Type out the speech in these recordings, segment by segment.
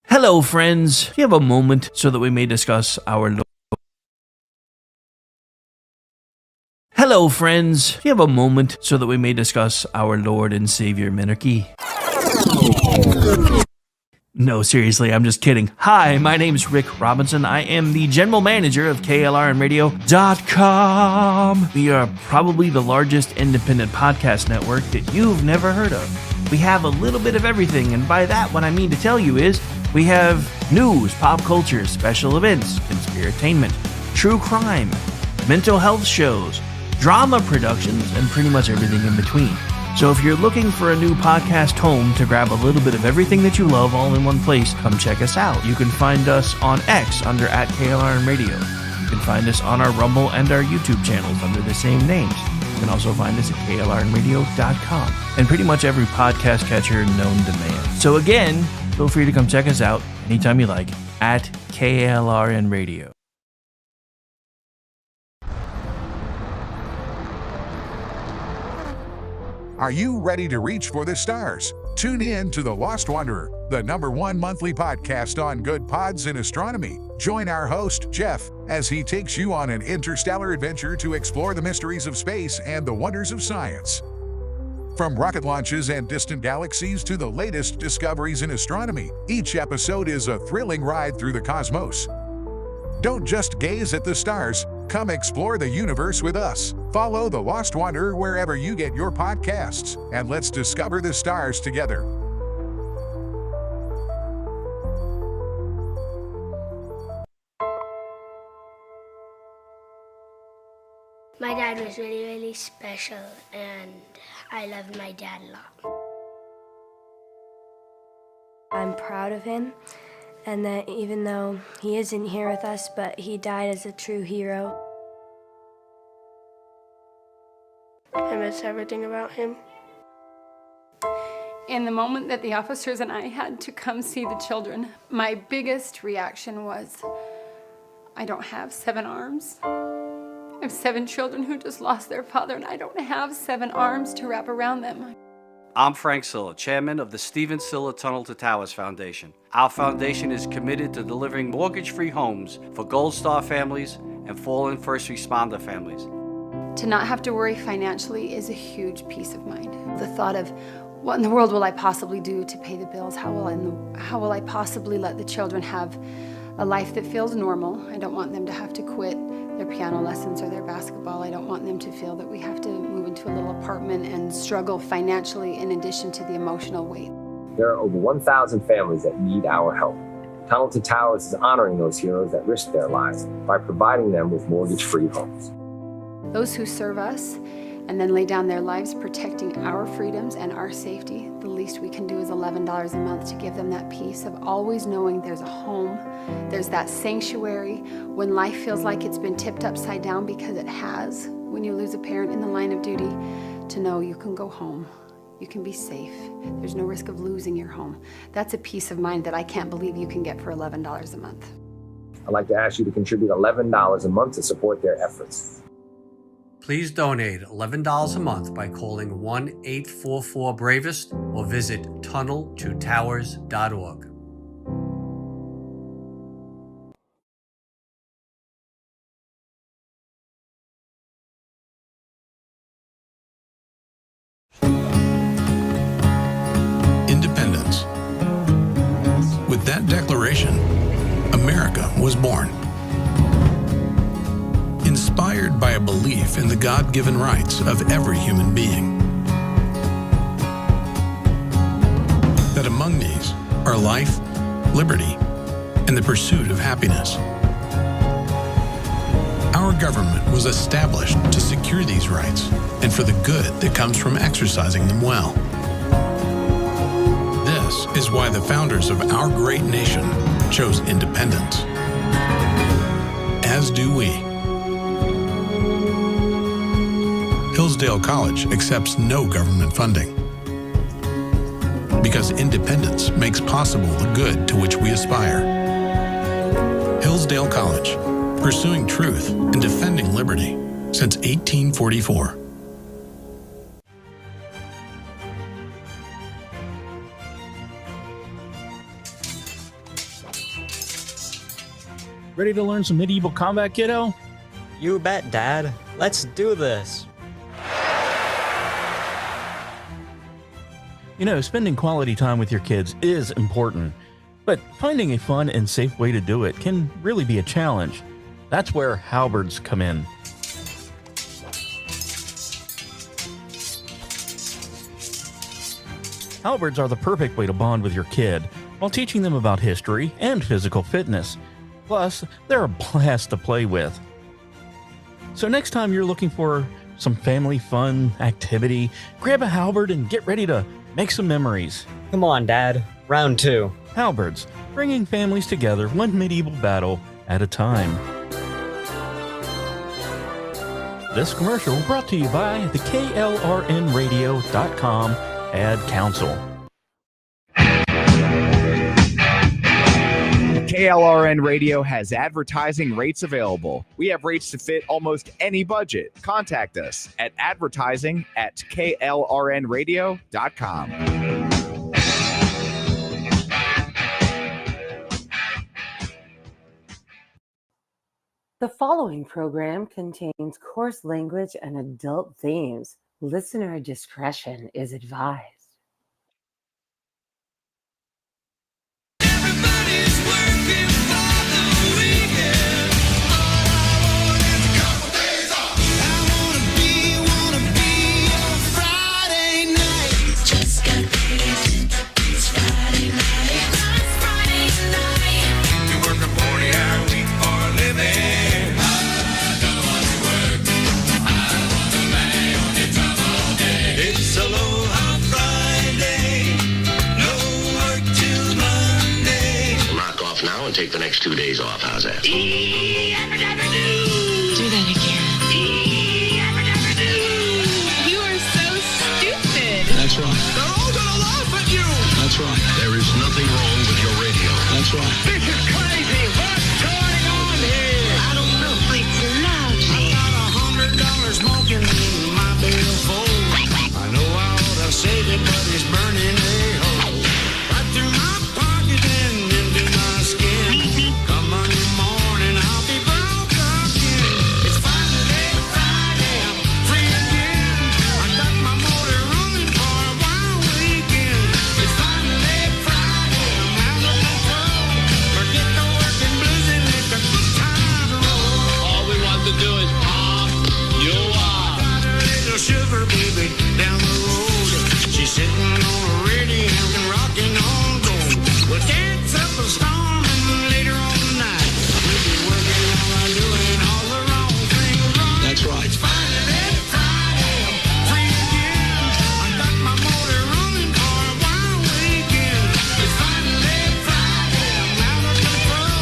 Hello, friends. Do you have a moment so that we may discuss our Lord? Hello, friends. Do you have a moment so that we may discuss our Lord and Savior Minarchy? No, seriously, I'm just kidding. Hi, my name's Rick Robinson. I am the general manager of KLRNradio.com. We are probably the largest independent podcast network that you've never heard of. We have a little bit of everything, and by that, what I mean to tell you is we have news, pop culture, special events, conspiratainment, true crime, mental health shows, drama productions, and pretty much everything in between. So if you're looking for a new podcast home to grab a little bit of everything that you love all in one place, come check us out. You can find us on X under @KLRNradio. You can find us on our Rumble and our YouTube channels under the same names. You can also find us at KLRNradio.com and pretty much every podcast catcher known to man. So again, feel free to come check us out anytime you like at KLRNradio. Are you ready to reach for the stars? Tune in to The Lost Wanderer, the #1 monthly podcast on good pods in astronomy. Join our host, Jeff, as he takes you on an interstellar adventure to explore the mysteries of space and the wonders of science. From rocket launches and distant galaxies to the latest discoveries in astronomy, each episode is a thrilling ride through the cosmos. Don't just gaze at the stars, come explore the universe with us. Follow The Lost Wanderer wherever you get your podcasts, and let's discover the stars together. My dad was really, really special, and I loved my dad a lot. I'm proud of him, and that even though he isn't here with us, but he died as a true hero. I miss everything about him. In the moment that the officers and I had to come see the children, my biggest reaction was, I don't have 7 arms. I have 7 children who just lost their father, and I don't have 7 arms to wrap around them. I'm Frank Silla, chairman of the Stephen Silla Tunnel to Towers Foundation. Our foundation is committed to delivering mortgage-free homes for Gold Star families and fallen first responder families. To not have to worry financially is a huge peace of mind. The thought of, what in the world will I possibly do to pay the bills? How will I possibly let the children have a life that feels normal? I don't want them to have to quit their piano lessons or their basketball. I don't want them to feel that we have to move into a little apartment and struggle financially in addition to the emotional weight. There are over 1,000 families that need our help. Tunnel to Towers is honoring those heroes that risk their lives by providing them with mortgage-free homes. Those who serve us and then lay down their lives protecting our freedoms and our safety, the least we can do is $11 a month to give them that peace of always knowing there's a home, there's that sanctuary when life feels like it's been tipped upside down, because it has, when you lose a parent in the line of duty, to know you can go home, you can be safe, there's no risk of losing your home. That's a peace of mind that I can't believe you can get for $11 a month. I'd like to ask you to contribute $11 a month to support their efforts. Please donate $11 a month by calling 1-844-BRAVEST or visit tunneltotowers.org. Independence. With that declaration, America was born. Inspired by a belief in the God-given rights of every human being. That among these are life, liberty, and the pursuit of happiness. our government was established to secure these rights and for the good that comes from exercising them well. This is why the founders of our great nation chose independence. As do we. Hillsdale College accepts no government funding because independence makes possible the good to which we aspire. Hillsdale College, pursuing truth and defending liberty since 1844. Ready to learn some medieval combat, kiddo? You bet, Dad. Let's do this. You know, spending quality time with your kids is important, but finding a fun and safe way to do it can really be a challenge. That's where halberds come in. Halberds are the perfect way to bond with your kid while teaching them about history and physical fitness. Plus, they're a blast to play with. So next time you're looking for some family fun activity, grab a halberd and get ready to make some memories. Come on, Dad. Round 2. Halberds, bringing families together one medieval battle at a time. This commercial brought to you by the KLRNradio.com Ad Council. KLRN Radio has advertising rates available. We have rates to fit almost any budget. Contact us at advertising@klrnradio.com. The following program contains coarse language and adult themes. Listener discretion is advised. Take the next 2 days off. How's that? Do that again. You are so stupid. That's right. They're all gonna laugh at you. That's right. There is nothing wrong with your radio. That's right. This is crazy. What's going on here? I don't know. It's loud. I got $100 smoking in my billfold. I know I ought to save it, but it's burning a hole. Right through my pocket and into my skin. Come Monday morning, I'll be broke again. It's finally Friday, I'm free again. I got my motor running for a wild weekend. It's finally Friday, I'm out of control. Forget the working blues and let the good times roll. All we want to do is pop you up. Got a little sugar baby down the road. She's sitting on a radio and rocking on gold. We'll dance up a storm and later on tonight we'll be working on doing all the wrong things right. That's right. It's finally Friday, I'm free again. I got my motor running for a wild weekend. It's finally Friday, I'm out of control.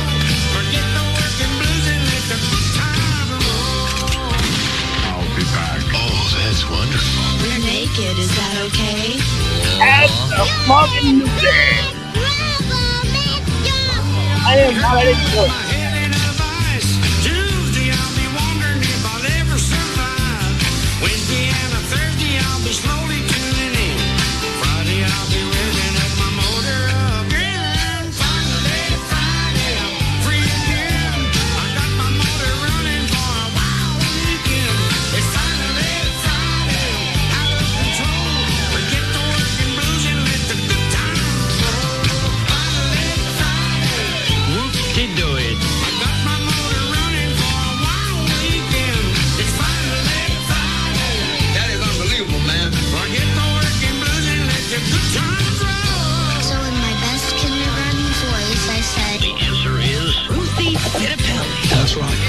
Forget the working blues and let the good times roll. I'll be back. Oh, that's wonderful. We're naked, is that okay? I am not ready to go. Tuesday, I'll be wondering if I'll ever survive. Wednesday and a Thursday, I'll be slowly tuning in. Friday, I'll be revving up my motor again. Finally, Friday, I'm free again. I got my motor running for a wild weekend. It's finally Friday, I'm out of control. Forget the working blues and let the good times roll. Finally, Friday. Whoop-de-do it. I got my motor running for a wild weekend. It's finally Friday. That is unbelievable, man. Forget the working blues and let the good times roll. So in my best kindergarten voice, I said, The answer is Ruthie, get a pelly. that's right.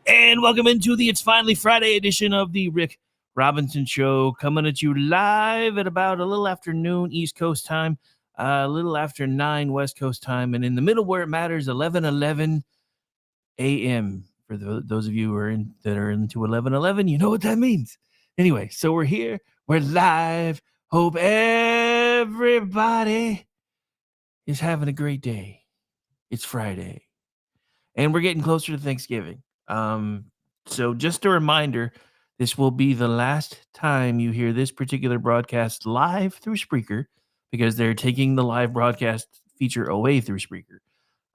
And welcome into the It's Finally Friday edition of the Rick Robinson Show, coming at you live at about a little after noon East Coast time, a little after 9 West Coast time, and in the middle where it matters, 11:11 a.m. For those of you who are that are into 11:11, you know what that means. Anyway, so we're here, we're live. Hope everybody is having a great day. It's Friday, and we're getting closer to Thanksgiving. So just a reminder, this will be the last time you hear this particular broadcast live through Spreaker, because they're taking the live broadcast feature away through Spreaker.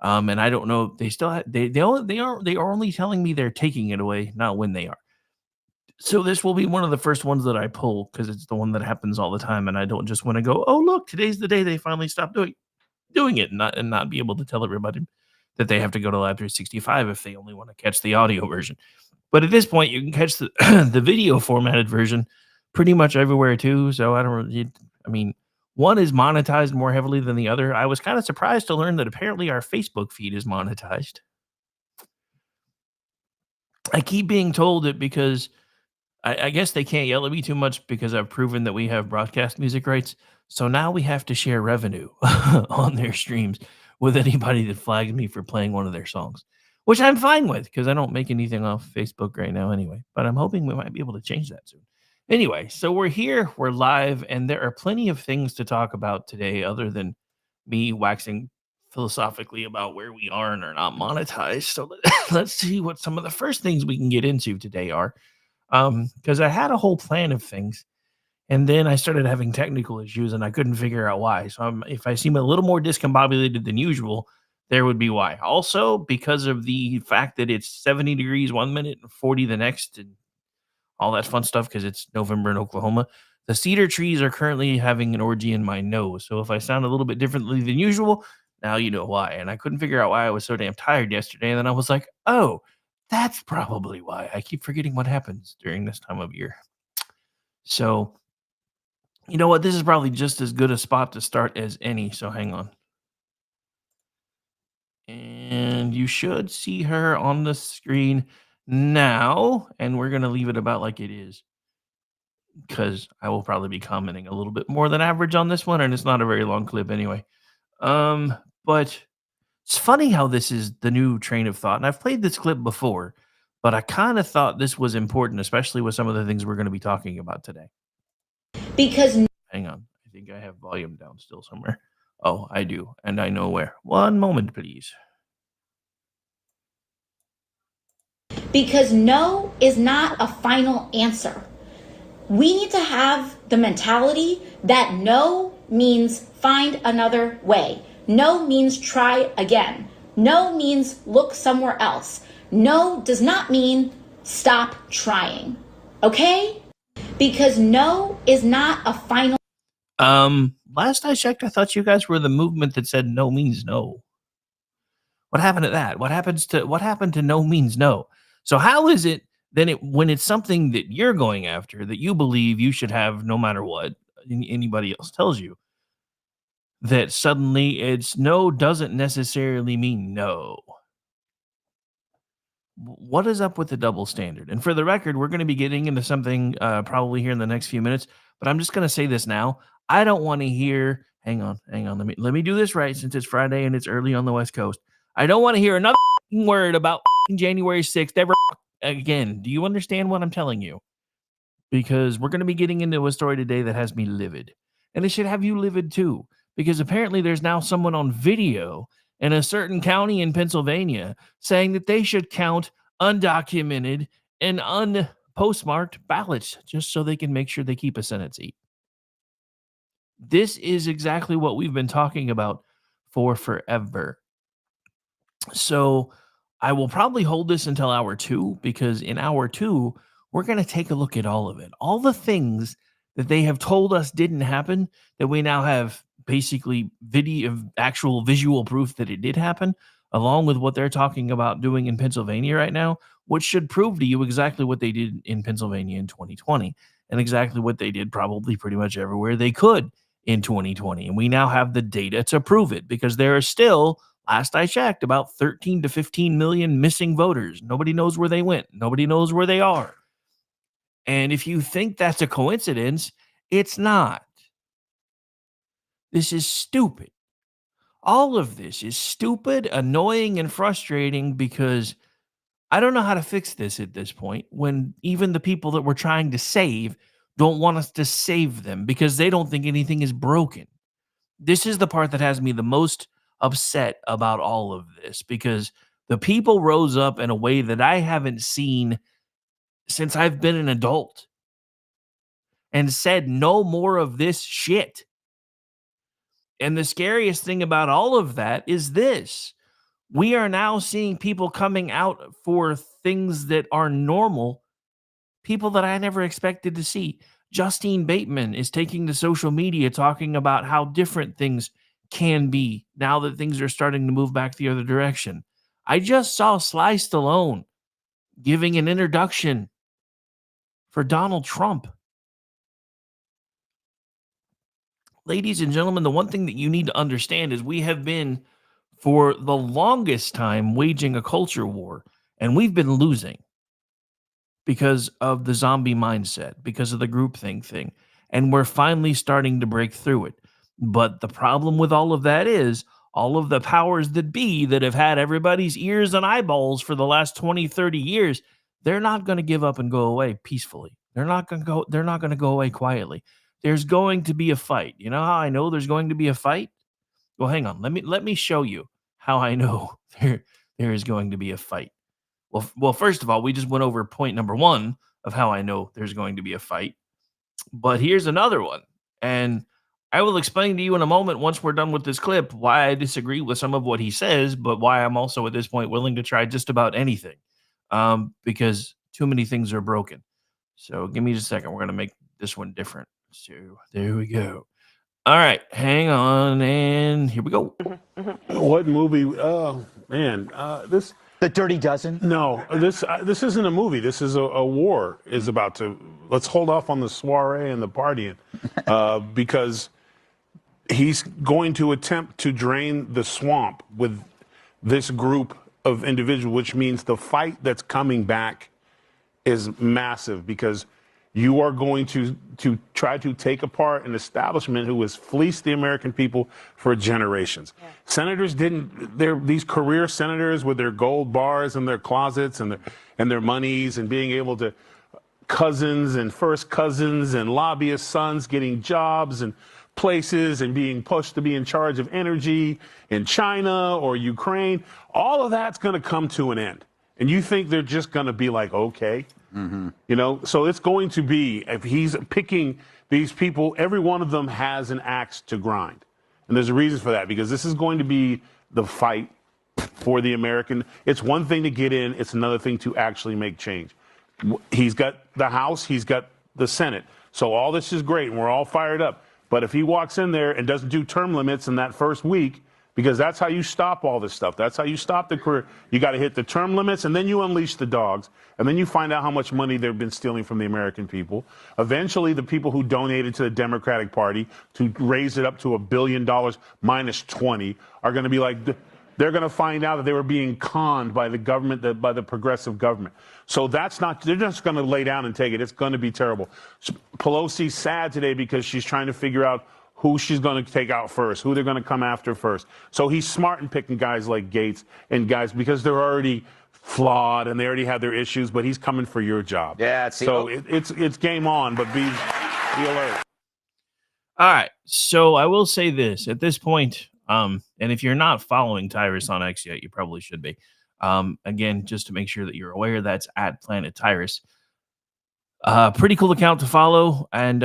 And I don't know, they still they are only telling me they're taking it away, not when they are. So this will be one of the first ones that I pull, because it's the one that happens all the time, and I don't just want to go, oh look, today's the day they finally stopped doing it, and not be able to tell everybody that they have to go to Lab 365 if they only want to catch the audio version. But at this point, you can catch the the video formatted version pretty much everywhere too. So I don't really, I mean, one is monetized more heavily than the other. I was kind of surprised to learn that apparently our Facebook feed is monetized. I keep being told it because I guess they can't yell at me too much because I've proven that we have broadcast music rights. So now we have to share revenue on their streams with anybody that flags me for playing one of their songs, which I'm fine with because I don't make anything off Facebook right now anyway. But I'm hoping we might be able to change that soon. Anyway, so we're here, we're live, and there are plenty of things to talk about today other than me waxing philosophically about where we are and are not monetized. So let's see what some of the first things we can get into today are. Because I had a whole plan of things, and then I started having technical issues, and I couldn't figure out why. So if I seem a little more discombobulated than usual, there would be why. Also, because of the fact that it's 70 degrees 1 minute and 40 the next, and all that fun stuff, because it's November in Oklahoma, the cedar trees are currently having an orgy in my nose. So if I sound a little bit differently than usual, now you know why. And I couldn't figure out why I was so damn tired yesterday. And then I was like, oh, that's probably why. I keep forgetting what happens during this time of year. So, you know what? This is probably just as good a spot to start as any. So hang on. And you should see her on the screen now. And we're going to leave it about like it is, because I will probably be commenting a little bit more than average on this one. And it's not a very long clip anyway. But it's funny how this is the new train of thought. And I've played this clip before, but I kind of thought this was important, especially with some of the things we're going to be talking about today. Because hang on, I think I have volume down still somewhere. Oh, I do, and I know where. One moment, please. Because no is not a final answer. We need to have the mentality that no means find another way. No means try again. No means look somewhere else. No does not mean stop trying. Okay? Because no is not a final. Last I checked, I thought you guys were the movement that said no means no. What happened to that? What happened to no means no? So how is it then when it's something that you're going after that you believe you should have no matter what anybody else tells you, that suddenly it's no doesn't necessarily mean no? What is up with the double standard? And for the record, we're going to be getting into something probably here in the next few minutes, but I'm just going to say this now. I don't want to hear, hang on. Let me do this right, since it's Friday and it's early on the West Coast. I don't want to hear another word about January 6th ever again. Do you understand what I'm telling you? Because we're going to be getting into a story today that has me livid. And it should have you livid too. Because apparently there's now someone on video in a certain county in Pennsylvania saying that they should count undocumented and unpostmarked ballots just so they can make sure they keep a Senate seat. This is exactly what we've been talking about for forever. So I will probably hold this until hour 2, because in hour 2, we're going to take a look at all of it. All the things that they have told us didn't happen, that we now have basically actual visual proof that it did happen, along with what they're talking about doing in Pennsylvania right now, which should prove to you exactly what they did in Pennsylvania in 2020 and exactly what they did probably pretty much everywhere they could in 2020. And we now have the data to prove it, because there are still, last I checked, about 13 to 15 million missing voters. Nobody knows where they went. Nobody knows where they are. And if you think that's a coincidence, it's not. This is stupid. All of this is stupid, annoying, and frustrating, because I don't know how to fix this at this point, when even the people that we're trying to save don't want us to save them because they don't think anything is broken. This is the part that has me the most upset about all of this, because the people rose up in a way that I haven't seen since I've been an adult and said no more of this shit. And the scariest thing about all of that is this: we are now seeing people coming out for things that are normal, people that I never expected to see. Justine Bateman is taking to social media talking about how different things can be now that things are starting to move back the other direction. I just saw Sly Stallone giving an introduction for Donald Trump. Ladies and gentlemen, the one thing that you need to understand is we have been, for the longest time, waging a culture war, and we've been losing because of the zombie mindset, because of the groupthink thing. And we're finally starting to break through it. But the problem with all of that is all of the powers that be that have had everybody's ears and eyeballs for the last 20, 30 years, they're not going to give up and go away peacefully. They're not going to go away quietly. There's going to be a fight. You know how I know there's going to be a fight? Well, hang on. Let me show you how I know there is going to be a fight. Well, first of all, we just went over point number 1 of how I know there's going to be a fight. But here's another one. And I will explain to you in a moment, once we're done with this clip, why I disagree with some of what he says, but why I'm also at this point willing to try just about anything, because too many things are broken. So give me just a second. We're going to make this one different. So there we go. All right, hang on, and here we go. What movie? Oh man, this The Dirty Dozen. no, this isn't a movie. This is a war is about to. Let's hold off on the soiree and the partying, because he's going to attempt to drain the swamp with this group of individuals, which means the fight that's coming back is massive, because you are going to try to take apart an establishment who has fleeced the American people for generations. Yeah. Senators they're these career senators with their gold bars in their closets and their monies, and being able to, cousins and first cousins and lobbyist sons getting jobs and places and being pushed to be in charge of energy in China or Ukraine. All of that's going to come to an end. And you think they're just going to be like, okay? Mm-hmm. You know, so it's going to be, if he's picking these people, every one of them has an axe to grind. And there's a reason for that, because this is going to be the fight for the American. It's one thing to get in, it's another thing to actually make change. He's got the House, he's got the Senate. So all this is great and we're all fired up. But if he walks in there and doesn't do term limits in that first week, because that's how you stop all this stuff. That's how you stop the career. You got to hit the term limits, and then you unleash the dogs, and then you find out how much money they've been stealing from the American people. Eventually, the people who donated to the Democratic Party to raise it up to $1 billion minus 20 are going to be like, they're going to find out that they were being conned by the government, by the progressive government. So that's not, they're just going to lay down and take it. It's going to be terrible. Pelosi's sad today because she's trying to figure out who she's going to take out first, who they're going to come after first. So he's smart in picking guys like Gates and guys, because they're already flawed and they already have their issues, but he's coming for your job. Yeah, it's game on, but be alert. All right, so I will say this at this point, and if you're not following TRRS on X yet, you probably should be. Again, just to make sure that you're aware, that's at Planet TRRS. Pretty cool account to follow, and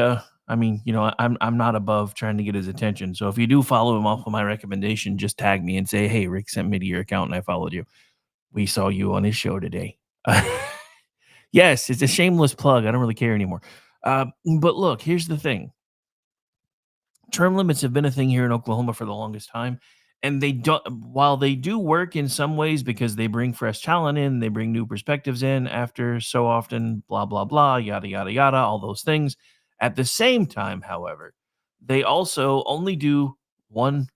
I mean, I'm not above trying to get his attention. So if you do follow him off of my recommendation, just tag me and say, "Hey, Rick sent me to your account and I followed you. We saw you on his show today." Yes, it's a shameless plug. I don't really care anymore. But look, here's the thing. Term limits have been a thing here in Oklahoma for the longest time, and they don't. While they do work in some ways because they bring fresh talent in, they bring new perspectives in after so often, blah blah blah, yada yada yada, all those things. At the same time, however, they also only do one.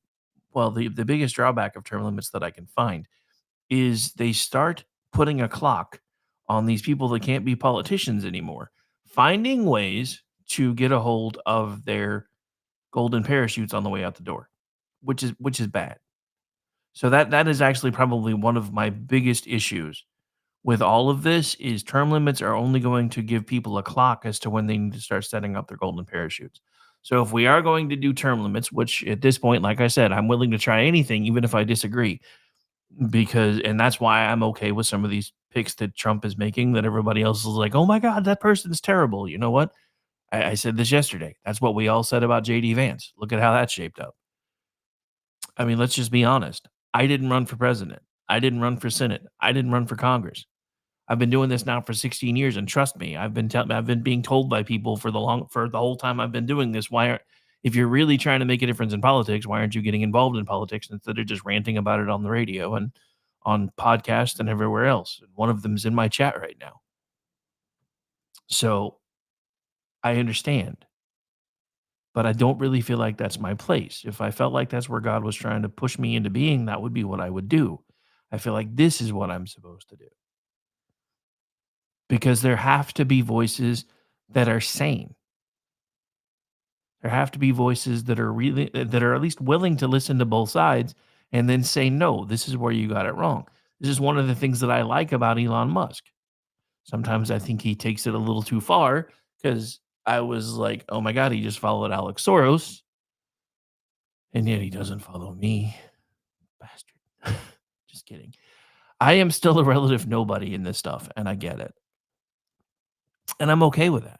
Well, the biggest drawback of term limits that I can find is they start putting a clock on these people that can't be politicians anymore, finding ways to get a hold of their golden parachutes on the way out the door, which is bad. So that is actually probably one of my biggest issues with all of this is term limits are only going to give people a clock as to when they need to start setting up their golden parachutes. So if we are going to do term limits, which at this point, like I said, I'm willing to try anything, even if I disagree, and that's why I'm okay with some of these picks that Trump is making that everybody else is like, oh my God, that person's terrible. You know what? I said this yesterday. That's what we all said about JD Vance. Look at how that shaped up. I mean, let's just be honest. I didn't run for president. I didn't run for Senate. I didn't run for Congress. I've been doing this now for 16 years, and trust me, I've been being told by people for the whole time I've been doing this. If you're really trying to make a difference in politics, why aren't you getting involved in politics instead of just ranting about it on the radio and on podcasts and everywhere else? One of them's in my chat right now. So I understand, but I don't really feel like that's my place. If I felt like that's where God was trying to push me into being, that would be what I would do. I feel like this is what I'm supposed to do. Because there have to be voices that are sane. There have to be voices that are at least willing to listen to both sides and then say, no, this is where you got it wrong. This is one of the things that I like about Elon Musk. Sometimes I think he takes it a little too far because I was like, oh my God, he just followed Alex Soros. And yet he doesn't follow me. Bastard. Just kidding. I am still a relative nobody in this stuff, and I get it. And I'm okay with that.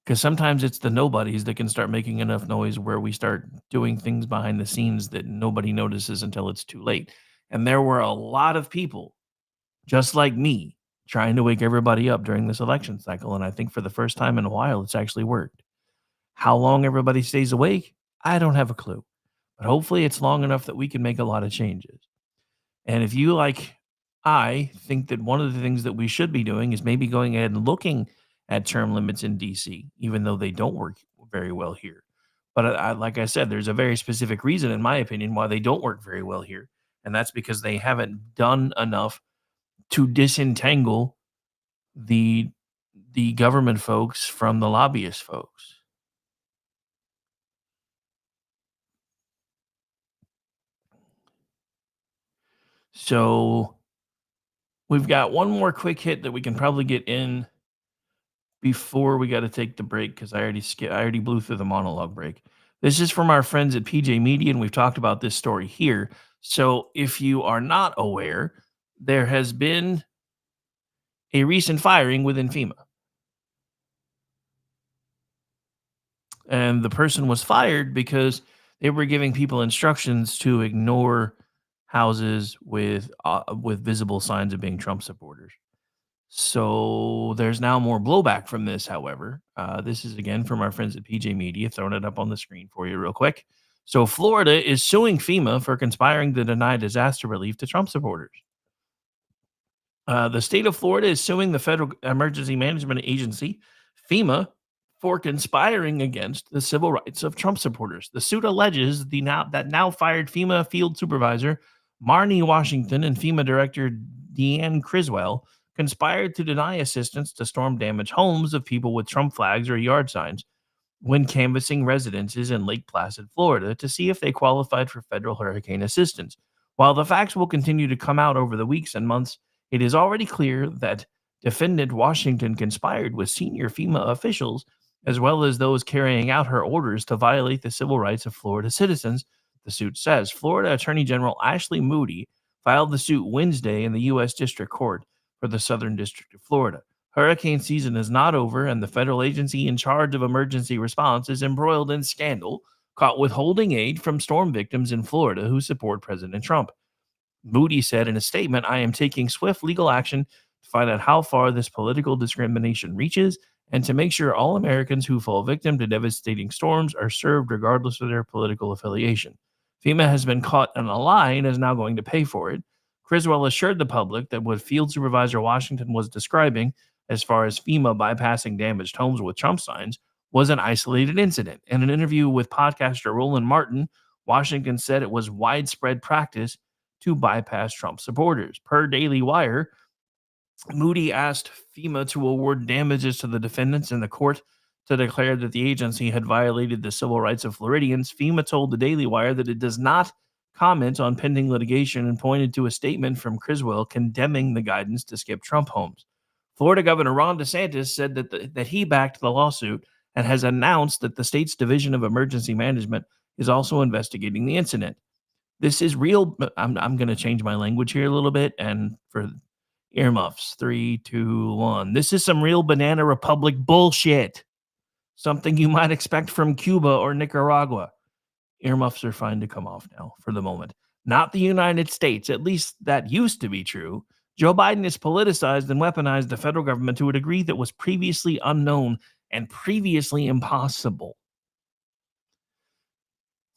Because sometimes it's the nobodies that can start making enough noise where we start doing things behind the scenes that nobody notices until it's too late. And there were a lot of people just like me trying to wake everybody up during this election cycle. And I think for the first time in a while, it's actually worked. How long everybody stays awake, I don't have a clue. But hopefully it's long enough that we can make a lot of changes. And if you, like I, think that one of the things that we should be doing is maybe going ahead and looking at term limits in DC, even though they don't work very well here. But like I said, there's a very specific reason, in my opinion, why they don't work very well here. And that's because they haven't done enough to disentangle the government folks from the lobbyist folks. So we've got one more quick hit that we can probably get in before we got to take the break because I already blew through the monologue break. This is from our friends at PJ Media, and we've talked about this story here. So if you are not aware, there has been a recent firing within FEMA. And the person was fired because they were giving people instructions to ignore houses with visible signs of being Trump supporters. So there's now more blowback from this, however. This is again from our friends at PJ Media, throwing it up on the screen for you real quick. So Florida is suing FEMA for conspiring to deny disaster relief to Trump supporters. The state of Florida is suing the Federal Emergency Management Agency, FEMA, for conspiring against the civil rights of Trump supporters. The suit alleges that now fired FEMA field supervisor Marnie Washington and FEMA director Deanne Criswell conspired to deny assistance to storm damaged homes of people with Trump flags or yard signs when canvassing residences in Lake Placid, Florida, to see if they qualified for federal hurricane assistance. While the facts will continue to come out over the weeks and months, it is already clear that defendant Washington conspired with senior FEMA officials, as well as those carrying out her orders to violate the civil rights of Florida citizens, the suit says. Florida Attorney General Ashley Moody filed the suit Wednesday in the U.S. District Court for the Southern District of Florida. Hurricane season is not over, and the federal agency in charge of emergency response is embroiled in scandal, caught withholding aid from storm victims in Florida who support President Trump. Moody said in a statement, "I am taking swift legal action to find out how far this political discrimination reaches and to make sure all Americans who fall victim to devastating storms are served regardless of their political affiliation. FEMA has been caught in a lie and is now going to pay for it." Criswell assured the public that what Field Supervisor Washington was describing, as far as FEMA bypassing damaged homes with Trump signs, was an isolated incident. In an interview with podcaster Roland Martin, Washington said it was widespread practice to bypass Trump supporters. Per Daily Wire, Moody asked FEMA to award damages to the defendants in the court to declare that the agency had violated the civil rights of Floridians. FEMA told the Daily Wire that it does not comment on pending litigation and pointed to a statement from Criswell condemning the guidance to skip Trump homes. Florida Governor Ron DeSantis said that he backed the lawsuit and has announced that the state's Division of Emergency Management is also investigating the incident. This is real. I'm going to change my language here a little bit, and for earmuffs, 3, 2, 1. This is some real Banana Republic bullshit. Something you might expect from Cuba or Nicaragua. Earmuffs are fine to come off now for the moment. Not the United States. At least that used to be true. Joe Biden has politicized and weaponized the federal government to a degree that was previously unknown and previously impossible.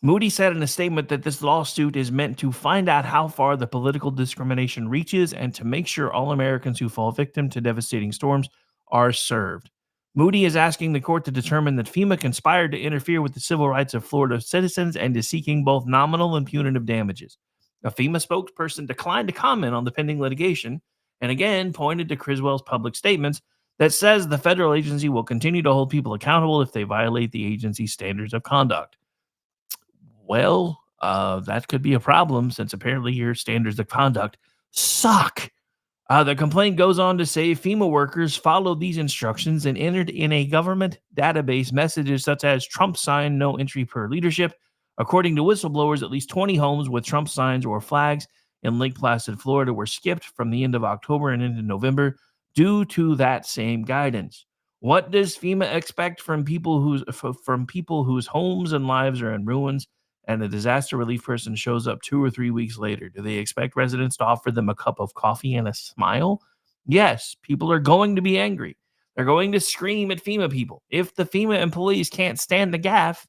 Moody said in a statement that this lawsuit is meant to find out how far the political discrimination reaches and to make sure all Americans who fall victim to devastating storms are served. Moody is asking the court to determine that FEMA conspired to interfere with the civil rights of Florida citizens and is seeking both nominal and punitive damages. A FEMA spokesperson declined to comment on the pending litigation and again pointed to Criswell's public statements that says the federal agency will continue to hold people accountable if they violate the agency's standards of conduct. Well, that could be a problem since apparently your standards of conduct suck. The complaint goes on to say FEMA workers followed these instructions and entered in a government database messages such as Trump sign, no entry per leadership. According to whistleblowers, at least 20 homes with Trump signs or flags in Lake Placid, Florida were skipped from the end of October and into November due to that same guidance. What does FEMA expect from people whose homes and lives are in ruins and the disaster relief person shows up 2 or 3 weeks later? Do they expect residents to offer them a cup of coffee and a smile? Yes, people are going to be angry. They're going to scream at FEMA people. If the FEMA employees can't stand the gaffe,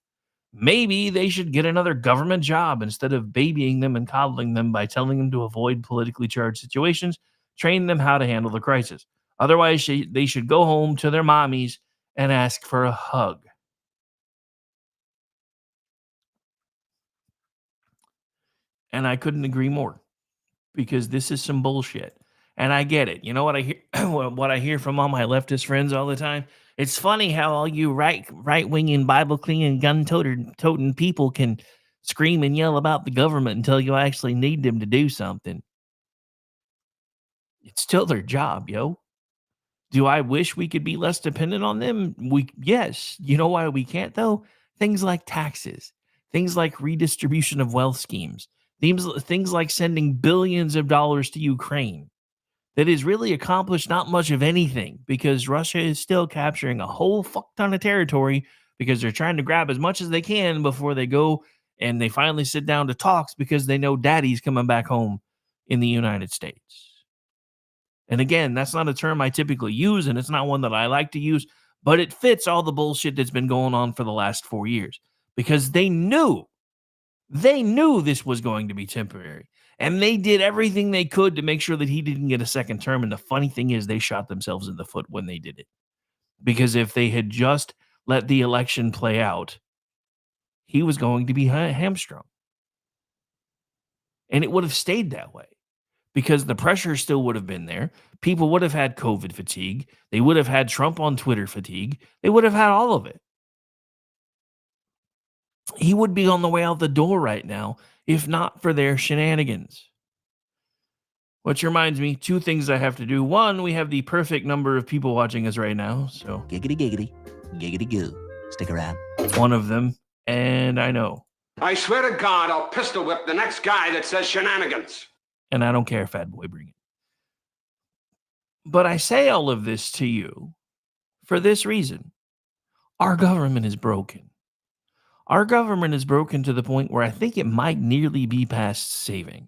maybe they should get another government job instead of babying them and coddling them by telling them to avoid politically charged situations, train them how to handle the crisis. Otherwise, they should go home to their mommies and ask for a hug. And I couldn't agree more because this is some bullshit. And I get it. You know what I hear what I hear from all my leftist friends all the time? It's funny how all you right-winging, Bible-clinging, gun-toting people can scream and yell about the government until you actually need them to do something. It's still their job, yo. Do I wish we could be less dependent on them? Yes. You know why we can't, though? Things like taxes, things like redistribution of wealth schemes, things like sending billions of dollars to Ukraine. That has really accomplished not much of anything because Russia is still capturing a whole fuck ton of territory because they're trying to grab as much as they can before they go and they finally sit down to talks because they know daddy's coming back home in the United States. And again, that's not a term I typically use, and it's not one that I like to use, but it fits all the bullshit that's been going on for the last 4 years because they knew this was going to be temporary. And they did everything they could to make sure that he didn't get a second term. And the funny thing is, they shot themselves in the foot when they did it. Because if they had just let the election play out, he was going to be hamstrung. And it would have stayed that way. Because the pressure still would have been there. People would have had COVID fatigue. They would have had Trump on Twitter fatigue. They would have had all of it. He would be on the way out the door right now, if not for their shenanigans. Which reminds me, 2 things I have to do. 1, we have the perfect number of people watching us right now. So Giggity, giggity goo. Stick around. One of them, and I know. I swear to God, I'll pistol whip the next guy that says shenanigans. And I don't care, fat boy, bring it. But I say all of this to you for this reason. Our government is broken. Our government is broken to the point where I think it might nearly be past saving.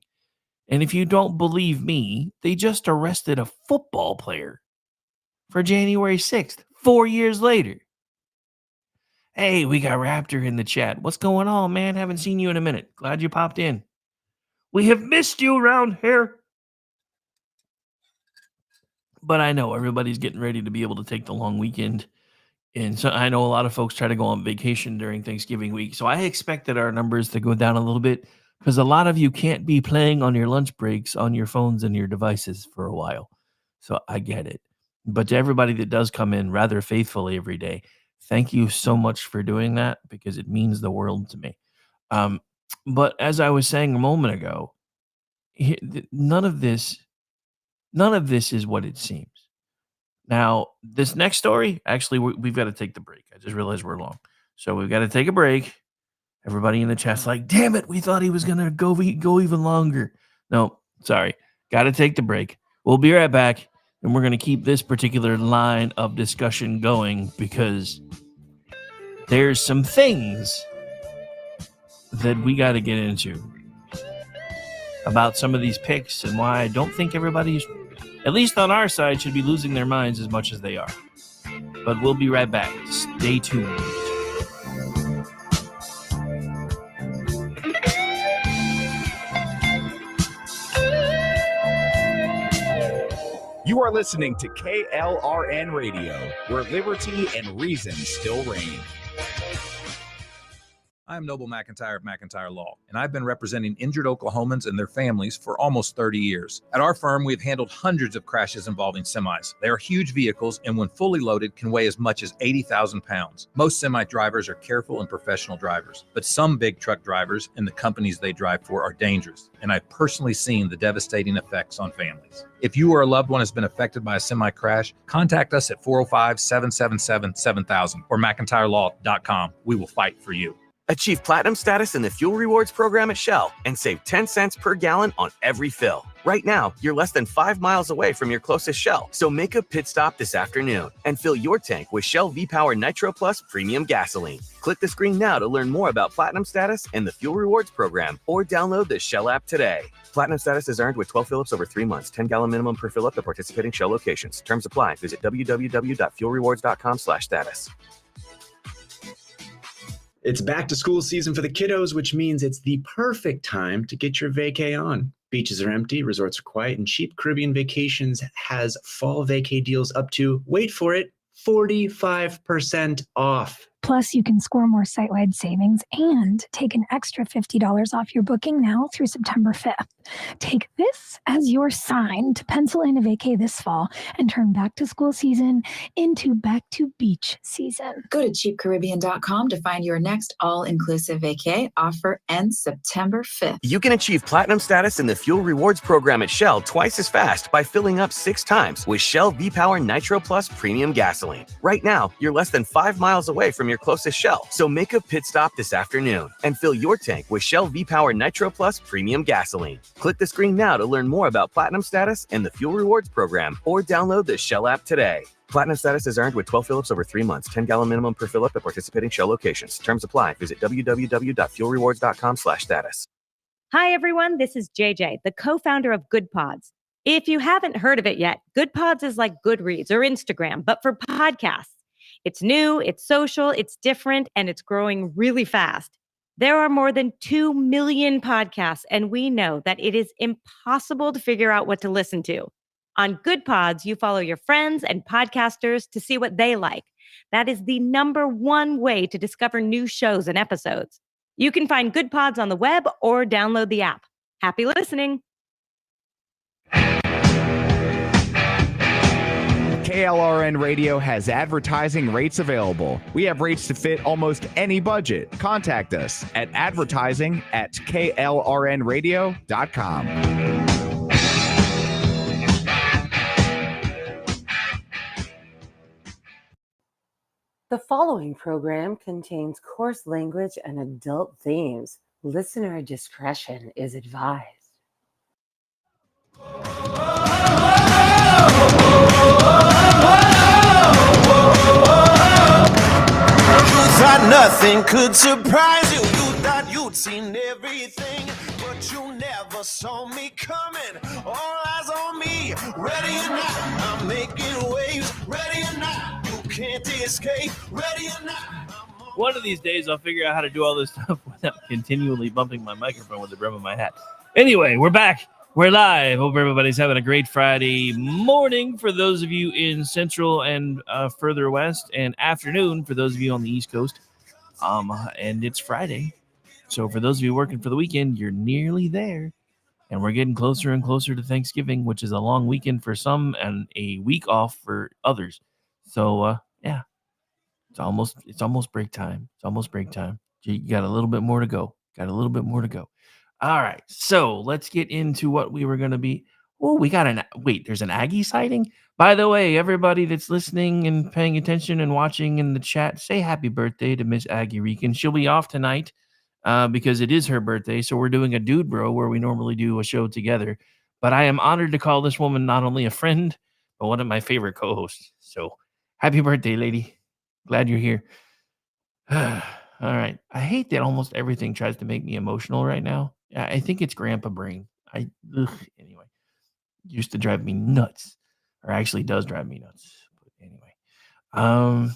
And if you don't believe me, they just arrested a football player for January 6th, 4 years later. Hey, we got Raptor in the chat. What's going on, man? Haven't seen you in a minute. Glad you popped in. We have missed you around here. But I know everybody's getting ready to be able to take the long weekend. And so I know a lot of folks try to go on vacation during Thanksgiving week. So I expected our numbers to go down a little bit because a lot of you can't be playing on your lunch breaks on your phones and your devices for a while. So I get it. But to everybody that does come in rather faithfully every day, thank you so much for doing that because it means the world to me. But as I was saying a moment ago, none of this is what it seems. Now, this next story, actually, we've got to take the break. I just realized we're long. So we've got to take a break. Everybody in the chat's like, damn it, we thought he was going to go even longer. No, sorry. Got to take the break. We'll be right back, and we're going to keep this particular line of discussion going because there's some things that we got to get into about some of these picks and why I don't think everybody's, at least on our side, should be losing their minds as much as they are. But we'll be right back. Stay tuned. You are listening to KLRN Radio, where liberty and reason still reign. I'm Noble McIntyre of McIntyre Law, and I've been representing injured Oklahomans and their families for almost 30 years. At our firm, we've handled hundreds of crashes involving semis. They are huge vehicles, and when fully loaded, can weigh as much as 80,000 pounds. Most semi drivers are careful and professional drivers, but some big truck drivers and the companies they drive for are dangerous, and I've personally seen the devastating effects on families. If you or a loved one has been affected by a semi crash, contact us at 405-777-7000 or McIntyreLaw.com. We will fight for you. Achieve platinum status in the Fuel Rewards program at Shell and save 10 cents per gallon on every fill. Right now, you're less than 5 miles away from your closest Shell, so make a pit stop this afternoon and fill your tank with Shell V-Power Nitro Plus Premium Gasoline. Click the screen now to learn more about platinum status and the Fuel Rewards program or download the Shell app today. Platinum status is earned with 12 fill-ups over 3 months, 10-gallon minimum per fill-up at participating Shell locations. Terms apply. Visit www.fuelrewards.com/status. It's back to school season for the kiddos, which means it's the perfect time to get your vacay on. Beaches are empty, resorts are quiet, and Cheap Caribbean Vacations has fall vacay deals up to, wait for it, 45% off. Plus, you can score more site-wide savings and take an extra $50 off your booking now through September 5th. Take this as your sign to pencil in a vacay this fall and turn back to school season into back to beach season. Go to cheapcaribbean.com to find your next all-inclusive vacay. Offer ends September 5th. You can achieve platinum status in the Fuel Rewards program at Shell twice as fast by filling up 6 times with Shell V-Power Nitro Plus Premium Gasoline. Right now, you're less than 5 miles away from your closest Shell, so make a pit stop this afternoon and fill your tank with Shell V-Power Nitro Plus Premium Gasoline. Click the screen now to learn more about platinum status and the Fuel Rewards program or download the Shell app today. Platinum status is earned with 12 fill-ups over 3 months, 10-gallon minimum per fill-up at participating Shell locations. Terms apply. Visit www.fuelrewards.com/status. Hi, everyone. This is JJ, the co-founder of Good Pods. If you haven't heard of it yet, Good Pods is like Goodreads or Instagram, but for podcasts. It's new, it's social, it's different, and it's growing really fast. There are more than 2 million podcasts, and we know that it is impossible to figure out what to listen to. On Good Pods, you follow your friends and podcasters to see what they like. That is the #1 way to discover new shows and episodes. You can find Good Pods on the web or download the app. Happy listening. KLRN Radio has advertising rates available. We have rates to fit almost any budget. Contact us at advertising@klrnradio.com. The following program contains coarse language and adult themes. Listener discretion is advised. Nothing could surprise you. You thought you'd seen everything, but you never saw me coming. All eyes on me, ready or not, I'm making waves. Ready or not, you can't escape. Ready or not. One of these days, I'll figure out how to do all this stuff without continually bumping my microphone with the brim of my hat. Anyway, we're back. We're live. Hope everybody's having a great Friday morning for those of you in Central and further west, and afternoon for those of you on the East Coast. And it's Friday. So for those of you working for the weekend, you're nearly there. And we're getting closer and closer to Thanksgiving, which is a long weekend for some and a week off for others. So, yeah. It's almost break time. It's almost break time. You got a little bit more to go. All right. So let's get into what we were going to be. Oh, there's an Aggie sighting. By the way, everybody that's listening and paying attention and watching in the chat, say happy birthday to Miss Aggie Reekin. She'll be off tonight because it is her birthday. So we're doing a Dude Bro where we normally do a show together. But I am honored to call this woman not only a friend, but one of my favorite co-hosts. So happy birthday, lady. Glad you're here. All right. I hate that almost everything tries to make me emotional right now. I think it's grandpa brain. Anyway, used to drive me nuts, or actually does drive me nuts. But anyway,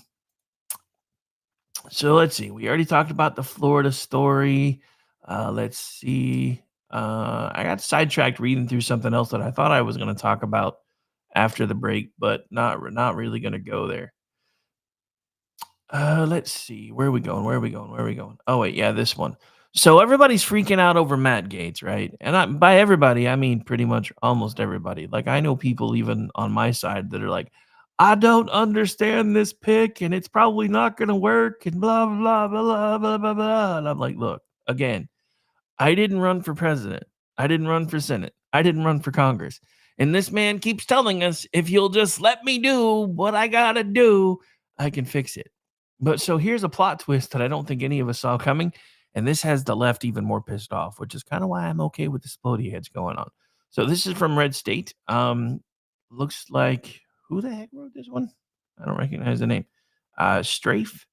so let's see. We already talked about the Florida story. Let's see. I got sidetracked reading through something else that I thought I was going to talk about after the break, but not really going to go there. Let's see. Where are we going? Oh, wait. Yeah, this one. So everybody's freaking out over Matt Gaetz, right? And by everybody, I mean pretty much almost everybody. Like, I know people even on my side that are like, I don't understand this pick, and it's probably not going to work, and blah, blah, blah, blah, blah, blah. And I'm like, look, again, I didn't run for president. I didn't run for Senate. I didn't run for Congress. And this man keeps telling us, if you'll just let me do what I got to do, I can fix it. But so here's a plot twist that I don't think any of us saw coming. And this has the left even more pissed off, which is kind of why I'm okay with the splody heads going on. So this is from Red State. Looks like, who the heck wrote this one? I don't recognize the name. Strafe.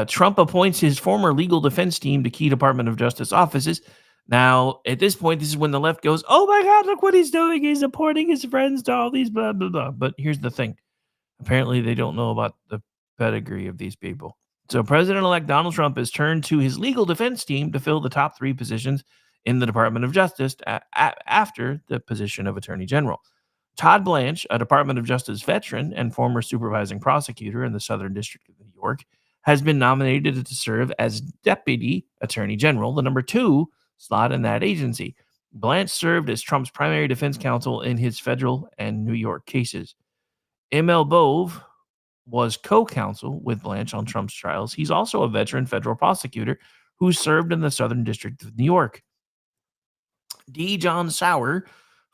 Trump appoints his former legal defense team to key Department of Justice offices. Now, at this point, this is when the left goes, oh my God, look what he's doing. He's appointing his friends to all these blah, blah, blah. But here's the thing. Apparently, they don't know about the pedigree of these people. So President-elect Donald Trump has turned to his legal defense team to fill the top 3 positions in the Department of Justice after the position of Attorney General. Todd Blanche, a Department of Justice veteran and former supervising prosecutor in the Southern District of New York, has been nominated to serve as Deputy Attorney General, the number 2 slot in that agency. Blanche served as Trump's primary defense counsel in his federal and New York cases. M.L. Bove was co-counsel with Blanche on Trump's trials. He's also a veteran federal prosecutor who served in the Southern District of New York. D. John Sauer,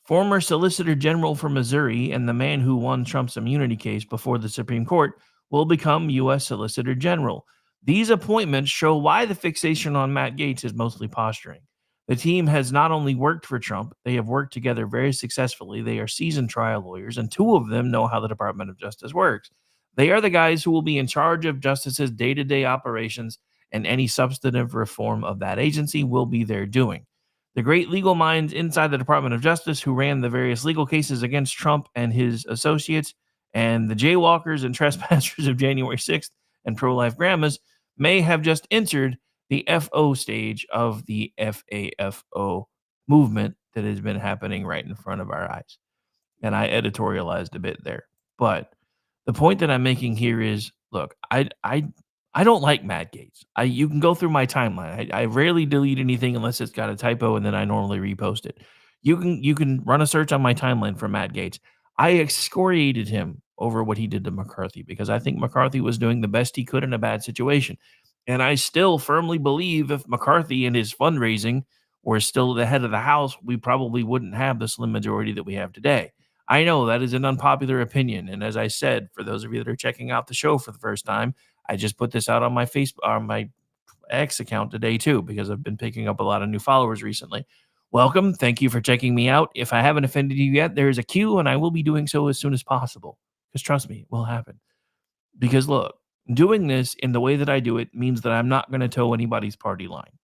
former Solicitor General for Missouri and the man who won Trump's immunity case before the Supreme Court, will become U.S. Solicitor General. These appointments show why the fixation on Matt Gaetz is mostly posturing. The team has not only worked for Trump, they have worked together very successfully. They are seasoned trial lawyers, and 2 of them know how the Department of Justice works. They are the guys who will be in charge of Justice's day-to-day operations, and any substantive reform of that agency will be their doing. The great legal minds inside the Department of Justice who ran the various legal cases against Trump and his associates, and the jaywalkers and trespassers of January 6th and pro-life grandmas may have just entered the FO stage of the FAFO movement that has been happening right in front of our eyes. And I editorialized a bit there. But the point that I'm making here is, look, I don't like Matt Gaetz. You can go through my timeline. I rarely delete anything unless it's got a typo, and then I normally repost it. You can run a search on my timeline for Matt Gaetz. I excoriated him over what he did to McCarthy because I think McCarthy was doing the best he could in a bad situation. And I still firmly believe if McCarthy and his fundraising were still the head of the House, we probably wouldn't have the slim majority that we have today. I know that is an unpopular opinion. And as I said, for those of you that are checking out the show for the first time, I just put this out on my Facebook, on my X account today too, because I've been picking up a lot of new followers recently. Welcome. Thank you for checking me out. If I haven't offended you yet, there is a queue, and I will be doing so as soon as possible. Because trust me, it will happen. Because look, Doing this in the way that I do it means that I'm not going to toe anybody's party line.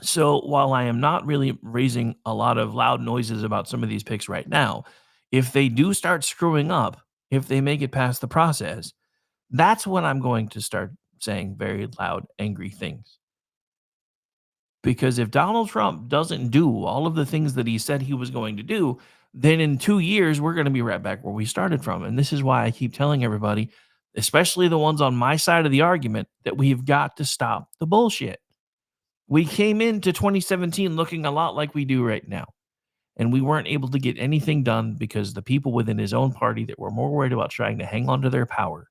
So while I am not really raising a lot of loud noises about some of these picks right now, if they do start screwing up, if they make it past the process, that's when I'm going to start saying very loud, angry things. Because if Donald Trump doesn't do all of the things that he said he was going to do, then in 2 years, we're going to be right back where we started from. And this is why I keep telling everybody, especially the ones on my side of the argument, that we've got to stop the bullshit. We came into 2017 looking a lot like we do right now. And we weren't able to get anything done because the people within his own party that were more worried about trying to hang on to their power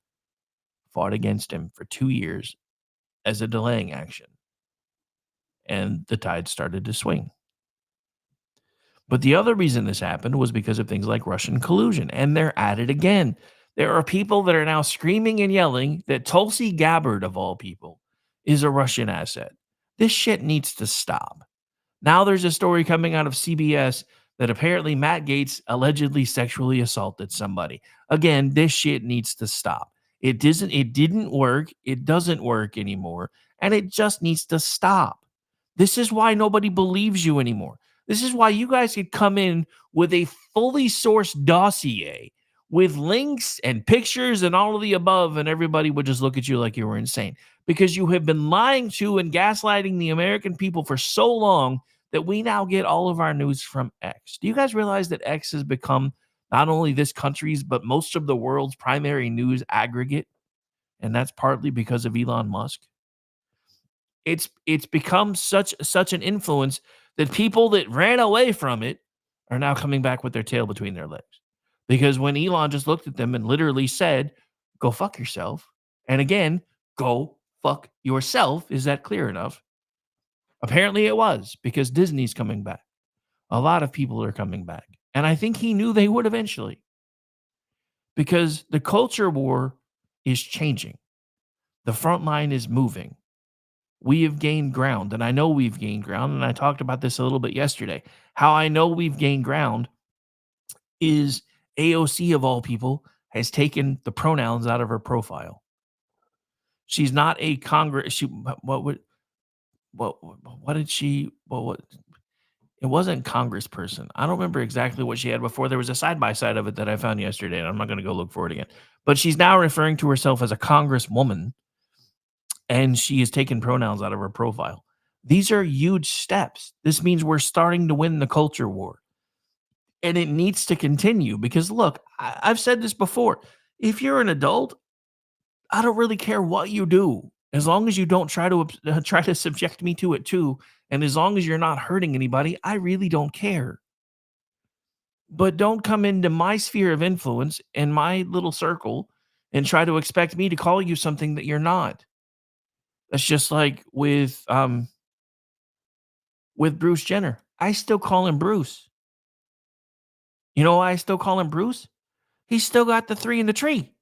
fought against him for 2 years as a delaying action. And the tide started to swing. But the other reason this happened was because of things like Russian collusion, and they're at it again. There are people that are now screaming and yelling that Tulsi Gabbard, of all people, is a Russian asset. This shit needs to stop. Now there's a story coming out of CBS that apparently Matt Gaetz allegedly sexually assaulted somebody. Again, this shit needs to stop. It didn't work. It doesn't work anymore. And it just needs to stop. This is why nobody believes you anymore. This is why you guys could come in with a fully sourced dossier with links and pictures and all of the above, and everybody would just look at you like you were insane because you have been lying to and gaslighting the American people for so long that we now get all of our news from X. Do you guys realize that X has become not only this country's, but most of the world's primary news aggregate? And that's partly because of Elon Musk. It's become such an influence that people that ran away from it are now coming back with their tail between their legs. Because when Elon just looked at them and literally said, go fuck yourself. And again, go fuck yourself. Is that clear enough? Apparently it was, because Disney's coming back. A lot of people are coming back. And I think he knew they would eventually. Because the culture war is changing. The front line is moving. We have gained ground, and I know we've gained ground, and I talked about this a little bit yesterday. How I know we've gained ground is AOC, of all people, has taken the pronouns out of her profile. She's not a Congress. What did she? What? It wasn't congressperson. I don't remember exactly what she had before. There was a side by side of it that I found yesterday, and I'm not going to go look for it again. But she's now referring to herself as a congresswoman, and she has taken pronouns out of her profile. These are huge steps. This means we're starting to win the culture war. And it needs to continue because, look, I've said this before. If you're an adult, I don't really care what you do. As long as you don't try to subject me to it too, and as long as you're not hurting anybody, I really don't care. But don't come into my sphere of influence in my little circle and try to expect me to call you something that you're not. That's just like with Bruce Jenner. I still call him Bruce. You know why I still call him Bruce? He's still got the 3 in the tree.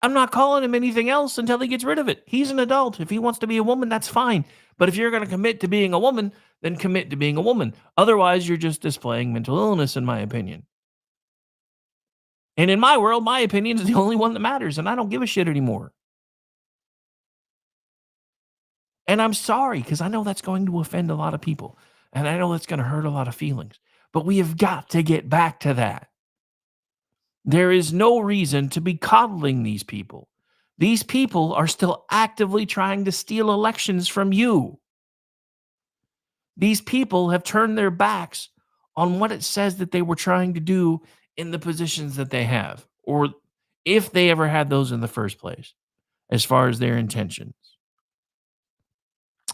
I'm not calling him anything else until he gets rid of it. He's an adult. If he wants to be a woman, that's fine. But if you're going to commit to being a woman, then commit to being a woman. Otherwise, you're just displaying mental illness, in my opinion. And in my world, my opinion is the only one that matters, and I don't give a shit anymore. And I'm sorry, because I know that's going to offend a lot of people. And I know that's going to hurt a lot of feelings. But we have got to get back to that. There is no reason to be coddling these people. These people are still actively trying to steal elections from you. These people have turned their backs on what it says that they were trying to do in the positions that they have, or if they ever had those in the first place, as far as their intentions.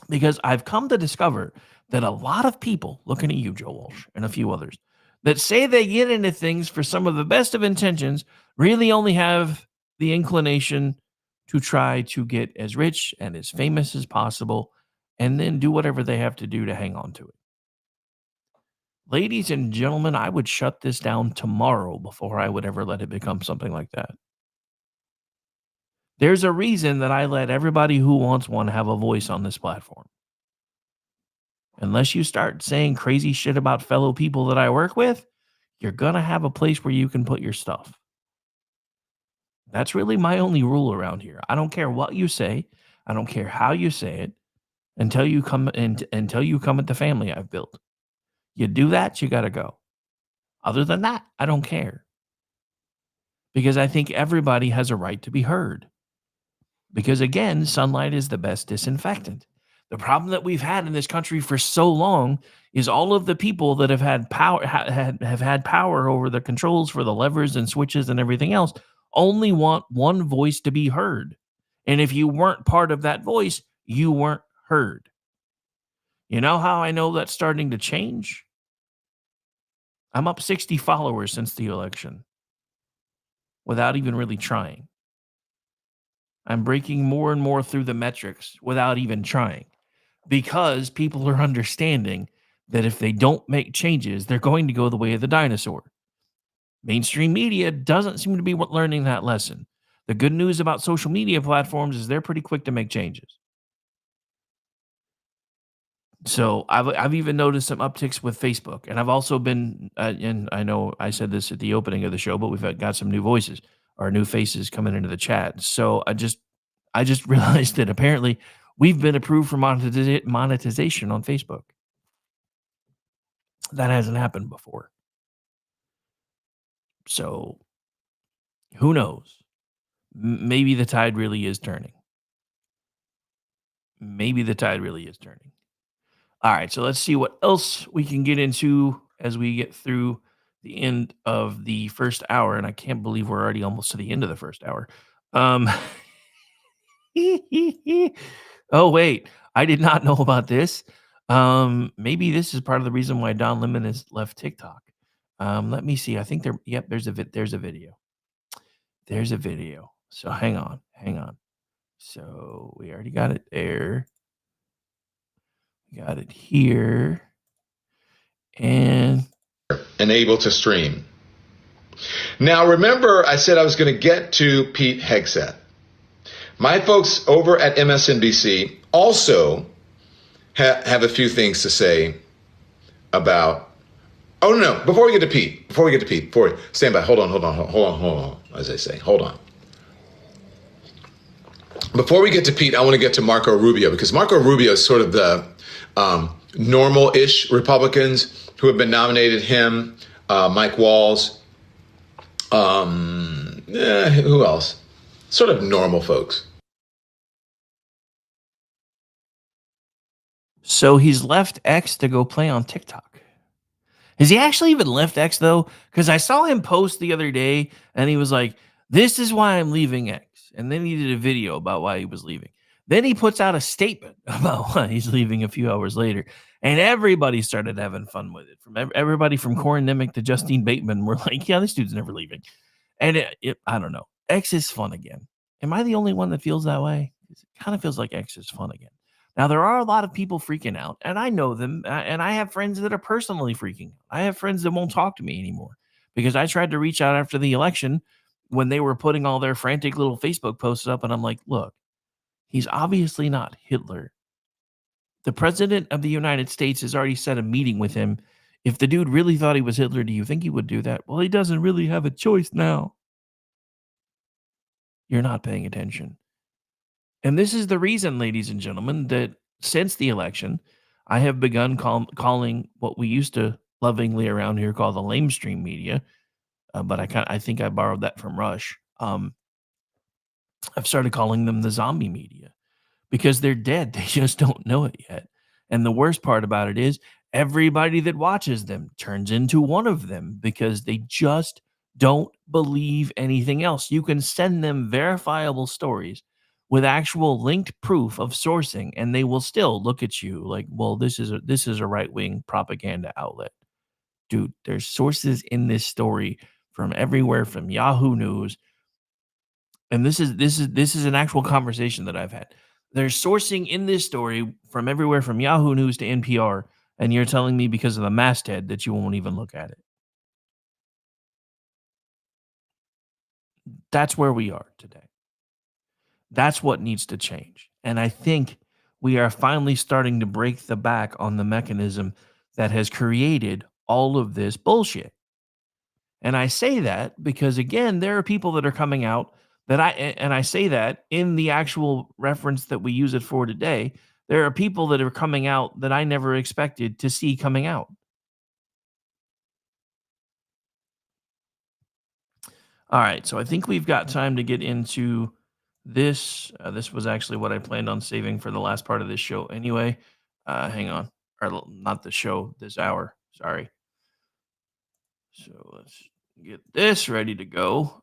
Because I've come to discover that a lot of people, looking at you, Joe Walsh, and a few others, that say they get into things for some of the best of intentions, really only have the inclination to try to get as rich and as famous as possible, and then do whatever they have to do to hang on to it. Ladies and gentlemen, I would shut this down tomorrow before I would ever let it become something like that. There's a reason that I let everybody who wants one have a voice on this platform. Unless you start saying crazy shit about fellow people that I work with, you're going to have a place where you can put your stuff. That's really my only rule around here. I don't care what you say. I don't care how you say it until you come at the family I've built. You do that, you got to go. Other than that, I don't care. Because I think everybody has a right to be heard. Because again, sunlight is the best disinfectant. The problem that we've had in this country for so long is all of the people that have had power have had power over the controls for the levers and switches and everything else only want one voice to be heard. And if you weren't part of that voice, you weren't heard. You know how I know that's starting to change? I'm up 60 followers since the election without even really trying. I'm breaking more and more through the metrics without even trying because people are understanding that if they don't make changes, they're going to go the way of the dinosaur. Mainstream media doesn't seem to be learning that lesson. The good news about social media platforms is they're pretty quick to make changes. So I've even noticed some upticks with Facebook, and I've also been, and I know I said this at the opening of the show, but we've got some new voices or new faces coming into the chat. So I just realized that apparently we've been approved for monetization on Facebook. That hasn't happened before. So who knows? Maybe the tide really is turning. Maybe the tide really is turning. All right, so let's see what else we can get into as we get through the end of the first hour. And I can't believe we're already almost to the end of the first hour. Oh, wait, I did not know about this. Maybe this is part of the reason why Don Lemon has left TikTok. Let me see. I think there's a video. There's a video. So hang on. So we already got it there. We got it here. And able to stream. Now, remember, I said I was going to get to Pete Hegseth. My folks over at MSNBC also have a few things to say about. Oh, no. Before we get to Pete, stand by. Hold on. As I say, hold on. Before we get to Pete, I want to get to Marco Rubio, because Marco Rubio is sort of the normal-ish Republicans who have been nominated. Him, Mike Walls, who else? Sort of normal folks. So he's left X to go play on TikTok. Has he actually even left X, though? Because I saw him post the other day, and he was like, this is why I'm leaving X. And then he did a video about why he was leaving. Then he puts out a statement about why he's leaving a few hours later. And everybody started having fun with it. From everybody from Corin Nemec to Justine Bateman were like, yeah, this dude's never leaving. And I don't know. X is fun again. Am I the only one that feels that way? It kind of feels like X is fun again. Now, there are a lot of people freaking out, and I know them, and I have friends that are personally freaking out. I have friends that won't talk to me anymore because I tried to reach out after the election when they were putting all their frantic little Facebook posts up, and I'm like, look, he's obviously not Hitler. The president of the United States has already set a meeting with him. If the dude really thought he was Hitler, do you think he would do that? Well, he doesn't really have a choice now. You're not paying attention. And this is the reason, ladies and gentlemen, that since the election, I have begun calling what we used to lovingly around here call the lamestream media, but I think I borrowed that from Rush. I've started calling them the zombie media because they're dead. They just don't know it yet. And the worst part about it is everybody that watches them turns into one of them because they just don't believe anything else. You can send them verifiable stories with actual linked proof of sourcing, and they will still look at you like, well, this is a right-wing propaganda outlet. Dude, there's sources in this story from everywhere, from Yahoo News. And this is an actual conversation that I've had. There's sourcing in this story from everywhere from Yahoo News to NPR, and you're telling me because of the masthead that you won't even look at it. That's where we are today. That's what needs to change. And I think we are finally starting to break the back on the mechanism that has created all of this bullshit. And I say that because, again, there are people that are coming out that I say that in the actual reference that we use it for today, there are people that are coming out that I never expected to see coming out. All right, so I think we've got time to get into this. This was actually what I planned on saving for the last part of this show anyway. Hang on. Or not the show, this hour. Sorry. So let's get this ready to go.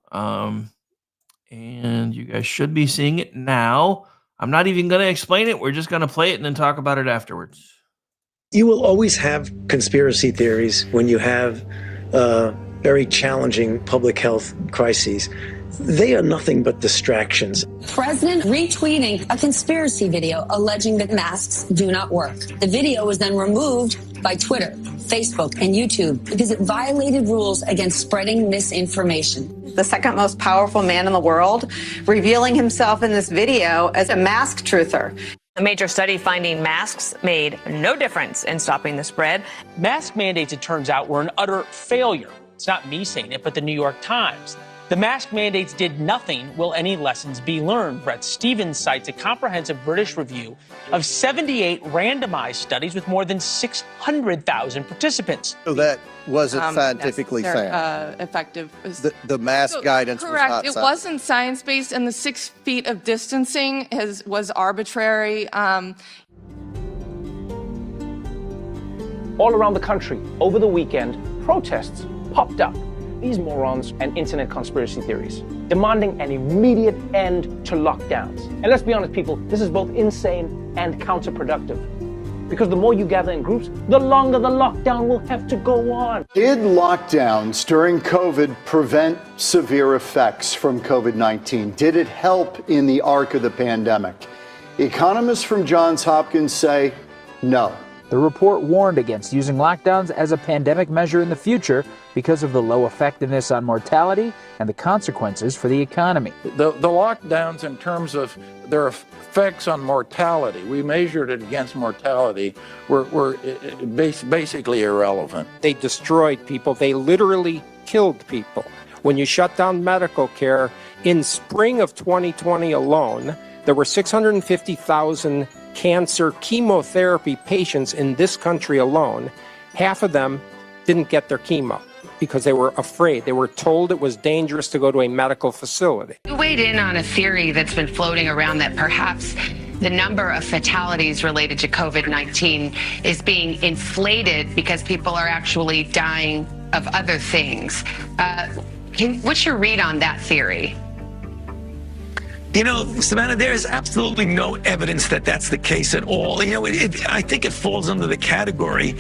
And you guys should be seeing it now. I'm not even going to explain it. We're just going to play it and then talk about it afterwards. You will always have conspiracy theories when you have very challenging public health crises. They are nothing but distractions. President retweeting a conspiracy video alleging that masks do not work. The video was then removed by Twitter, Facebook, and YouTube because it violated rules against spreading misinformation. The second most powerful man in the world, revealing himself in this video as a mask truther. A major study finding masks made no difference in stopping the spread. Mask mandates, it turns out, were an utter failure. It's not me saying it, but the New York Times. The mask mandates did nothing. Will any lessons be learned? Bret Stephens cites a comprehensive British review of 78 randomized studies with more than 600,000 participants. So that wasn't scientifically sound. Effective. The mask guidance correct. was not It wasn't science-based, and the 6 feet of distancing was arbitrary. All around the country, over the weekend, protests popped up. These morons and internet conspiracy theories, demanding an immediate end to lockdowns. And let's be honest, people, this is both insane and counterproductive. Because the more you gather in groups, the longer the lockdown will have to go on. Did lockdowns during COVID prevent severe effects from COVID-19? Did it help in the arc of the pandemic? Economists from Johns Hopkins say no. The report warned against using lockdowns as a pandemic measure in the future because of the low effectiveness on mortality and the consequences for the economy. The lockdowns, in terms of their effects on mortality, we measured it against mortality, were basically irrelevant. They destroyed people. They literally killed people. When you shut down medical care, in spring of 2020 alone, there were 650,000 cancer chemotherapy patients in this country alone. Half of them didn't get their chemo because they were afraid. They were told it was dangerous to go to a medical facility. You weighed in on a theory that's been floating around that perhaps the number of fatalities related to COVID-19 is being inflated because people are actually dying of other things. What's your read on that theory? You know, Savannah, there is absolutely no evidence that that's the case at all. You know, I think it falls under the category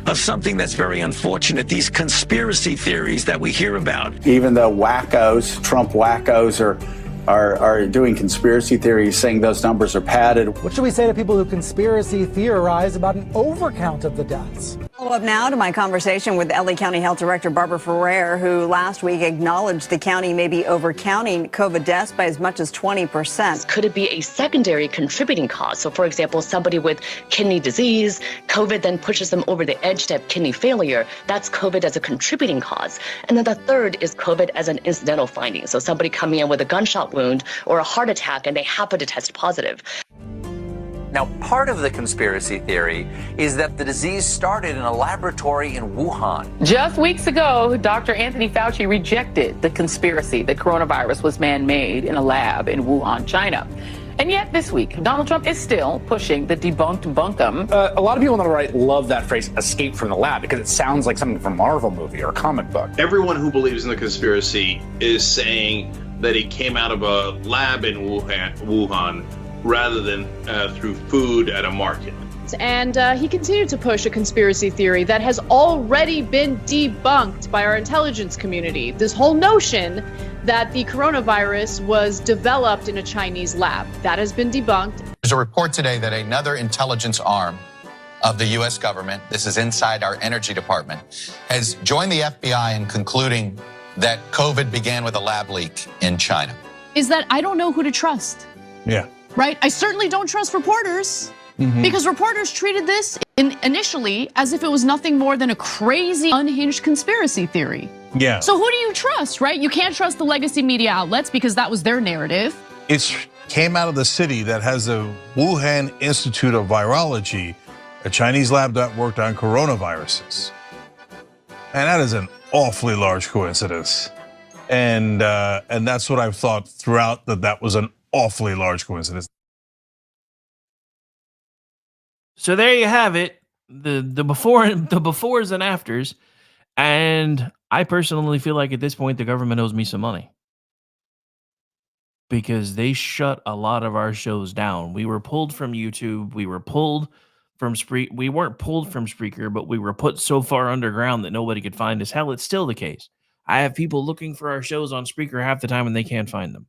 of something that's very unfortunate, these conspiracy theories that we hear about. Even the wackos, Trump wackos, are doing conspiracy theories saying those numbers are padded. What should we say to people who conspiracy theorize about an overcount of the deaths? Follow up now to my conversation with LA County Health Director Barbara Ferrer, who last week acknowledged the county may be overcounting COVID deaths by as much as 20%. Could it be a secondary contributing cause? So, for example, somebody with kidney disease, COVID then pushes them over the edge to have kidney failure. That's COVID as a contributing cause. And then the third is COVID as an incidental finding. So somebody coming in with a gunshot wound or a heart attack and they happen to test positive. Now, part of the conspiracy theory is that the disease started in a laboratory in Wuhan. Just weeks ago, Dr. Anthony Fauci rejected the conspiracy that coronavirus was man-made in a lab in Wuhan, China. And yet this week, Donald Trump is still pushing the debunked bunkum. A lot of people on the right love that phrase, escape from the lab, because it sounds like something from a Marvel movie or a comic book. Everyone who believes in the conspiracy is saying that he came out of a lab in Wuhan rather than through food at a market. And he continued to push a conspiracy theory that has already been debunked by our intelligence community. This whole notion that the coronavirus was developed in a Chinese lab. That has been debunked. There's a report today that another intelligence arm of the U.S. government, this is inside our energy department, has joined the FBI in concluding that COVID began with a lab leak in China. Is that I don't know who to trust. Yeah. Right? I certainly don't trust reporters because reporters treated this initially as if it was nothing more than a crazy, unhinged conspiracy theory. Yeah. So who do you trust, right? You can't trust the legacy media outlets because that was their narrative. It came out of the city that has the Wuhan Institute of Virology, a Chinese lab that worked on coronaviruses. And that is an awfully large coincidence. And that's what I've thought throughout, that was an awfully large coincidence. So there you have it, the befores and afters. And I personally feel like at this point the government owes me some money, because they shut a lot of our shows down. We were pulled from YouTube. We were pulled from Spreaker. We weren't pulled from Spreaker, but we were put so far underground that nobody could find us. Hell, it's still the case. I have people looking for our shows on Spreaker half the time and they can't find them.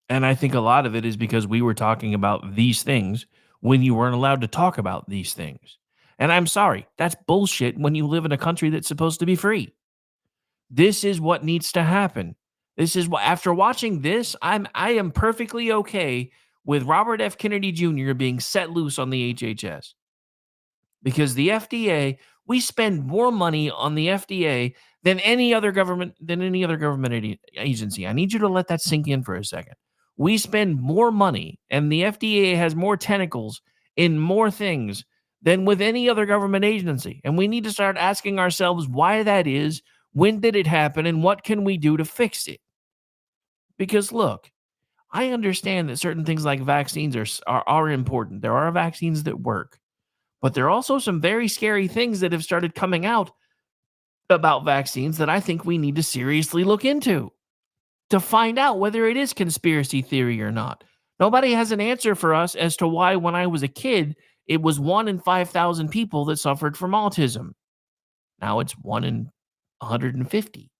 And I think a lot of it is because we were talking about these things when you weren't allowed to talk about these things. And I'm sorry, that's bullshit when you live in a country that's supposed to be free. This is what needs to happen. This is what, after watching this, I am perfectly okay with Robert F. Kennedy Jr. being set loose on the HHS. Because the FDA, we spend more money on the FDA than any other government agency. I need you to let that sink in for a second. We spend more money, and the FDA has more tentacles in more things than with any other government agency. And we need to start asking ourselves why that is, when did it happen, and what can we do to fix it? Because look, I understand that certain things like vaccines are important. There are vaccines that work. But there are also some very scary things that have started coming out about vaccines that I think we need to seriously look into to find out whether it is conspiracy theory or not. Nobody has an answer for us as to why, when I was a kid, it was 1 in 5,000 people that suffered from autism. Now it's 1 in 150.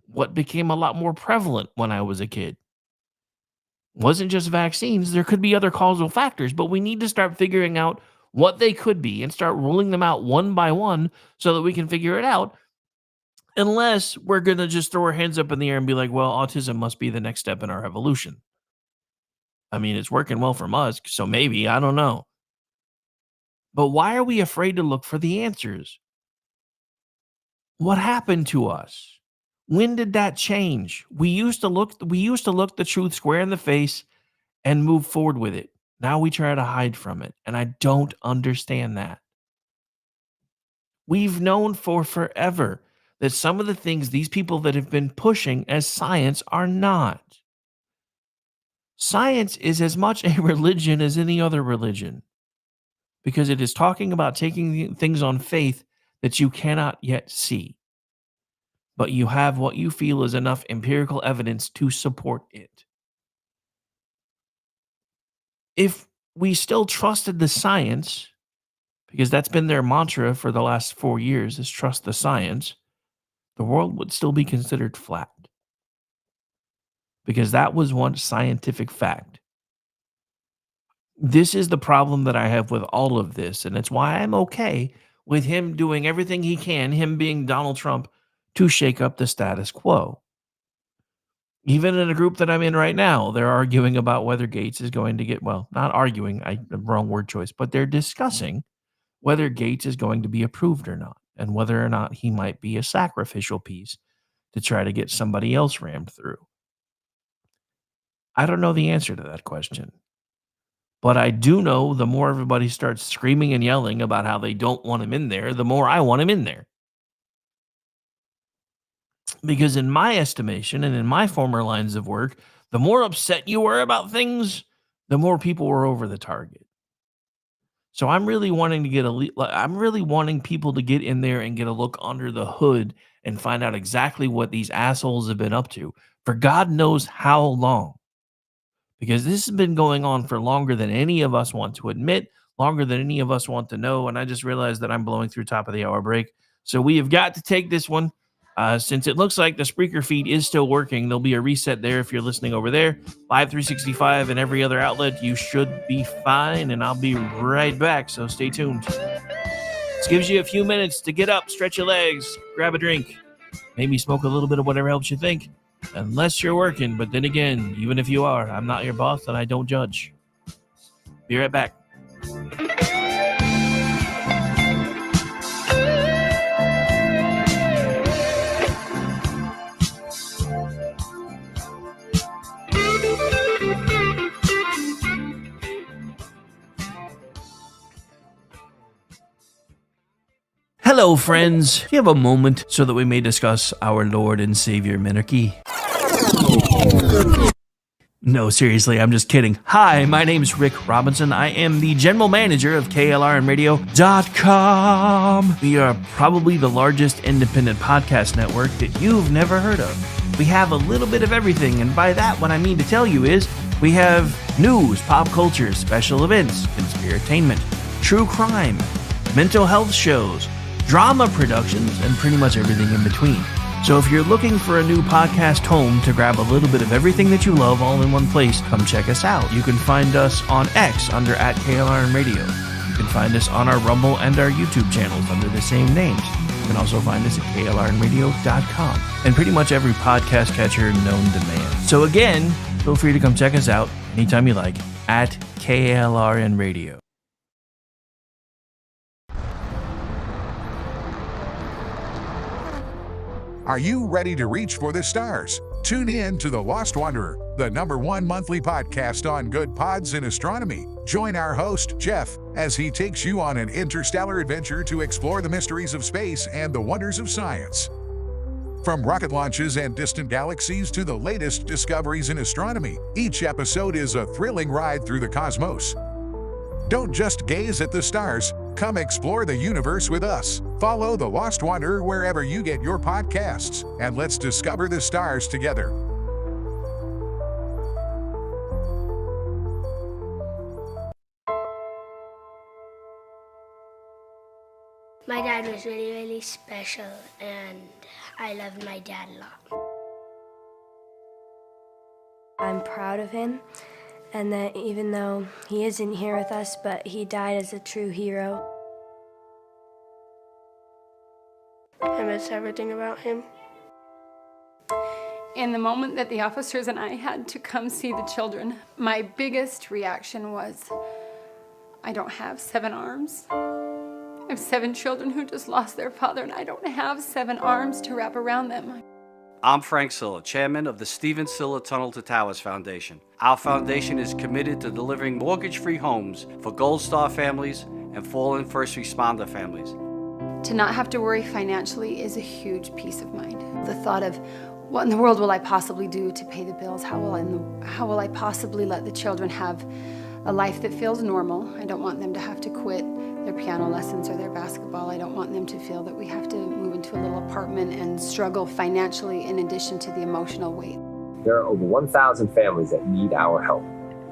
What became a lot more prevalent when I was a kid wasn't just vaccines. There could be other causal factors, but we need to start figuring out what they could be and start ruling them out one by one so that we can figure it out. Unless we're going to just throw our hands up in the air and be like, well, autism must be the next step in our evolution. I mean, it's working well for Musk, so maybe, I don't know. But why are we afraid to look for the answers? What happened to us? When did that change? We used to look the truth square in the face and move forward with it. Now we try to hide from it, and I don't understand that. We've known for forever that some of the things these people that have been pushing as science are not. Science is as much a religion as any other religion, because it is talking about taking things on faith that you cannot yet see, but you have what you feel is enough empirical evidence to support it. If we still trusted the science, because that's been their mantra for the last 4 years, is trust the science, the world would still be considered flat. Because that was once scientific fact. This is the problem that I have with all of this, and it's why I'm okay with him doing everything he can, him being Donald Trump, to shake up the status quo. Even in a group that I'm in right now, they're arguing about whether Gates is going to get, well, not arguing, wrong word choice, but they're discussing whether Gates is going to be approved or not, and whether or not he might be a sacrificial piece to try to get somebody else rammed through. I don't know the answer to that question. But I do know the more everybody starts screaming and yelling about how they don't want him in there, the more I want him in there. Because in my estimation and in my former lines of work, the more upset you were about things, the more people were over the target. So I'm really wanting people to get in there and get a look under the hood and find out exactly what these assholes have been up to for God knows how long. Because this has been going on for longer than any of us want to admit, longer than any of us want to know. And I just realized that I'm blowing through top of the hour break. So we have got to take this one. Since it looks like the Spreaker feed is still working, there'll be a reset there if you're listening over there. Live 365 and every other outlet, you should be fine. And I'll be right back, so stay tuned. This gives you a few minutes to get up, stretch your legs, grab a drink, maybe smoke a little bit of whatever helps you think. Unless you're working, but then again, even if you are, I'm not your boss and I don't judge. Be right back. Hello, friends. Do you have a moment so that we may discuss our Lord and Savior Minarchy? No, seriously, I'm just kidding. Hi, my name's Rick Robinson. I am the general manager of KLRNradio.com. We are probably the largest independent podcast network that you've never heard of. We have a little bit of everything, and by that, what I mean to tell you is we have news, pop culture, special events, conspiratainment, true crime, mental health shows, drama productions, and pretty much everything in between. So if you're looking for a new podcast home to grab a little bit of everything that you love all in one place, come check us out. You can find us on X under @KLRNradio. You can find us on our Rumble and our YouTube channels under the same names. You can also find us at KLRNradio.com and pretty much every podcast catcher known to man. So again, feel free to come check us out anytime you like at KLRNradio. Are you ready to reach for the stars? Tune in to The Lost Wanderer, the #1 monthly podcast on good pods in astronomy. Join our host, Jeff, as he takes you on an interstellar adventure to explore the mysteries of space and the wonders of science. From rocket launches and distant galaxies to the latest discoveries in astronomy, each episode is a thrilling ride through the cosmos. Don't just gaze at the stars, come explore the universe with us. Follow The Lost Wanderer wherever you get your podcasts, and let's discover the stars together. My dad was really, really special, and I loved my dad a lot. I'm proud of him, and that even though he isn't here with us, but he died as a true hero. I miss everything about him. In the moment that the officers and I had to come see the children, my biggest reaction was, I don't have 7 arms. I have 7 children who just lost their father, and I don't have 7 arms to wrap around them. I'm Frank Silla, chairman of the Stephen Silla Tunnel to Towers Foundation. Our foundation is committed to delivering mortgage-free homes for Gold Star families and fallen first responder families. To not have to worry financially is a huge peace of mind. The thought of, what in the world will I possibly do to pay the bills? How will I possibly let the children have a life that feels normal? I don't want them to have to quit their piano lessons or their basketball. I don't want them to feel that we have to move into a little apartment and struggle financially in addition to the emotional weight. There are over 1,000 families that need our help.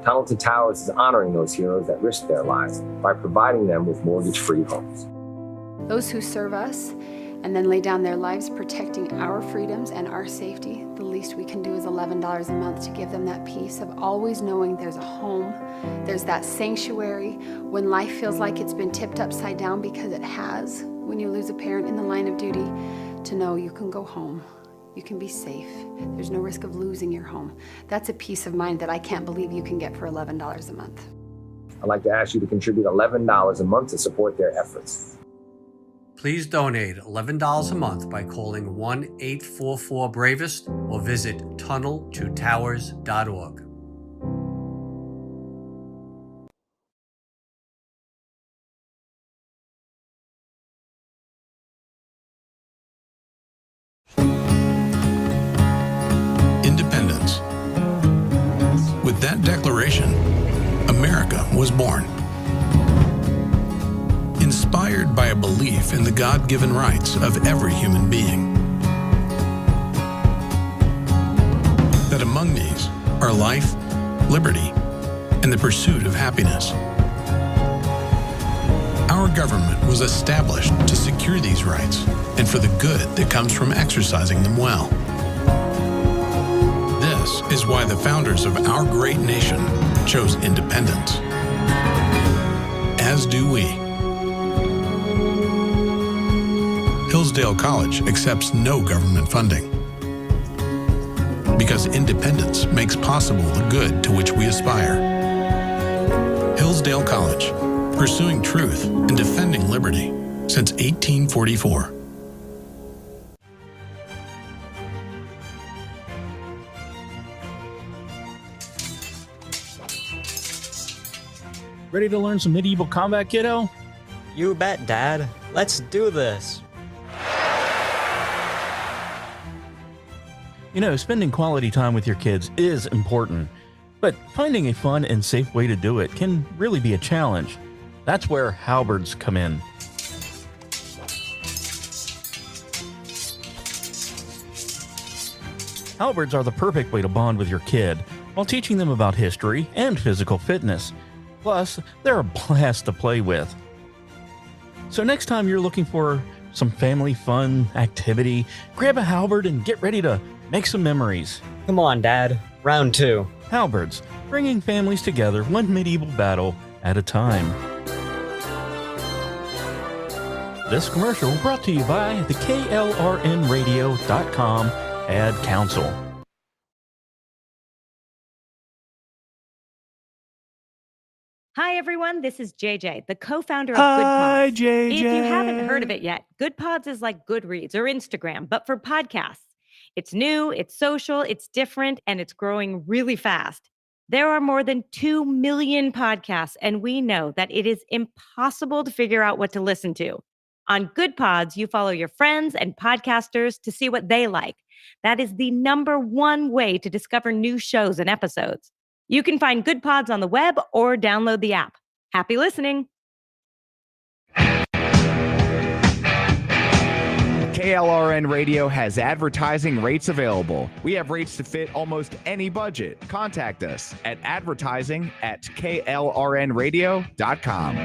Tunnel to Towers is honoring those heroes that risked their lives by providing them with mortgage-free homes. Those who serve us and then lay down their lives protecting our freedoms and our safety, the least we can do is $11 a month to give them that peace of always knowing there's a home, there's that sanctuary when life feels like it's been tipped upside down, because it has, when you lose a parent in the line of duty, to know you can go home, you can be safe, there's no risk of losing your home. That's a peace of mind that I can't believe you can get for $11 a month. I'd like to ask you to contribute $11 a month to support their efforts. Please donate $11 a month by calling 1-844-BRAVEST or visit tunneltotowers.org. Independence. With that declaration, America was born. Inspired by a belief in the God-given rights of every human being. That among these are life, liberty, and the pursuit of happiness. Our government was established to secure these rights and for the good that comes from exercising them well. This is why the founders of our great nation chose independence. As do we. Hillsdale College accepts no government funding because independence makes possible the good to which we aspire. Hillsdale College, pursuing truth and defending liberty since 1844. Ready to learn some medieval combat, kiddo? You bet, Dad. Let's do this. You know, spending quality time with your kids is important, but finding a fun and safe way to do it can really be a challenge. That's where halberds come in. Halberds are the perfect way to bond with your kid while teaching them about history and physical fitness. Plus, they're a blast to play with. So next time you're looking for some family fun activity, grab a halberd and get ready to make some memories. Come on, Dad. Round 2. Halberds, bringing families together one medieval battle at a time. This commercial brought to you by the KLRNradio.com Ad Council. Hi, everyone. This is JJ, the co-founder of Hi, GoodPods. JJ. If you haven't heard of it yet, GoodPods is like Goodreads or Instagram, but for podcasts. It's new, it's social, it's different, and it's growing really fast. There are more than 2 million podcasts, and we know that it is impossible to figure out what to listen to. On GoodPods, you follow your friends and podcasters to see what they like. That is the #1 way to discover new shows and episodes. You can find GoodPods on the web or download the app. Happy listening. KLRN Radio has advertising rates available. We have rates to fit almost any budget. Contact us at advertising@klrnradio.com.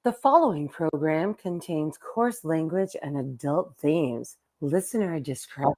The following program contains coarse language and adult themes. Listener discretion.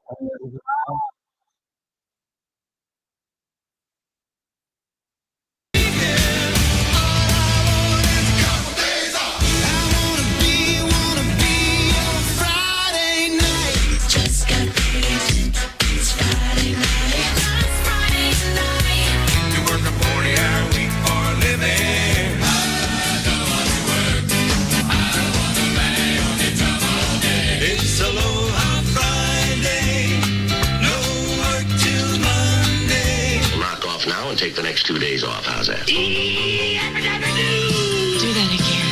Take the next 2 days off. How's that? Do that again.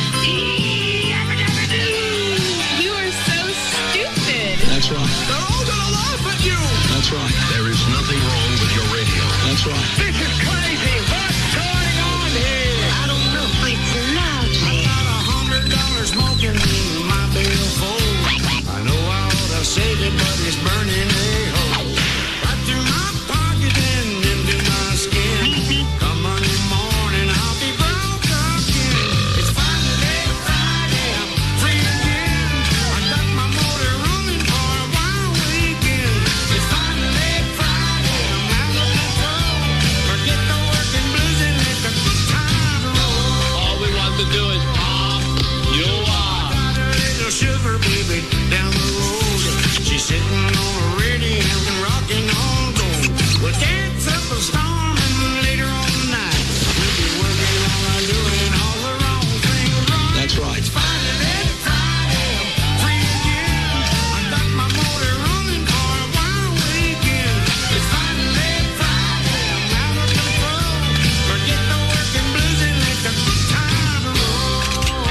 You are so stupid. That's right. They're all gonna laugh at you. That's right. There is nothing wrong with your radio. That's right. This is crazy. What's going on here? I don't know. It's loud. I got $100 smoking in my billfold. I know I ought to save it, but it's burning a hole. Right through my pocket and into my skin. Come Monday morning, I'll be broke again. It's finally Friday, I'm free again. I got my motor running for a wild weekend. It's finally Friday, I'm out of control. Forget the working blues and let the good time roll. All we want to do is pop you up. Got a little sugar baby down the road. She's sitting on a radio and rocking on gold. We'll dance up a storm and later on tonight we'll be working on doing all the wrong things right. That's right. It's finally Friday, I'm free again. I got my motor running for a wild weekend. It's finally Friday, I'm out of control. Forget the working blues and let the good time roll.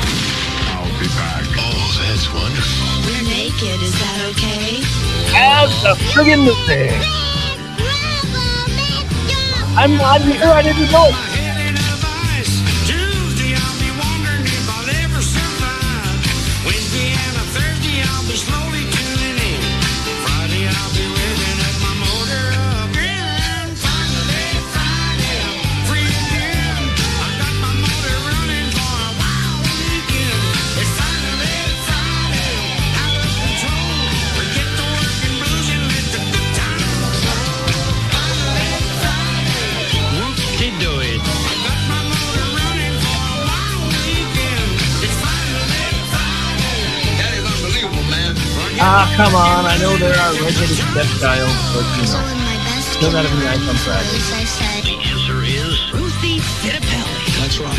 I'll be back. Oh, that's wonderful. We're naked, is that okay? As the friggin' thing. I'm here, I didn't know. Tuesday, I'll be wondering if I'll ever survive. Wednesday and a Thursday, I'll be slowly tuning in. Friday, I'll be revving up my motor again. Finally, Friday, I'm free again. I got my motor running for a wild weekend. It's finally Friday, I'm out of control. Forget the working blues and let the good times roll. Finally, Friday, Whoop-de-doo-it. I got my motor running for a wild weekend. It's finally Friday. That is unbelievable, man. Come on. I know there are redheaded stepchilds, but you know. Still gotta be nice on Friday. The answer is Ruthie Fittipaldi. that's right.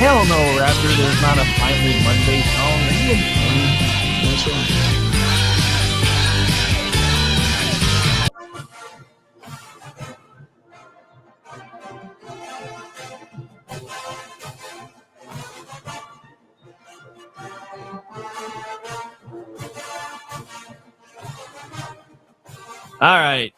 Hell no, Raptor. There's not a Finally Monday song. Are you insane? That's right. All right.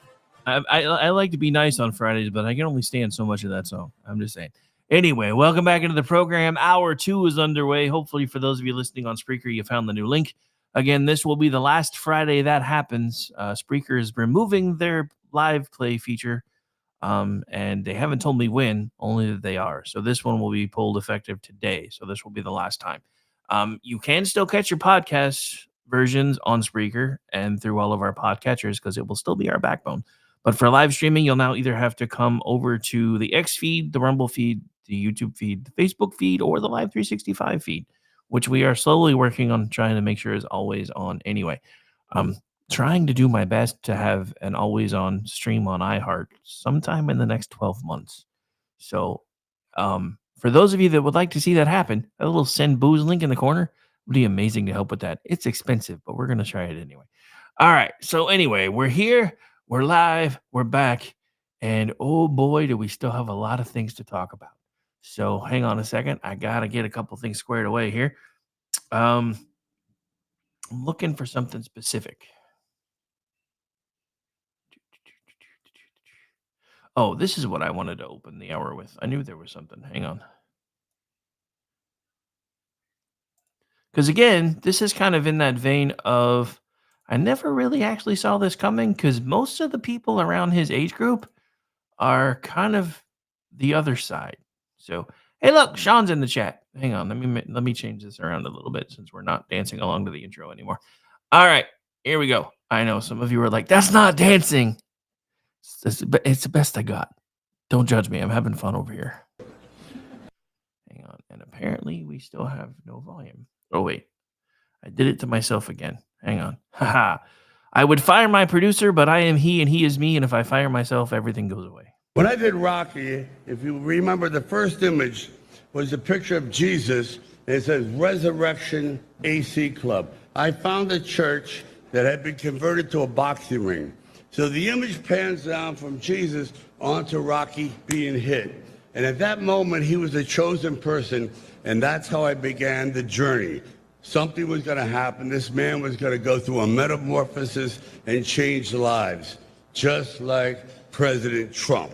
I like to be nice on Fridays, but I can only stand so much of that song. I'm just saying. Anyway, welcome back into the program. Hour 2 is underway. Hopefully, for those of you listening on Spreaker, you found the new link. Again, this will be the last Friday that happens. Spreaker is removing their live play feature, and they haven't told me when, only that they are. So this one will be pulled effective today. So this will be the last time. You can still catch your podcast versions on Spreaker and through all of our podcatchers because it will still be our backbone. But for live streaming, you'll now either have to come over to the X feed, the Rumble feed, the YouTube feed, the Facebook feed, or the Live 365 feed, which we are slowly working on trying to make sure is always on anyway. I'm trying to do my best to have an always on stream on iHeart sometime in the next 12 months. So for those of you that would like to see that happen, a little send booze link in the corner would be amazing to help with that. It's expensive, but we're going to try it anyway. All right. So anyway, we're here. We're live. We're back. And oh boy, do we still have a lot of things to talk about. So hang on a second. I got to get a couple things squared away here. I'm looking for something specific. Oh, this is what I wanted to open the hour with. I knew there was something. Hang on. Because again, this is kind of in that vein of I never really actually saw this coming because most of the people around his age group are kind of the other side. So, hey, look, Sean's in the chat. Hang on, let me change this around a little bit since we're not dancing along to the intro anymore. All right, here we go. I know some of you are like, that's not dancing. It's the best I got. Don't judge me. I'm having fun over here. Hang on. And apparently we still have no volume. Oh, wait. I did it to myself again. Hang on. Haha. I would fire my producer, but I am he and he is me. And if I fire myself, everything goes away. When I did Rocky, if you remember, the first image was a picture of Jesus, and it says Resurrection AC Club. I found a church that had been converted to a boxing ring. So the image pans down from Jesus onto Rocky being hit. And at that moment, he was a chosen person, and that's how I began the journey. Something was going to happen. This man was going to go through a metamorphosis and change lives, just like President Trump.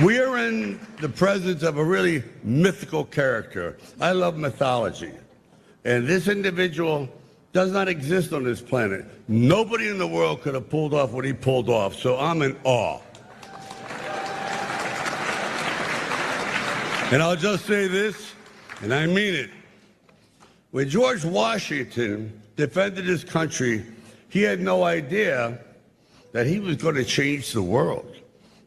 We are in the presence of a really mythical character. I love mythology. And this individual does not exist on this planet. Nobody in the world could have pulled off what he pulled off, so I'm in awe. And I'll just say this, and I mean it. When George Washington defended his country, he had no idea that he was going to change the world.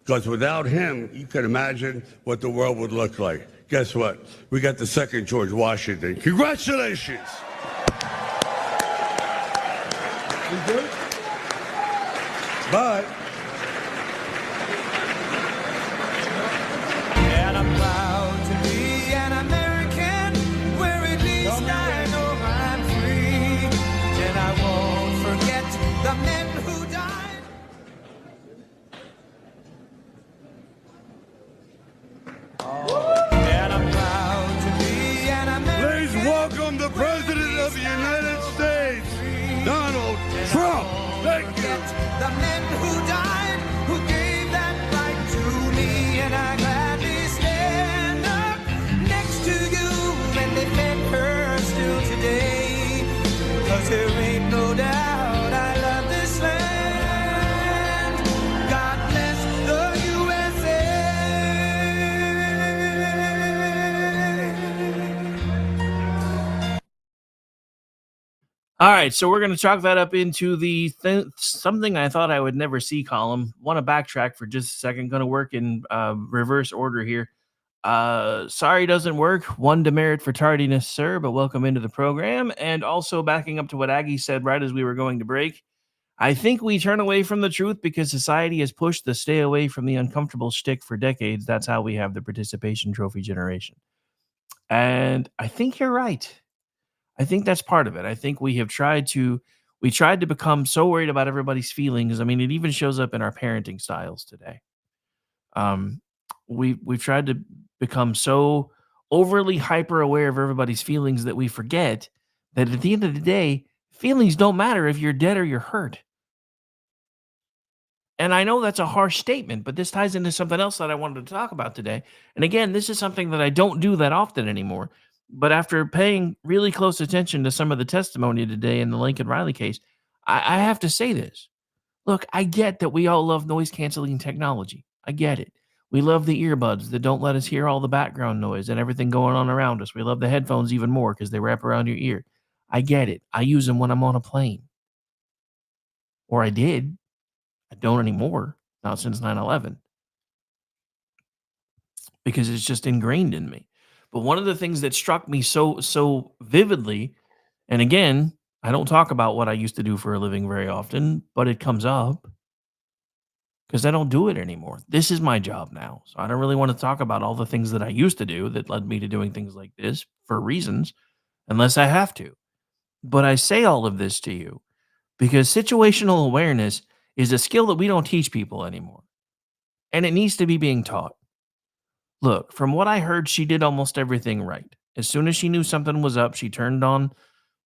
Because without him, you can imagine what the world would look like. Guess what? We got the second George Washington. Congratulations! But And I'm proud to be an American, where at least I know I'm free. And I won't forget the men who died. And I'm proud to be an American. please welcome the President of the United States, Donald Trump. Thank you. The men who died, who gave that right to me, and I gladly stand up next to you and defend her still today. 'Cause there ain't no doubt I love this land. God bless the USA. All right, so we're going to chalk that up into the something I thought I would never see column. Want to backtrack for just a second. Going to work in reverse order here. Sorry doesn't work. One demerit for tardiness, sir, but welcome into the program. And also backing up to what Aggie said right as we were going to break. I think we turn away from the truth because society has pushed the stay away from the uncomfortable shtick for decades. That's how we have the participation trophy generation. And I think you're right. I think that's part of it. I think we tried to become so worried about everybody's feelings. I mean, it even shows up in our parenting styles today. We've tried to become so overly hyper aware of everybody's feelings that we forget that at the end of the day, feelings don't matter if you're dead or you're hurt. And I know that's a harsh statement, but this ties into something else that I wanted to talk about today. And again, this is something that I don't do that often anymore. But after paying really close attention to some of the testimony today in the Lincoln Riley case, I have to say this. Look, I get that we all love noise canceling technology. I get it. We love the earbuds that don't let us hear all the background noise and everything going on around us. We love the headphones even more because they wrap around your ear. I get it. I use them when I'm on a plane. Or I did. I don't anymore. Not since 9/11. Because it's just ingrained in me. But one of the things that struck me so vividly, and again, I don't talk about what I used to do for a living very often, but it comes up because I don't do it anymore. This is my job now. So I don't really want to talk about all the things that I used to do that led me to doing things like this for reasons, unless I have to. But I say all of this to you because situational awareness is a skill that we don't teach people anymore. And it needs to be being taught. Look, from what I heard, she did almost everything right. As soon as she knew something was up, she turned on.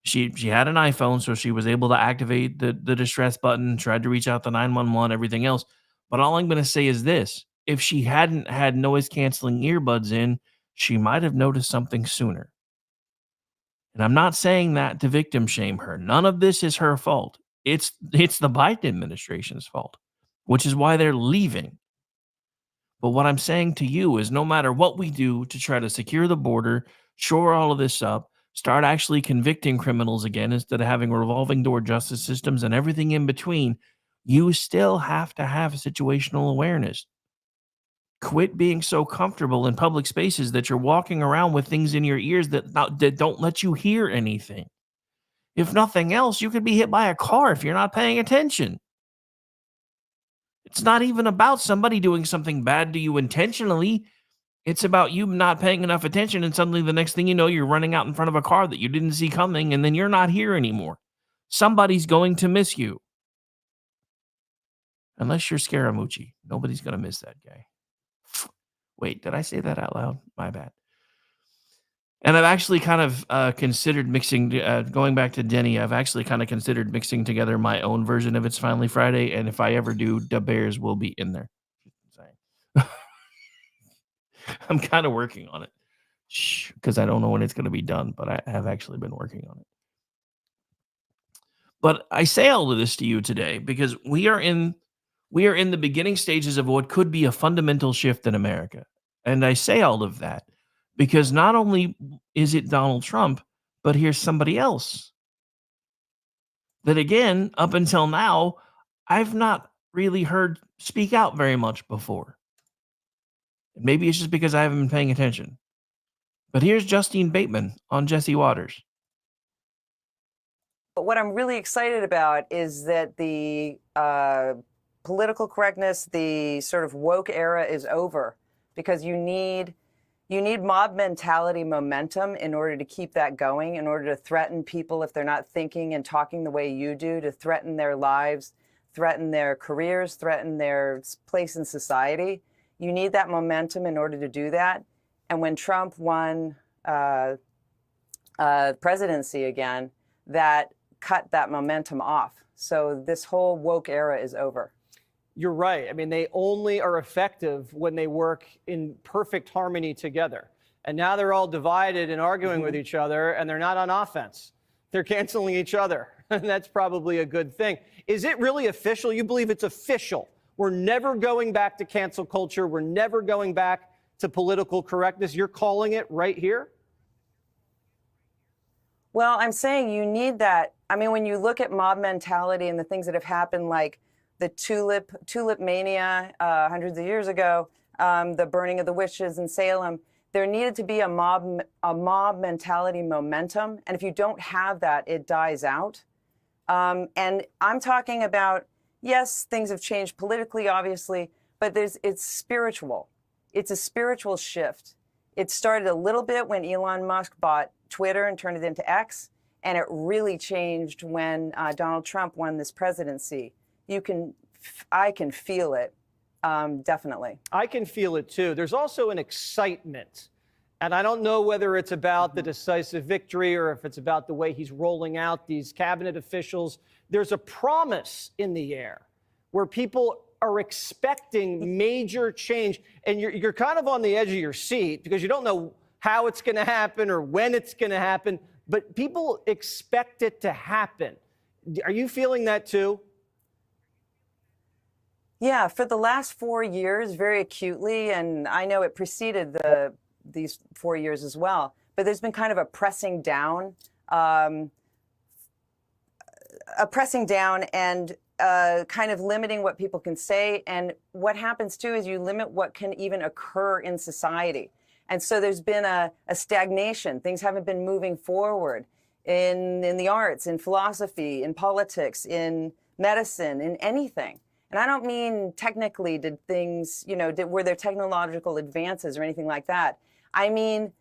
She had an iPhone, so she was able to activate the distress button, tried to reach out to 911, everything else. But all I'm going to say is this. If she hadn't had noise-canceling earbuds in, she might have noticed something sooner. And I'm not saying that to victim shame her. None of this is her fault. It's the Biden administration's fault, which is why they're leaving. But what I'm saying to you is no matter what we do to try to secure the border, shore all of this up, start actually convicting criminals again instead of having revolving door justice systems and everything in between, you still have to have situational awareness. Quit being so comfortable in public spaces that you're walking around with things in your ears that don't let you hear anything. If nothing else, you could be hit by a car if you're not paying attention. It's not even about somebody doing something bad to you intentionally. It's about you not paying enough attention, and suddenly the next thing you know, you're running out in front of a car that you didn't see coming, and then you're not here anymore. Somebody's going to miss you. Unless you're Scaramucci. Nobody's going to miss that guy. Wait, did I say that out loud? My bad. And I've actually kind of considered mixing, going back to Denny, I've actually kind of considered mixing together my own version of It's Finally Friday, and if I ever do, the Bears will be in there. I'm kind of working on it. Because I don't know when it's going to be done, but I have actually been working on it. But I say all of this to you today because we are in the beginning stages of what could be a fundamental shift in America. And I say all of that because not only is it Donald Trump, but here's somebody else that, again, up until now, I've not really heard speak out very much before. Maybe it's just because I haven't been paying attention. But here's Justine Bateman on Jesse Waters. But what I'm really excited about is that the political correctness, the sort of woke era is over, because you need mob mentality momentum in order to keep that going, in order to threaten people if they're not thinking and talking the way you do, to threaten their lives, threaten their careers, threaten their place in society. You need that momentum in order to do that. And when Trump won presidency again, that cut that momentum off. So this whole woke era is over. You're right. I mean, they only are effective when they work in perfect harmony together. And now they're all divided and arguing with each other, and they're not on offense. They're canceling each other. And that's probably a good thing. Is it really official? You believe it's official? We're never going back to cancel culture. We're never going back to political correctness. You're calling it right here? Well, I'm saying you need that. I mean, when you look at mob mentality and the things that have happened, like the tulip mania hundreds of years ago, the burning of the witches in Salem, there needed to be a mob mentality momentum. And if you don't have that, it dies out. And I'm talking about, yes, things have changed politically, obviously, but it's spiritual. It's a spiritual shift. It started a little bit when Elon Musk bought Twitter and turned it into X, and it really changed when Donald Trump won this presidency. I can feel it, definitely. I can feel it too. There's also an excitement And I don't know whether it's about the decisive victory or if it's about the way he's rolling out these cabinet officials. There's a promise in the air where people are expecting major change. And you're kind of on the edge of your seat because you don't know how it's going to happen or when it's going to happen. But people expect it to happen. Are you feeling that too? Yeah, for the last 4 years, very acutely, and I know it preceded these 4 years as well. But there's been kind of a pressing down and kind of limiting what people can say. And what happens too is you limit what can even occur in society. And so there's been a stagnation. Things haven't been moving forward in the arts, in philosophy, in politics, in medicine, in anything. And I don't mean technically did things, were there technological advances or anything like that. I mean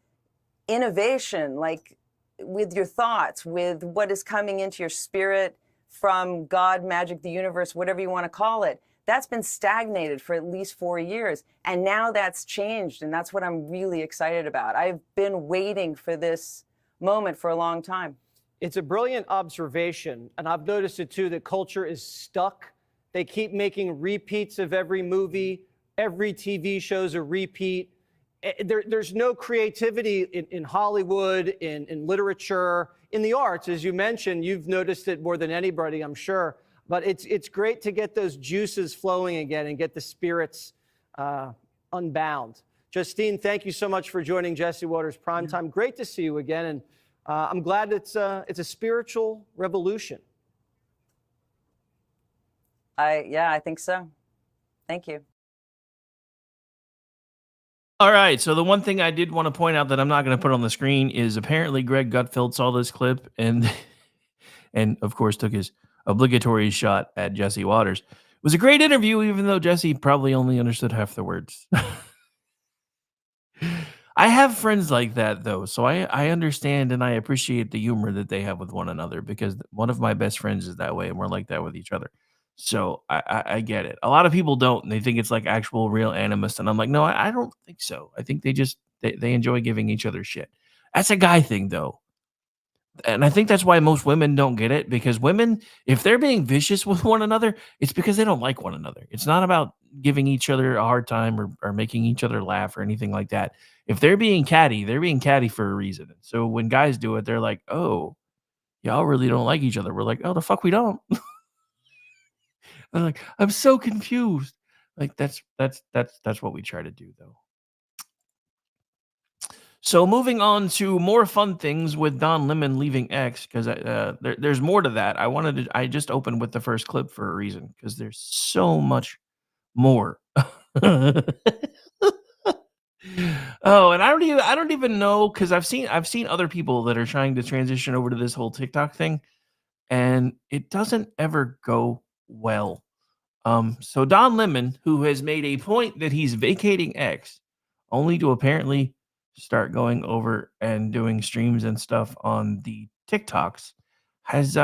innovation, like with your thoughts, with what is coming into your spirit from God, magic, the universe, whatever you want to call it. That's been stagnated for at least 4 years. And now that's changed. And that's what I'm really excited about. I've been waiting for this moment for a long time. It's a brilliant observation. And I've noticed it too, that culture is stuck. They keep making repeats of every movie. Every TV show's a repeat. There's no creativity in Hollywood, in literature, in the arts. As you mentioned, you've noticed it more than anybody, I'm sure. But it's great to get those juices flowing again and get the spirits unbound. Justine, thank you so much for joining Jesse Waters Primetime. Great to see you again. And I'm glad it's a spiritual revolution. I think so. Thank you. All right. So the one thing I did want to point out that I'm not going to put on the screen is apparently Greg Gutfeld saw this clip and of course took his obligatory shot at Jesse Waters. It was a great interview, even though Jesse probably only understood half the words. I have friends like that though, so I understand and I appreciate the humor that they have with one another because one of my best friends is that way and we're like that with each other. So I get it. A lot of people don't, and they think it's like actual real animus. And I'm like, no, I don't think so. I think they enjoy giving each other shit. That's a guy thing though. And I think that's why most women don't get it, because women, if they're being vicious with one another, it's because they don't like one another. It's not about giving each other a hard time or making each other laugh or anything like that. If they're being catty for a reason. So when guys do it, they're like, oh, y'all really don't like each other. We're like, oh, the fuck we don't. They're like, I'm so confused. Like that's what we try to do though. So moving on to more fun things with Don Lemon leaving X, because there's more to that. I just opened with the first clip for a reason, because there's so much more. Oh, and I don't even know, because I've seen other people that are trying to transition over to this whole TikTok thing, and it doesn't ever go well. So Don Lemon, who has made a point that he's vacating X, only to apparently start going over and doing streams and stuff on the TikToks, has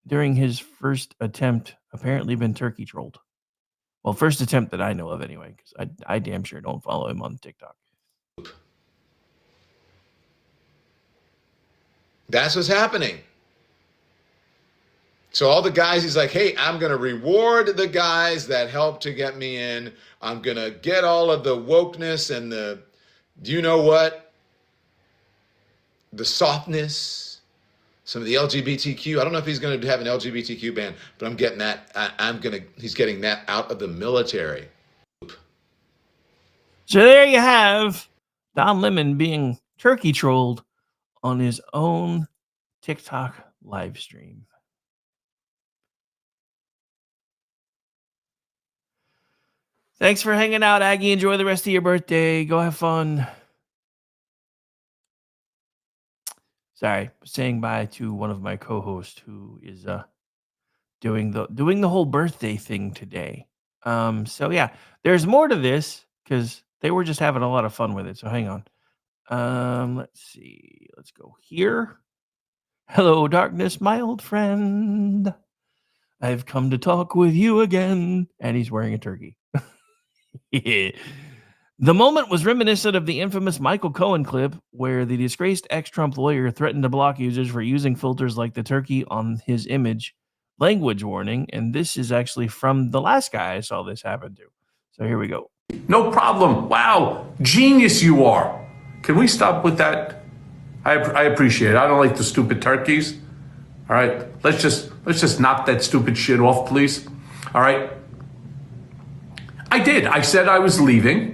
during his first attempt apparently been turkey trolled. Well, first attempt that I know of anyway, because I damn sure don't follow him on TikTok. That's what's happening. So all the guys, he's like, hey, I'm going to reward the guys that helped to get me in. I'm going to get all of the wokeness and the, do you know what? The softness, some of the LGBTQ. I don't know if he's going to have an LGBTQ ban, but I'm getting that. He's getting that out of the military. So there you have Don Lemon being turkey trolled on his own TikTok live stream. Thanks for hanging out, Aggie. Enjoy the rest of your birthday. Go have fun. Sorry, saying bye to one of my co-hosts who is doing the whole birthday thing today. So yeah, there's more to this because they were just having a lot of fun with it. So hang on. Let's see. Let's go here. Hello, darkness, my old friend. I've come to talk with you again. And he's wearing a turkey. Yeah. The moment was reminiscent of the infamous Michael Cohen clip where the disgraced ex-Trump lawyer threatened to block users for using filters like the turkey on his image. Language warning, and this is actually from the last guy I saw this happen to. So here we go. No problem. Wow, genius you are. Can we stop with that? I appreciate it. I don't like the stupid turkeys. All right, let's just knock that stupid shit off, please. All right. I did. I said I was leaving.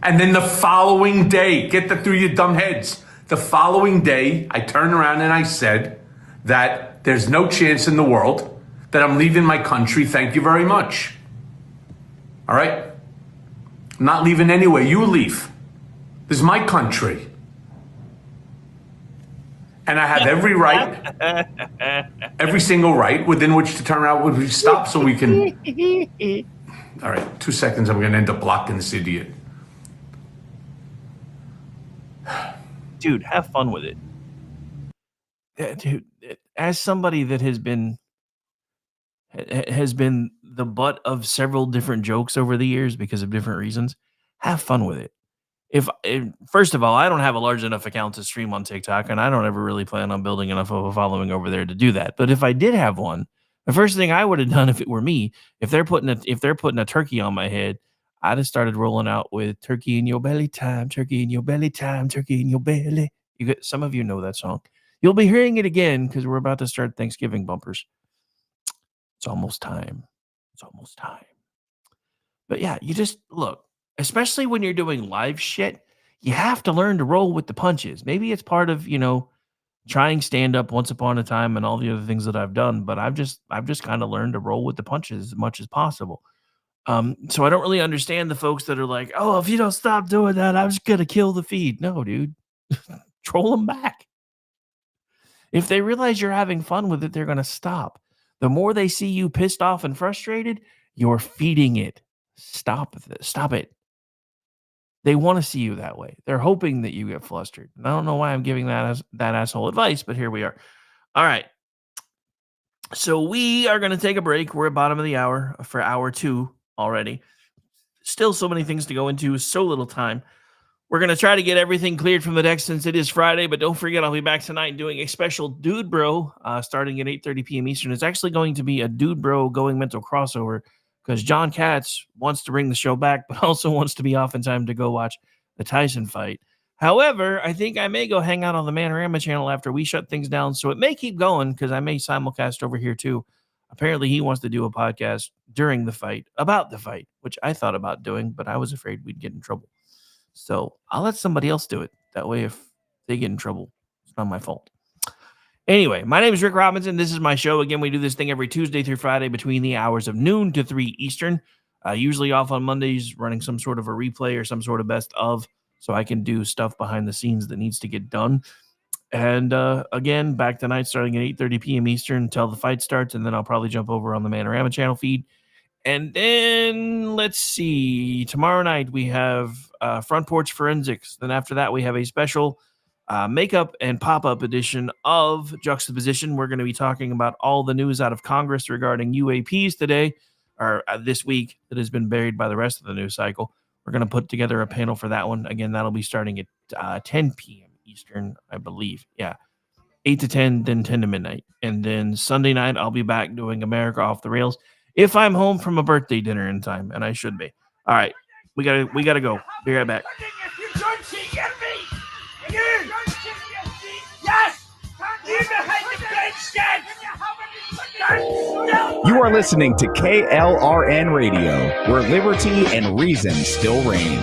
And then the following day, get that through your dumb heads. The following day, I turned around and I said that there's no chance in the world that I'm leaving my country. Thank you very much. All right? I'm not leaving anyway. You leave. This is my country. And I have every right, every single right within which to turn around when we stop so we can. All right, 2 seconds. I'm going to end up blocking this idiot. Dude, have fun with it. Dude, as somebody that has been the butt of several different jokes over the years because of different reasons, have fun with it. If first of all, I don't have a large enough account to stream on TikTok, and I don't ever really plan on building enough of a following over there to do that. But if I did have one, the first thing I would have done if it were me, if they're putting a turkey on my head, I'd have started rolling out with "Turkey in your belly time, turkey in your belly time, turkey in your belly." Some of you know that song. You'll be hearing it again because we're about to start Thanksgiving bumpers. It's almost time. It's almost time. But yeah, you just look, especially when you're doing live shit, you have to learn to roll with the punches. Maybe it's part of, trying stand up once upon a time and all the other things that I've done, but I've just kind of learned to roll with the punches as much as possible. So I don't really understand the folks that are like, "Oh, if you don't stop doing that, I'm just going to kill the feed." No, dude. Troll them back. If they realize you're having fun with it, they're going to stop. The more they see you pissed off and frustrated, you're feeding it. Stop it. They want to see you that way. They're hoping that you get flustered. And I don't know why I'm giving that asshole advice, but here we are. All right. So we are going to take a break. We're at bottom of the hour for hour 2 already. Still so many things to go into, so little time. We're going to try to get everything cleared from the deck since it is Friday, but don't forget I'll be back tonight doing a special Dude Bro starting at 8:30 p.m. Eastern. It's actually going to be a Dude Bro Going Mental crossover because John Katz wants to bring the show back, but also wants to be off in time to go watch the Tyson fight. However, I think I may go hang out on the Manorama channel after we shut things down, so it may keep going because I may simulcast over here too. Apparently, he wants to do a podcast during the fight, about the fight, which I thought about doing, but I was afraid we'd get in trouble. So I'll let somebody else do it. That way, if they get in trouble, it's not my fault. Anyway, my name is Rick Robinson. This is my show. Again, we do this thing every Tuesday through Friday between the hours of noon to 3 Eastern. Usually off on Mondays, running some sort of a replay or some sort of best of, so I can do stuff behind the scenes that needs to get done. And again, back tonight starting at 8:30 p.m. Eastern until the fight starts, and then I'll probably jump over on the Manorama channel feed. And then, let's see, tomorrow night we have Front Porch Forensics. Then after that, we have a special makeup and pop-up edition of Juxtaposition. We're going to be talking about all the news out of Congress regarding UAPs today, or this week, that has been buried by the rest of the news cycle. We're going to put together a panel for that one. Again, that'll be starting at 10 p.m. Eastern, I believe. Yeah, 8 to 10, then 10 to midnight. And then Sunday night, I'll be back doing America Off the Rails. If I'm home from a birthday dinner in time, and I should be. All right, we gotta go. Be right back. You are listening to KLRN Radio, where liberty and reason still reign.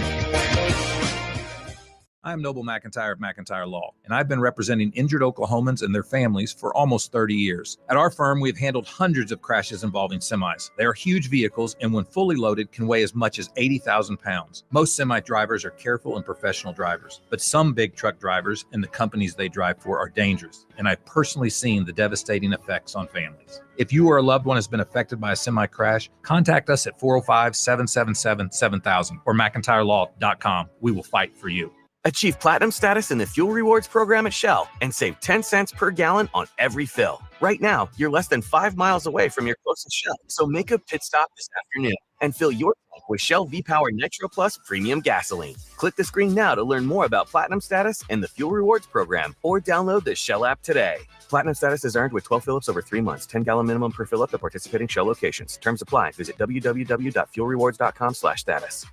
I'm Noble McIntyre of McIntyre Law, and I've been representing injured Oklahomans and their families for almost 30 years. At our firm, we've handled hundreds of crashes involving semis. They are huge vehicles, and when fully loaded, can weigh as much as 80,000 pounds. Most semi drivers are careful and professional drivers, but some big truck drivers and the companies they drive for are dangerous, and I've personally seen the devastating effects on families. If you or a loved one has been affected by a semi crash, contact us at 405-777-7000 or McIntyreLaw.com. We will fight for you. Achieve platinum status in the Fuel Rewards program at Shell and save 10 cents per gallon on every fill. Right now, you're less than 5 miles away from your closest Shell, so make a pit stop this afternoon and fill your tank with Shell V-Power Nitro Plus Premium Gasoline. Click the screen now to learn more about Platinum status and the Fuel Rewards program, or download the Shell app today. Platinum status is earned with 12 fill-ups over 3 months, 10-gallon minimum per fill-up at participating Shell locations. Terms apply. Visit www.fuelrewards.com/status.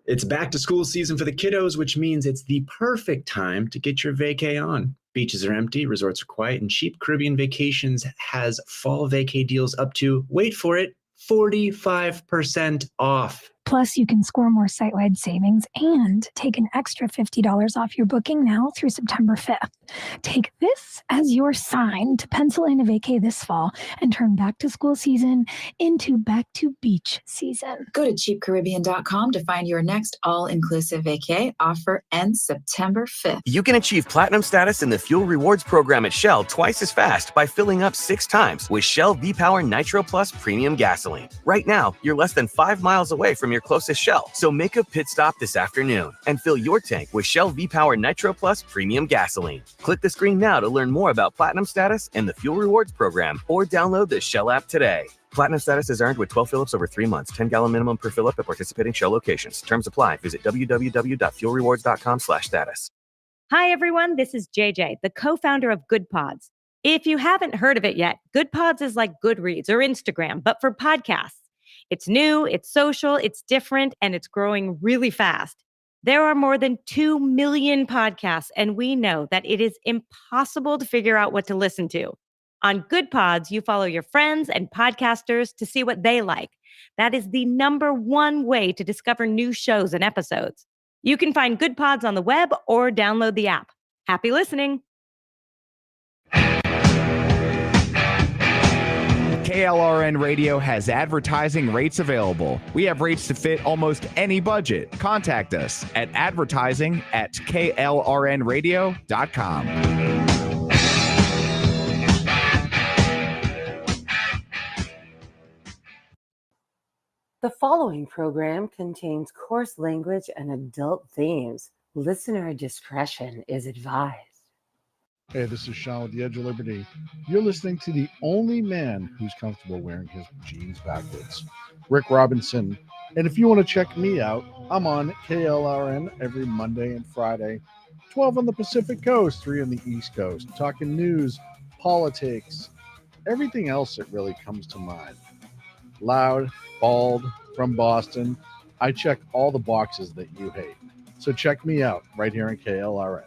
It's back to school season for the kiddos, which means it's the perfect time to get your vacay on. Beaches are empty, resorts are quiet, and Cheap Caribbean Vacations has fall vacay deals up to, wait for it, 45% off. Plus, you can score more site-wide savings and take an extra $50 off your booking now through September 5th. Take this as your sign to pencil in a vacay this fall and turn back to school season into back to beach season. Go to cheapcaribbean.com to find your next all-inclusive vacay. Offer ends September 5th. You can achieve Platinum status in the Fuel Rewards program at Shell twice as fast by filling up 6 times with Shell V-Power Nitro Plus Premium Gasoline. Right now, you're less than 5 miles away from your closest Shell, so make a pit stop this afternoon and fill your tank with Shell V-Power Nitro Plus Premium Gasoline. Click the screen now to learn more about Platinum status and the Fuel Rewards program, or download the Shell app today. Platinum status is earned with 12 fill-ups over 3 months, 10-gallon minimum per fill-up at participating Shell locations. Terms apply. Visit www.fuelrewards.com/status. Hi, everyone. This is JJ, the co-founder of Good Pods. If you haven't heard of it yet, Good Pods is like Goodreads or Instagram, but for podcasts. It's new, it's social, it's different, and it's growing really fast. There are more than 2 million podcasts, and we know that it is impossible to figure out what to listen to. On Good Pods, you follow your friends and podcasters to see what they like. That is the #1 way to discover new shows and episodes. You can find Good Pods on the web or download the app. Happy listening. KLRN Radio has advertising rates available. We have rates to fit almost any budget. Contact us at advertising@klrnradio.com. The following program contains coarse language and adult themes. Listener discretion is advised. Hey, this is Sean with the Edge of Liberty. You're listening to the only man who's comfortable wearing his jeans backwards, Rick Robinson. And if you want to check me out, I'm on KLRN every Monday and Friday, 12 on the Pacific Coast, 3 on the East Coast, talking news, politics, everything else that really comes to mind. Loud, bald, from Boston. I check all the boxes that you hate. So check me out right here in KLRN.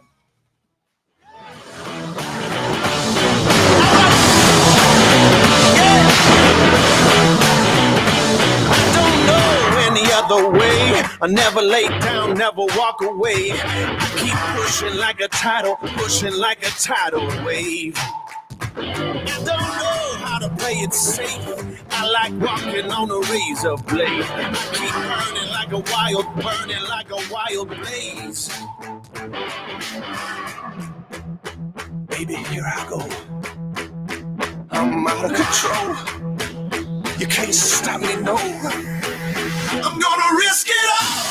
Any other way, I never lay down, never walk away. I keep pushing like a tidal, pushing like a tidal wave. I don't know how to play it safe. I like walking on a razor blade. I keep burning like a wild blaze. Baby, here I go. I'm out of control. You can't stop me, no. I'm gonna risk it all.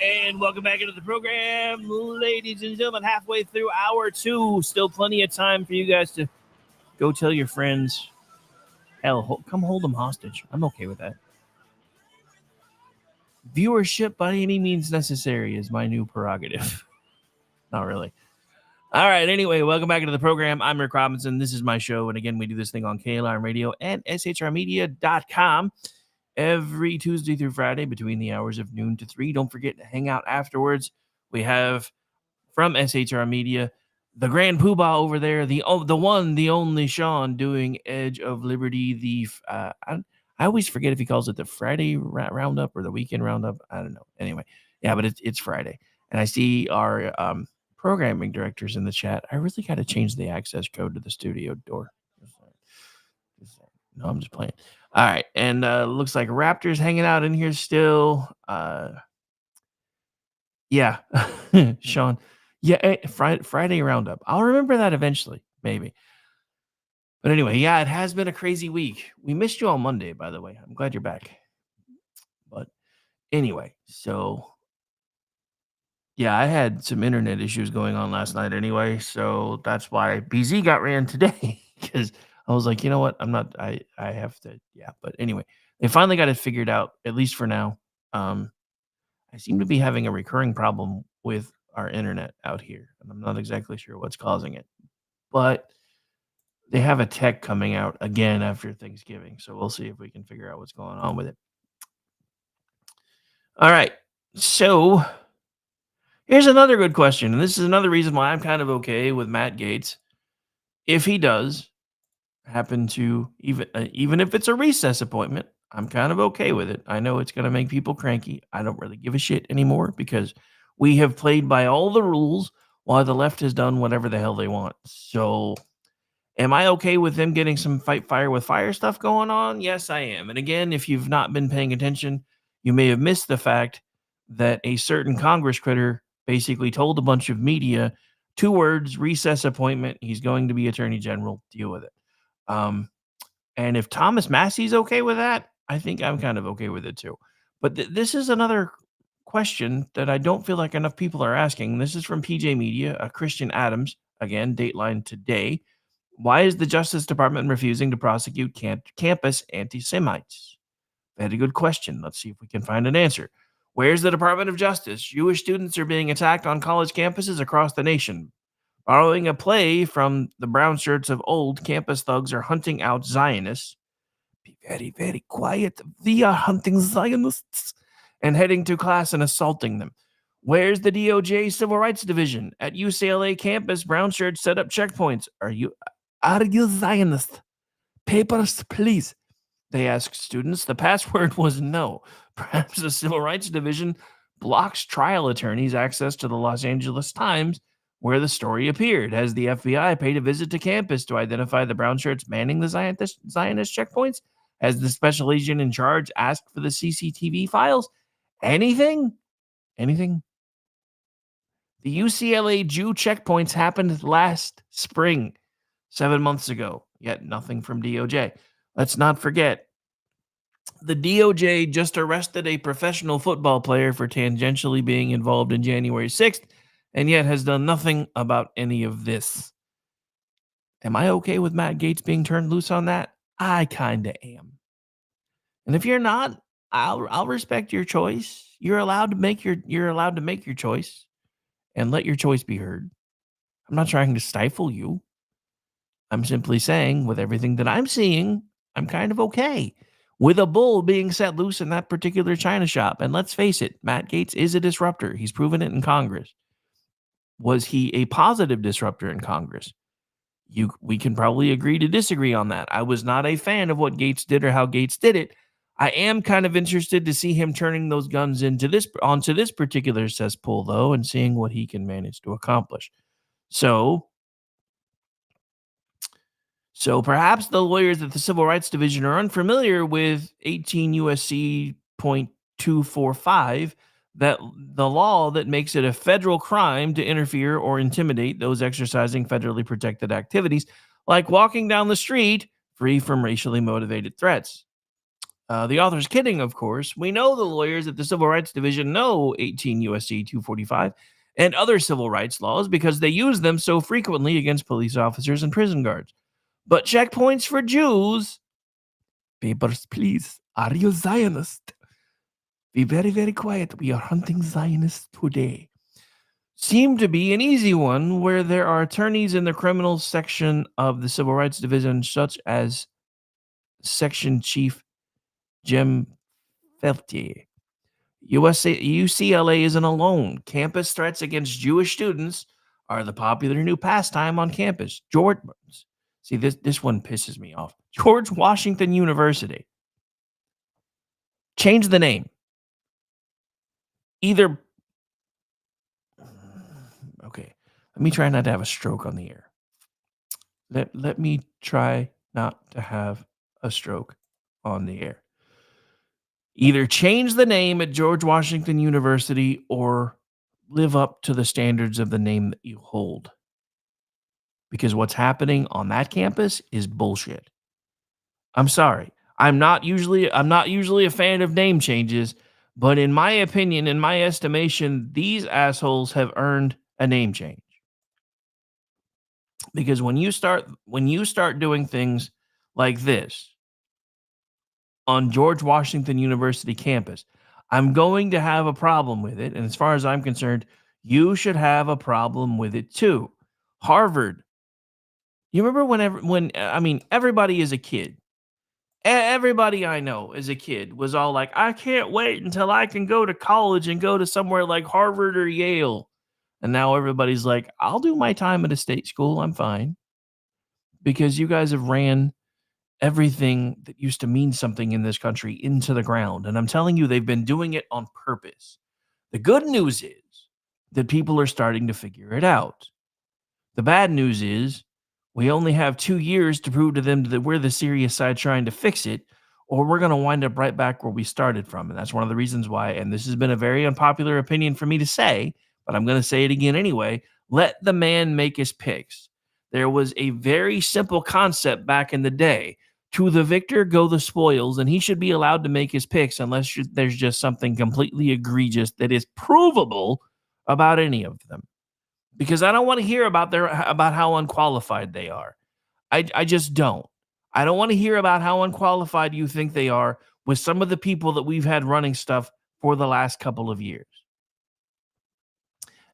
And welcome back into the program, ladies and gentlemen. Halfway through hour 2, still plenty of time for you guys to go tell your friends. Hell, come hold them hostage. I'm okay with that. Viewership by any means necessary is my new prerogative. Not really. All right. Anyway, welcome back into the program. I'm Rick Robinson. This is my show. And again, we do this thing on KLRN Radio and shrmedia.com every Tuesday through Friday between the hours of noon to 3. Don't forget to hang out afterwards. We have from SHR Media, the Grand Poobah over there, the one, the only Sean doing Edge of Liberty. I always forget if he calls it the Friday roundup or the weekend roundup. I don't know. Anyway, yeah, but it's Friday. And I see our programming directors in the chat. I really got to change the access code to the studio door. No, I'm just playing. All right. And looks like Raptors hanging out in here still. Yeah. Sean. Yeah. Friday roundup. I'll remember that eventually, maybe. But anyway, yeah, it has been a crazy week. We missed you on Monday, by the way. I'm glad you're back. But anyway, so yeah, I had some internet issues going on last night anyway. So that's why BZ got ran today, because I was like, you know what? I have to, yeah. But anyway, they finally got it figured out, at least for now. I seem to be having a recurring problem with our internet out here, and I'm not exactly sure what's causing it. But they have a tech coming out again after Thanksgiving, so we'll see if we can figure out what's going on with it. All right. So here's another good question, and this is another reason why I'm kind of okay with Matt Gaetz. If he does happen to, even if it's a recess appointment, I'm kind of okay with it. I know it's going to make people cranky. I don't really give a shit anymore because we have played by all the rules while the left has done whatever the hell they want. So am I okay with them getting some fight fire with fire stuff going on? Yes, I am. And again, if you've not been paying attention, you may have missed the fact that a certain Congress critter basically told a bunch of media 2 words, recess appointment. He's going to be attorney general. Deal with it. And if Thomas Massey's okay with that, I think I'm kind of okay with it too. But this is another question that I don't feel like enough people are asking. This is from PJ Media, Christian Adams, again, Dateline today. Why is the Justice Department refusing to prosecute campus anti-Semites? Very good question. Let's see if we can find an answer. Where's the Department of Justice? Jewish students are being attacked on college campuses across the nation. Borrowing a play from the brown shirts of old, campus thugs are hunting out Zionists. Be very, very quiet. We are hunting Zionists. And heading to class and assaulting them. Where's the DOJ Civil Rights Division? At UCLA campus, brown shirts set up checkpoints. Are you Zionist? Papers, please. They asked students. The password was no. Perhaps the Civil Rights Division blocks trial attorneys access to the Los Angeles Times, where the story appeared. Has the FBI paid a visit to campus to identify the brown shirts manning the Zionist checkpoints? Has the special agent in charge asked for the CCTV files? Anything? Anything? The UCLA Jew checkpoints happened last spring, 7 months ago, yet nothing from DOJ. Let's not forget, the DOJ just arrested a professional football player for tangentially being involved in January 6th, and yet has done nothing about any of this. Am I okay with Matt Gaetz being turned loose on that? I kind of am. And if you're not, I'll respect your choice. You're allowed to make your choice and let your choice be heard. I'm not trying to stifle you. I'm simply saying, with everything that I'm seeing, I'm kind of okay with a bull being set loose in that particular China shop. And let's face it, Matt Gaetz is a disruptor. He's proven it in Congress. Was he a positive disruptor in Congress? We can probably agree to disagree on that. I was not a fan of what Gaetz did or how Gaetz did it. I am kind of interested to see him turning those guns onto this particular cesspool, though, and seeing what he can manage to accomplish. So perhaps the lawyers at the Civil Rights Division are unfamiliar with 18 USC .245, that the law that makes it a federal crime to interfere or intimidate those exercising federally protected activities, like walking down the street free from racially motivated threats. The author's kidding, of course. We know the lawyers at the Civil Rights Division know 18 USC 245 and other civil rights laws because they use them so frequently against police officers and prison guards. But checkpoints for Jews, papers, please. Are you Zionist? Be very, very quiet. We are hunting Zionists today. Seem to be an easy one where there are attorneys in the criminal section of the Civil Rights Division, such as Section Chief Jim Feltier. UCLA isn't alone. Campus threats against Jewish students are the popular new pastime on campus. See, this one pisses me off. George Washington University. Change the name. Okay, let me try not to have a stroke on the air. Let me try not to have a stroke on the air. Either change the name at George Washington University or live up to the standards of the name that you hold. Because what's happening on that campus is bullshit. I'm sorry. I'm not usually a fan of name changes, but in my opinion, in my estimation, these assholes have earned a name change. Because when you start doing things like this on George Washington University campus, I'm going to have a problem with it. And as far as I'm concerned, you should have a problem with it too. Harvard. You remember everybody is a kid. Everybody I know as a kid was all like, I can't wait until I can go to college and go to somewhere like Harvard or Yale. And now everybody's like, I'll do my time at a state school. I'm fine. Because you guys have ran everything that used to mean something in this country into the ground. And I'm telling you, they've been doing it on purpose. The good news is that people are starting to figure it out. The bad news is we only have 2 years to prove to them that we're the serious side trying to fix it, or we're going to wind up right back where we started from. And that's one of the reasons why, and this has been a very unpopular opinion for me to say, but I'm going to say it again anyway, let the man make his picks. There was a very simple concept back in the day. To the victor go the spoils, and he should be allowed to make his picks unless there's just something completely egregious that is provable about any of them. Because I don't want to hear about how unqualified they are. I just don't. I don't want to hear about how unqualified you think they are with some of the people that we've had running stuff for the last couple of years.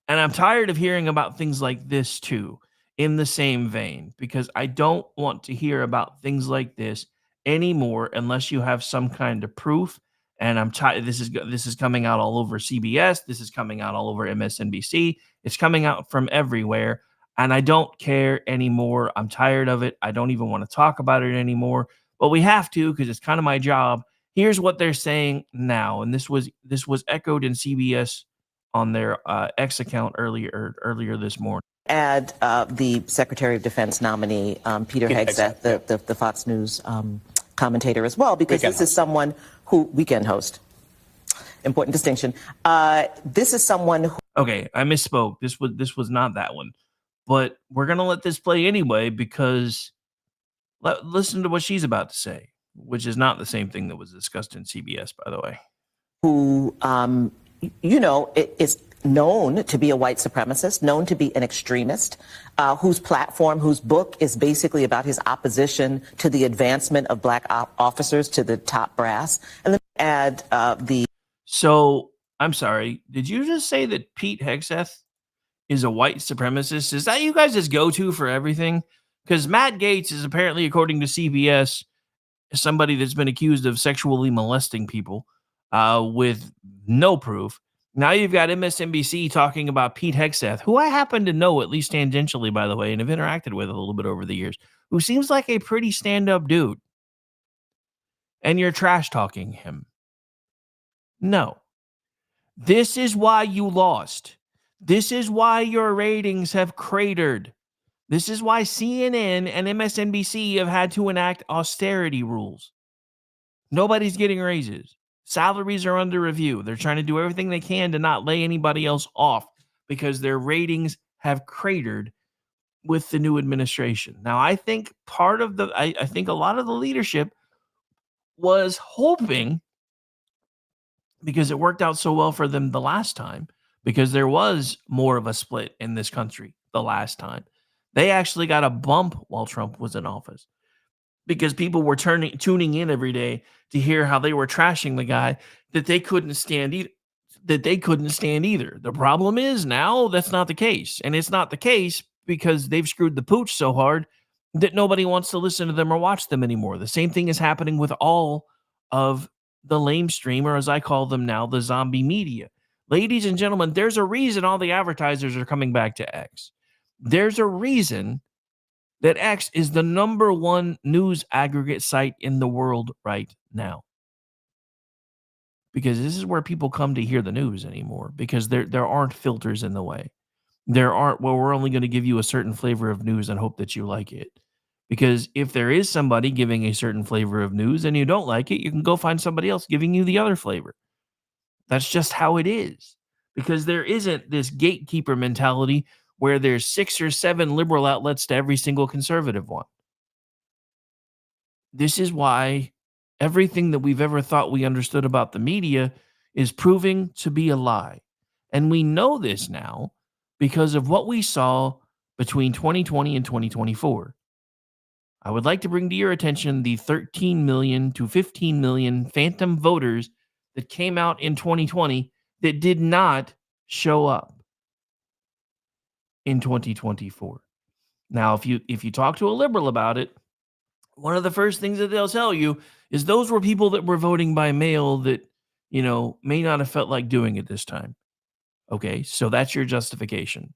And I'm tired of hearing about things like this too, in the same vein, because I don't want to hear about things like this anymore unless you have some kind of proof. And I'm tired. This is coming out all over CBS. This is coming out all over MSNBC. It's coming out from everywhere. And I don't care anymore. I'm tired of it. I don't even want to talk about it anymore. But we have to because it's kind of my job. Here's what they're saying now. And this was echoed in CBS on their X account earlier this morning. Add the Secretary of Defense nominee, Peter Hegseth, the Fox News commentator as well, because this is someone who, weekend host, important distinction. This is someone who. Okay, I misspoke. This was not that one, but we're gonna let this play anyway because listen to what she's about to say, which is not the same thing that was discussed in CBS, by the way. Who, is known to be a white supremacist, known to be an extremist, whose platform, whose book is basically about his opposition to the advancement of black officers to the top brass. And then add So, I'm sorry, did you just say that Pete Hegseth is a white supremacist? Is that you guys' go-to for everything? Because Matt Gaetz is apparently, according to CBS, somebody that's been accused of sexually molesting people with no proof. Now you've got MSNBC talking about Pete Hegseth, who I happen to know, at least tangentially, by the way, and have interacted with a little bit over the years, who seems like a pretty stand-up dude. And you're trash-talking him. No. This is why you lost. This is why your ratings have cratered. This is why CNN and MSNBC have had to enact austerity rules. Nobody's getting raises. Salaries are under review. They're trying to do everything they can to not lay anybody else off because their ratings have cratered with the new administration. Now, I think I think a lot of the leadership was hoping, because it worked out so well for them the last time, because there was more of a split in this country the last time. They actually got a bump while Trump was in office because people were tuning in every day to hear how they were trashing the guy that they couldn't stand either. The problem is now that's not the case. And it's not the case because they've screwed the pooch so hard that nobody wants to listen to them or watch them anymore. The same thing is happening with all of the lamestream, or as I call them now, the zombie media. Ladies and gentlemen, there's a reason all the advertisers are coming back to X. There's a reason that X is the number one news aggregate site in the world right now. Because this is where people come to hear the news anymore, because there aren't filters in the way. There aren't, well, we're only going to give you a certain flavor of news and hope that you like it. Because if there is somebody giving a certain flavor of news and you don't like it, you can go find somebody else giving you the other flavor. That's just how it is. Because there isn't this gatekeeper mentality where there's 6 or 7 liberal outlets to every single conservative one. This is why everything that we've ever thought we understood about the media is proving to be a lie. And we know this now because of what we saw between 2020 and 2024. I would like to bring to your attention the 13 million to 15 million phantom voters that came out in 2020 that did not show up in 2024. Now, if you talk to a liberal about it, one of the first things that they'll tell you is those were people that were voting by mail that, may not have felt like doing it this time. Okay, so that's your justification.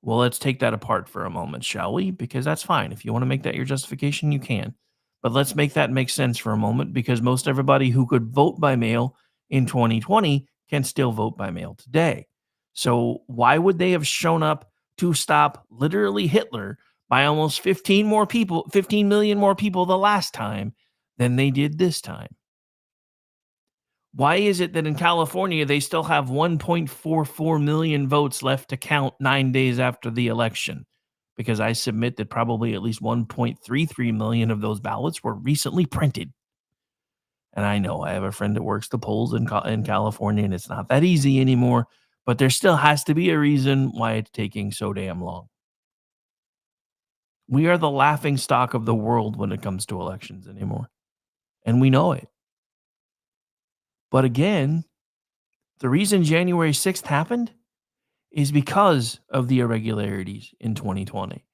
Well, let's take that apart for a moment, shall we? Because that's fine. If you want to make that your justification, you can. But let's make that make sense for a moment, because most everybody who could vote by mail in 2020 can still vote by mail today. So why would they have shown up to stop literally Hitler by almost 15 million more people the last time than they did this time? Why is it that in California they still have 1.44 million votes left to count 9 days after the election? Because I submit that probably at least 1.33 million of those ballots were recently printed. And I know I have a friend that works the polls in California, and it's not that easy anymore, but there still has to be a reason why it's taking so damn long. We are the laughing stock of the world when it comes to elections anymore, and we know it. But again, the reason January 6th happened is because of the irregularities in 2020.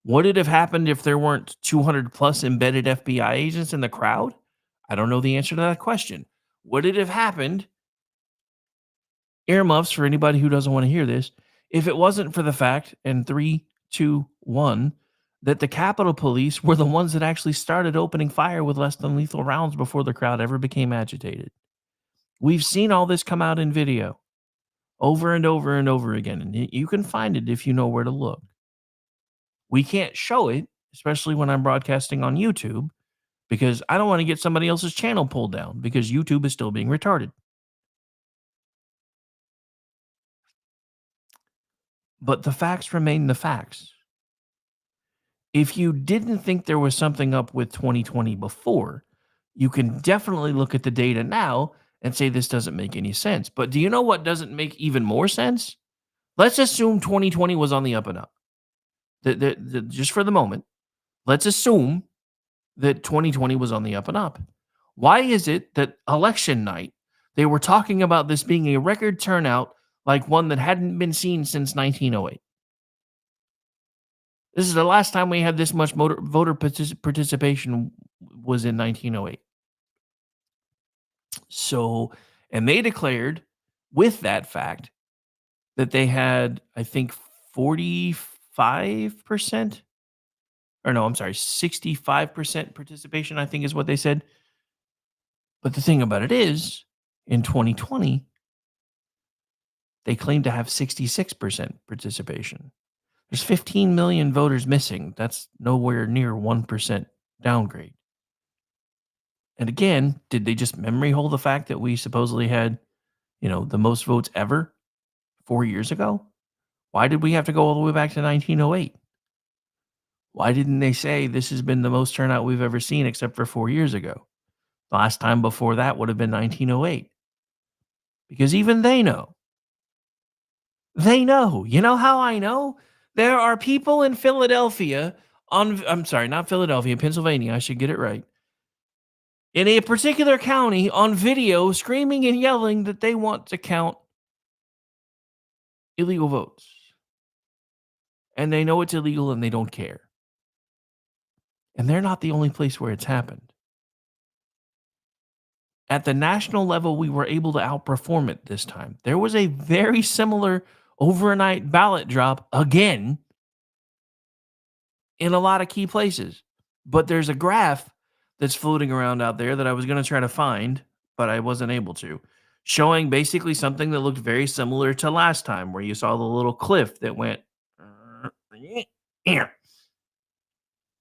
Would it have happened if there weren't 200 plus embedded FBI agents in the crowd? I don't know the answer to that question. Would it have happened, earmuffs for anybody who doesn't want to hear this, if it wasn't for the fact, and 3, 2, 1, that the Capitol Police were the ones that actually started opening fire with less than lethal rounds before the crowd ever became agitated? We've seen all this come out in video over and over and over again, and you can find it if you know where to look. We can't show it, especially when I'm broadcasting on YouTube, because I don't want to get somebody else's channel pulled down, because YouTube is still being retarded. But the facts remain the facts. If you didn't think there was something up with 2020 before, you can definitely look at the data now and say this doesn't make any sense. But do you know what doesn't make even more sense? Let's assume 2020 was on the up and up. Just for the moment, let's assume that 2020 was on the up and up. Why is it that election night, they were talking about this being a record turnout like one that hadn't been seen since 1908? This is the last time we had this much voter participation was in 1908. So, and they declared with that fact that they had, I think, 45%, or no, I'm sorry, 65% participation, I think is what they said. But the thing about it is, in 2020, they claim to have 66% participation. There's 15 million voters missing. That's nowhere near 1% downgrade. And again, did they just memory hold the fact that we supposedly had, the most votes ever 4 years ago? Why did we have to go all the way back to 1908? Why didn't they say this has been the most turnout we've ever seen except for 4 years ago? The last time before that would have been 1908. Because even they know. They know. You know how I know? There are people in Philadelphia I'm sorry, not Philadelphia, Pennsylvania, I should get it right. In a particular county on video screaming and yelling that they want to count illegal votes. And they know it's illegal and they don't care. And they're not the only place where it's happened. At the national level, we were able to outperform it this time. There was a very similar overnight ballot drop again in a lot of key places. But there's a graph that's floating around out there that I was going to try to find, but I wasn't able to, showing basically something that looked very similar to last time, where you saw the little cliff that went,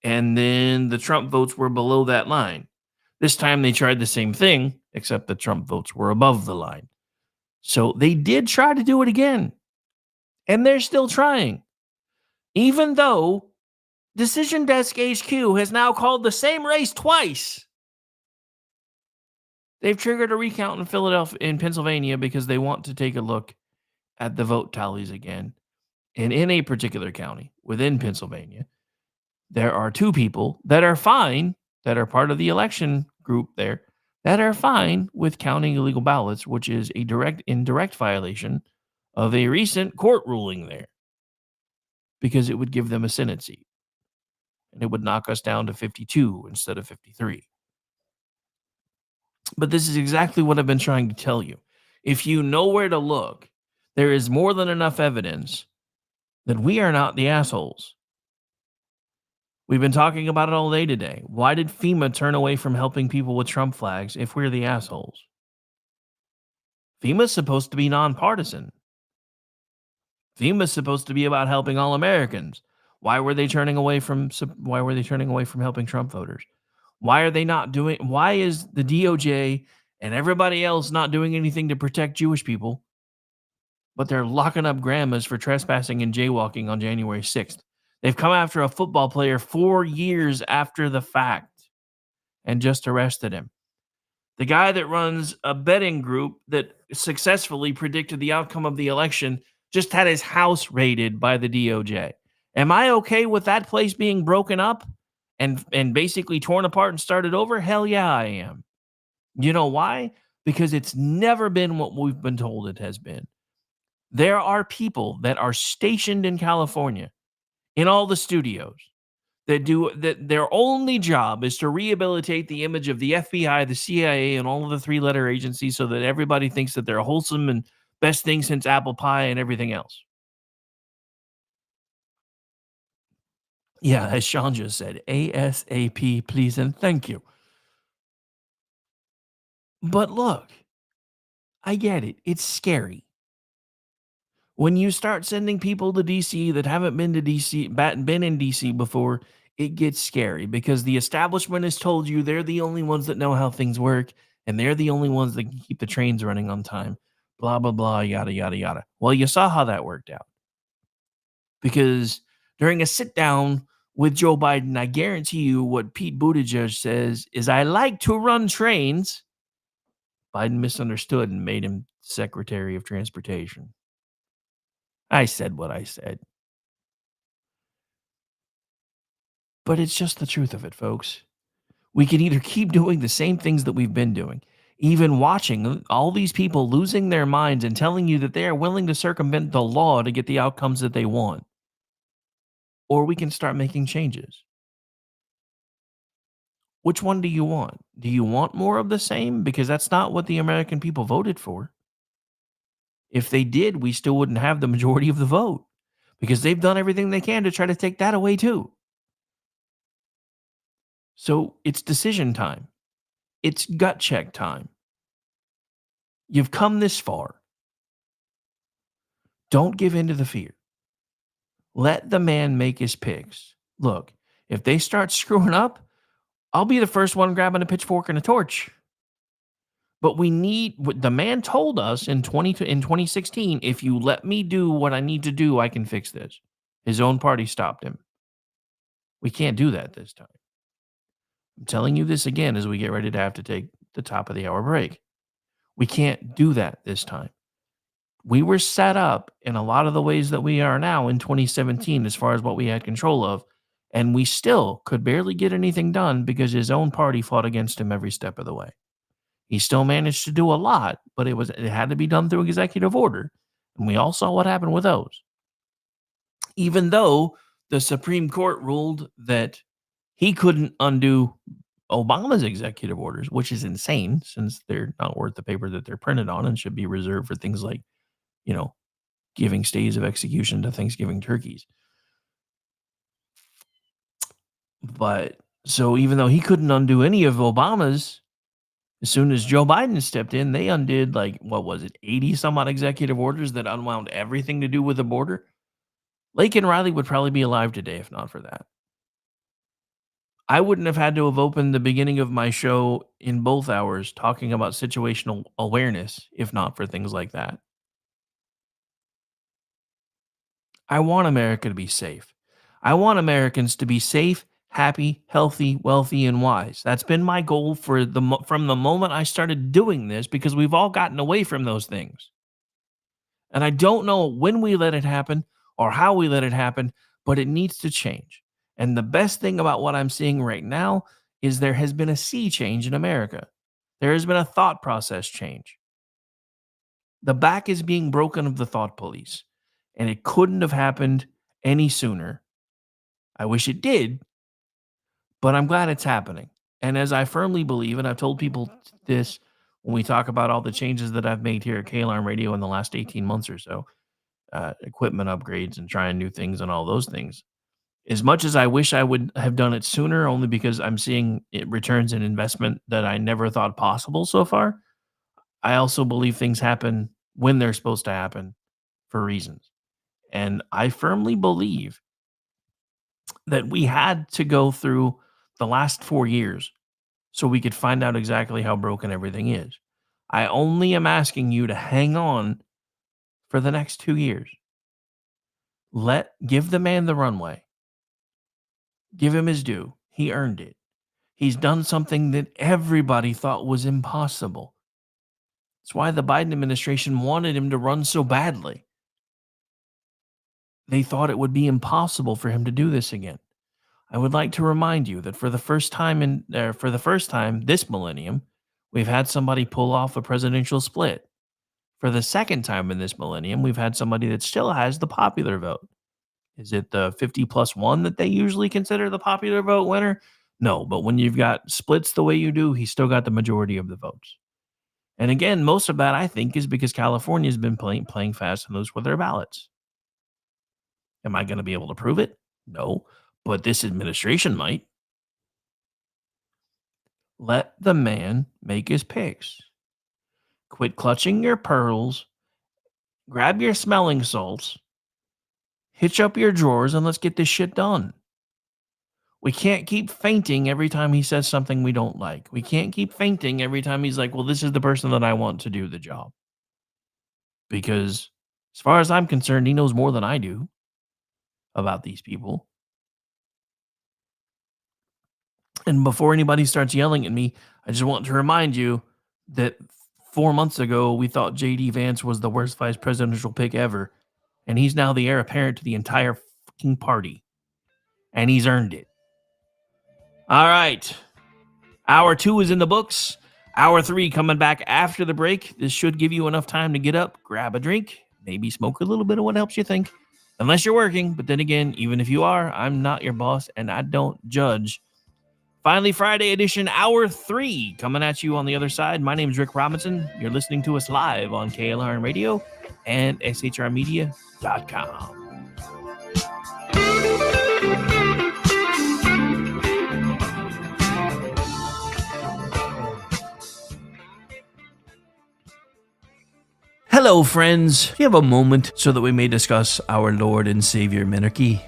and then the Trump votes were below that line. This time they tried the same thing, except the Trump votes were above the line. So they did try to do it again. And they're still trying. Even though Decision Desk HQ has now called the same race twice. They've triggered a recount in Pennsylvania, because they want to take a look at the vote tallies again. And in a particular county within Pennsylvania, There are two people that are fine, that are part of the election group there, that are fine with counting illegal ballots, which is a indirect violation of a recent court ruling there, because it would give them a Senate seat and it would knock us down to 52 instead of 53. But this is exactly what I've been trying to tell you. If you know where to look, there is more than enough evidence that we are not the assholes. We've been talking about it all day today. Why did FEMA turn away from helping people with Trump flags if we're the assholes? FEMA's supposed to be nonpartisan. FEMA's supposed to be about helping all Americans. Why were they turning away from helping Trump voters? Why are they not doing why is the DOJ and everybody else not doing anything to protect Jewish people, but they're locking up grandmas for trespassing and jaywalking on January 6th? They've come after a football player 4 years after the fact and just arrested him. The guy that runs a betting group that successfully predicted the outcome of the election just had his house raided by the DOJ. Am I okay with that place being broken up and basically torn apart and started over? Hell yeah, I am. You know why? Because it's never been what we've been told it has been. There are people that are stationed in California in all the studios that their only job is to rehabilitate the image of the FBI, the CIA, and all of the three-letter agencies so that everybody thinks that they're wholesome and best thing since apple pie and everything else. Yeah, as Sean just said, ASAP, please and thank you. But look, I get it. It's scary. When you start sending people to DC that haven't been to DC, been in DC before, it gets scary because the establishment has told you they're the only ones that know how things work and they're the only ones that can keep the trains running on time. Blah, blah, blah, yada, yada, yada. Well, you saw how that worked out. Because during a sit down with Joe Biden, I guarantee you what Pete Buttigieg says is, I like to run trains. Biden misunderstood and made him Secretary of Transportation. I said what I said. But it's just the truth of it, folks. We can either keep doing the same things that we've been doing, even watching all these people losing their minds and telling you that they are willing to circumvent the law to get the outcomes that they want, or we can start making changes. Which one do you want? Do you want more of the same? Because that's not what the American people voted for. If they did, we still wouldn't have the majority of the vote because they've done everything they can to try to take that away too. So it's decision time. It's gut check time. You've come this far. Don't give in to the fear. Let the man make his picks. Look, if they start screwing up, I'll be the first one grabbing a pitchfork and a torch. But the man told us in 2016, if you let me do what I need to do, I can fix this. His own party stopped him. We can't do that this time. I'm telling you this again as we get ready to have to take the top of the hour break. We can't do that this time. We were set up in a lot of the ways that we are now in 2017 as far as what we had control of, and we still could barely get anything done because his own party fought against him every step of the way. He still managed to do a lot, but it had to be done through executive order, and we all saw what happened with those. Even though the Supreme Court ruled that he couldn't undo Obama's executive orders, which is insane since they're not worth the paper that they're printed on and should be reserved for things like, giving stays of execution to Thanksgiving turkeys. But so even though he couldn't undo any of Obama's, as soon as Joe Biden stepped in, they undid 80 some odd executive orders that unwound everything to do with the border. Laken Riley would probably be alive today if not for that. I wouldn't have had to have opened the beginning of my show in both hours talking about situational awareness if not for things like that. I want America to be safe. I want Americans to be safe, happy, healthy, wealthy, and wise. That's been my goal from the moment I started doing this because we've all gotten away from those things. And I don't know when we let it happen or how we let it happen, but it needs to change. And the best thing about what I'm seeing right now is there has been a sea change in America. There has been a thought process change. The back is being broken of the thought police, and it couldn't have happened any sooner. I wish it did, but I'm glad it's happening. And as I firmly believe, and I've told people this when we talk about all the changes that I've made here at KLRN Radio in the last 18 months or so, equipment upgrades and trying new things and all those things. As much as I wish I would have done it sooner, only because I'm seeing it returns in investment that I never thought possible so far, I also believe things happen when they're supposed to happen for reasons. And I firmly believe that we had to go through the last 4 years so we could find out exactly how broken everything is. I only am asking you to hang on for the next 2 years. Give the man the runway. Give him his due. He earned it. He's done something that everybody thought was impossible. That's why the Biden administration wanted him to run so badly. They thought it would be impossible for him to do this again. I would like to remind you that for the first time this millennium, we've had somebody pull off a presidential split. For the second time in this millennium, we've had somebody that still has the popular vote. Is it the 50+1 that they usually consider the popular vote winner? No, but when you've got splits the way you do, he's still got the majority of the votes. And again, most of that, I think, is because California's been playing fast and loose with their ballots. Am I going to be able to prove it? No, but this administration might. Let the man make his picks. Quit clutching your pearls. Grab your smelling salts. Hitch up your drawers and let's get this shit done. We can't keep fainting every time he says something we don't like. We can't keep fainting every time he's like, well, this is the person that I want to do the job. Because as far as I'm concerned, he knows more than I do about these people. And before anybody starts yelling at me, I just want to remind you that 4 months ago, we thought J.D. Vance was the worst vice presidential pick ever. And he's now the heir apparent to the entire fucking party. And he's earned it. All right. Hour 2 is in the books. Hour 3 coming back after the break. This should give you enough time to get up, grab a drink, maybe smoke a little bit of what helps you think. Unless you're working. But then again, even if you are, I'm not your boss and I don't judge. Finally, Friday edition, Hour 3, coming at you on the other side. My name is Rick Robinson. You're listening to us live on KLRN Radio and shrmedia.com. Hello, friends. Do you have a moment so that we may discuss our Lord and Savior Minarchy?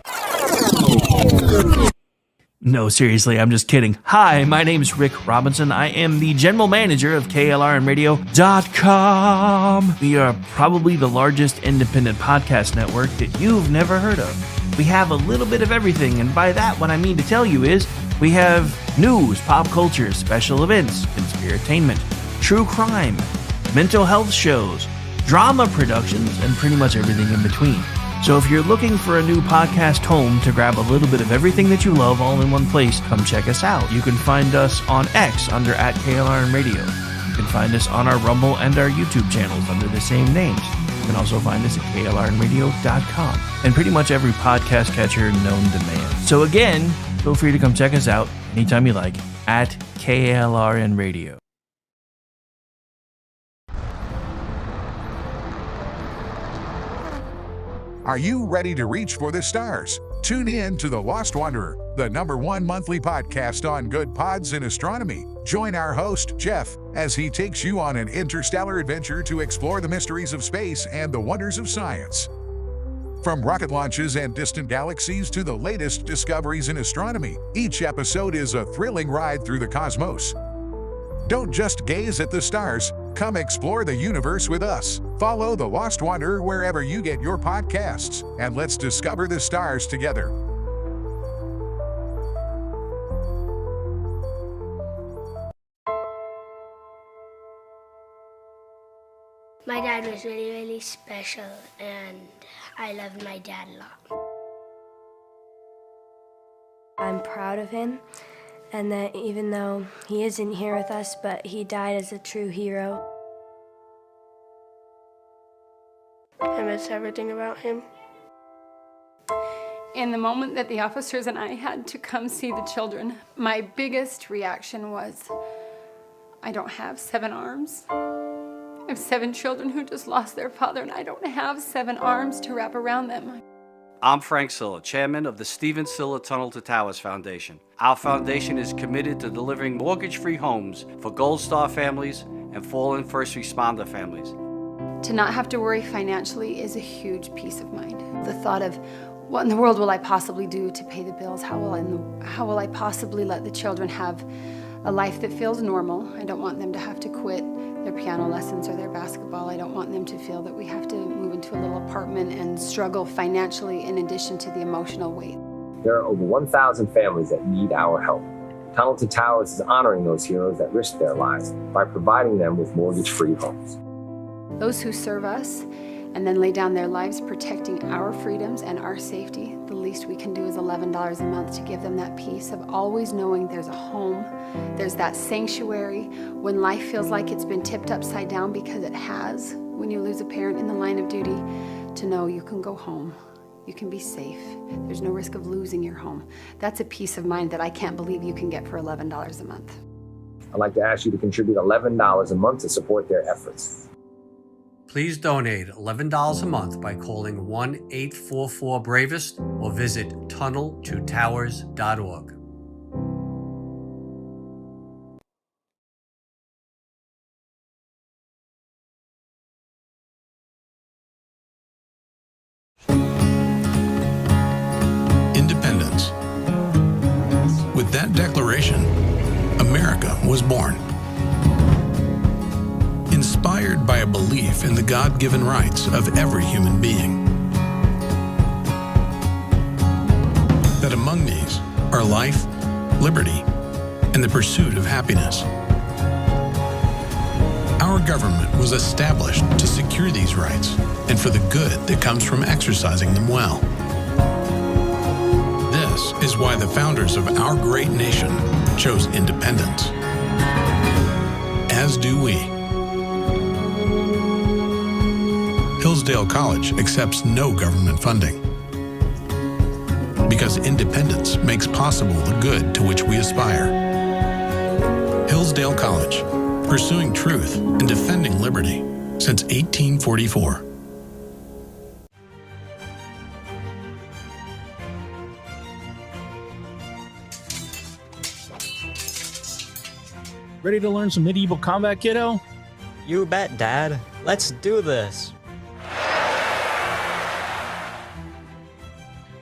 No, seriously, I'm just kidding. Hi, my name is Rick Robinson. I am the general manager of KLRNradio.com. We are probably the largest independent podcast network that you've never heard of. We have a little bit of everything, and by that, what I mean to tell you is we have news, pop culture, special events, conspiratainment, true crime, mental health shows, drama productions, and pretty much everything in between. So if you're looking for a new podcast home to grab a little bit of everything that you love all in one place, come check us out. You can find us on X under @KLRN Radio. You can find us on our Rumble and our YouTube channels under the same names. You can also find us at KLRNradio.com and pretty much every podcast catcher known to man. So again, feel free to come check us out anytime you like at KLRN Radio. Are you ready to reach for the stars? Tune in to The Lost Wanderer, the #1 monthly podcast on good pods in astronomy. Join our host, Jeff, as he takes you on an interstellar adventure to explore the mysteries of space and the wonders of science. From rocket launches and distant galaxies to the latest discoveries in astronomy, each episode is a thrilling ride through the cosmos. Don't just gaze at the stars, come explore the universe with us. Follow The Lost Wanderer wherever you get your podcasts, and let's discover the stars together. My dad was really, really special, and I loved my dad a lot. proud of him, and that even though he isn't here with us, but he died as a true hero. I miss everything about him. In the moment that the officers and I had to come see the children, my biggest reaction was, I don't have 7 arms. I have 7 children who just lost their father, and I don't have 7 arms to wrap around them. I'm Frank Silla, chairman of the Stephen Silla Tunnel to Towers Foundation. Our foundation is committed to delivering mortgage-free homes for Gold Star families and fallen first responder families. To not have to worry financially is a huge peace of mind. The thought of, what in the world will I possibly do to pay the bills? How will I possibly let the children have a life that feels normal? I don't want them to have to quit their piano lessons or their basketball. I don't want them to feel that we have to move into a little apartment and struggle financially in addition to the emotional weight. There are over 1,000 families that need our help. Tunnel to Towers is honoring those heroes that risked their lives by providing them with mortgage-free homes. Those who serve us and then lay down their lives protecting our freedoms and our safety, the least we can do is $11 a month to give them that peace of always knowing there's a home, there's that sanctuary when life feels like it's been tipped upside down, because it has, when you lose a parent in the line of duty, to know you can go home, you can be safe, there's no risk of losing your home. That's a peace of mind that I can't believe you can get for $11 a month. I'd like to ask you to contribute $11 a month to support their efforts. Please donate $11 a month by calling 1-844-BRAVEST or visit tunneltotowers.org. Independence. With that declaration, America was born. Inspired by a belief in the God-given rights of every human being. That among these are life, liberty, and the pursuit of happiness. Our government was established to secure these rights and for the good that comes from exercising them well. This is why the founders of our great nation chose independence. As do we. Hillsdale College accepts no government funding because independence makes possible the good to which we aspire. Hillsdale College, pursuing truth and defending liberty since 1844. Ready to learn some medieval combat, kiddo? You bet, Dad. Let's do this.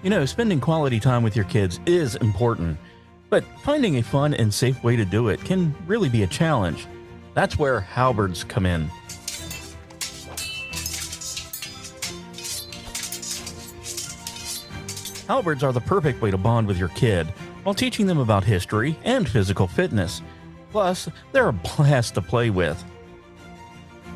You know, spending quality time with your kids is important, but finding a fun and safe way to do it can really be a challenge. That's where halberds come in. Halberds are the perfect way to bond with your kid while teaching them about history and physical fitness. Plus, they're a blast to play with.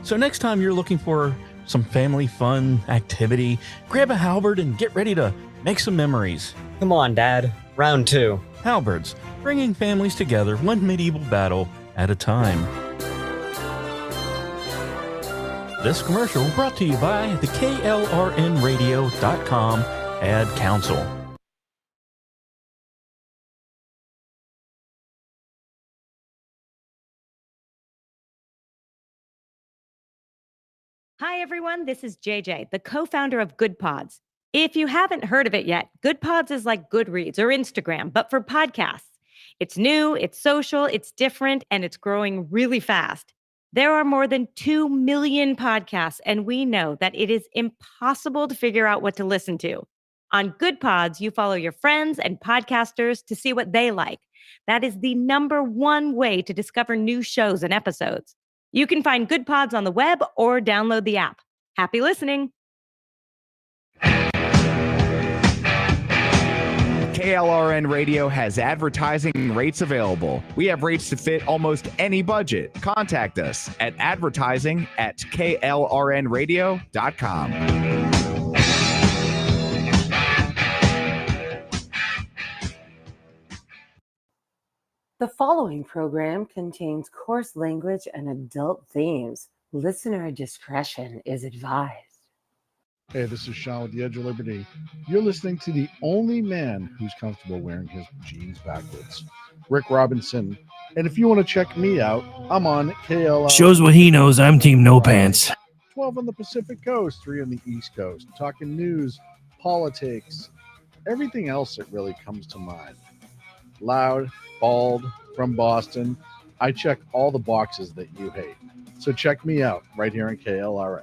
So next time you're looking for some family fun activity, grab a halberd and get ready to make some memories. Come on, Dad. Round 2. Halberds, bringing families together one medieval battle at a time. This commercial brought to you by the KLRNradio.com Ad Council. Hi, everyone. This is JJ, the co-founder of Good Pods. If you haven't heard of it yet, Good Pods is like Goodreads or Instagram, but for podcasts. It's new, it's social, it's different, and it's growing really fast. There are more than 2 million podcasts, and we know that it is impossible to figure out what to listen to. On Good Pods, you follow your friends and podcasters to see what they like. That is the #1 way to discover new shows and episodes. You can find Good Pods on the web or download the app. Happy listening. KLRN Radio has advertising rates available. We have rates to fit almost any budget. Contact us at advertising@klrnradio.com. The following program contains coarse language and adult themes. Listener discretion is advised. Hey, this is Sean with the Edge of Liberty. You're listening to the only man who's comfortable wearing his jeans backwards, Rick Robinson. And if you want to check me out, I'm on KLR. Shows what he knows. I'm Team No Pants. 12 on the Pacific Coast, 3 on the East Coast. Talking news, politics, everything else that really comes to mind. Loud, bald, from Boston. I check all the boxes that you hate. So check me out right here on KLRN.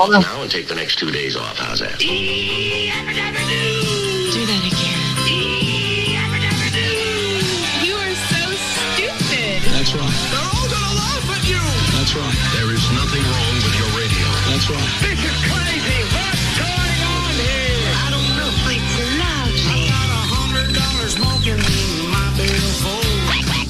Now and take the next 2 days off. How's that? Do that again. You are so stupid. That's right. They're all gonna laugh at you. That's right. There is nothing wrong with your radio. That's right. This is crazy. What's going on here? I don't know. It's loud. I got $100 smoking in my billfold.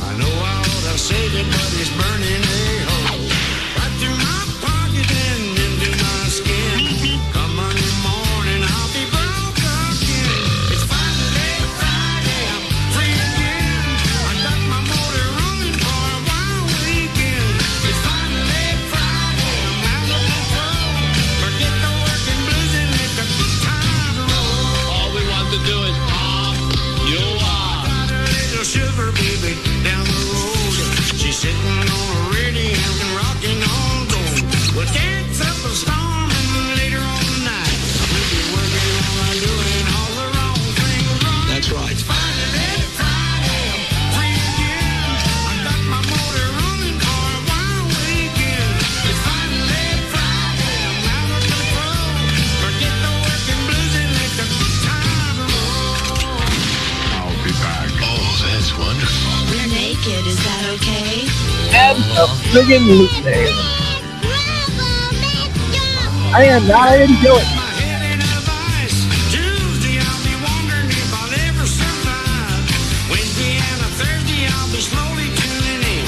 I know I ought to save it, but it's burning a hole. Right through my pocket and into my skin. Come Monday morning, I'll be broke again. It's finally Friday, I'm free again. I got my motor running for a wild weekend. It's finally Friday, I'm out of control. Forget the working blues and let the good time roll. All we want to do is pop you up. Got a little sugar baby down the road. She's sitting on a radio and rocking on gold. We'll dance up a storm and later on tonight we'll be working on doing all the wrong things right. That's right. It's finally Friday, I'm free again. I got my motor running for a wild weekend. It's finally Friday, I'm out of control. Forget the working blues and let the good time roll. I'll be back. Oh, that's wonderful. We're naked, is that okay? Absolutely. I am not into it. Tuesday, I'll be wondering if I'll ever survive. Wednesday and a Thursday, I'll be slowly tuning in.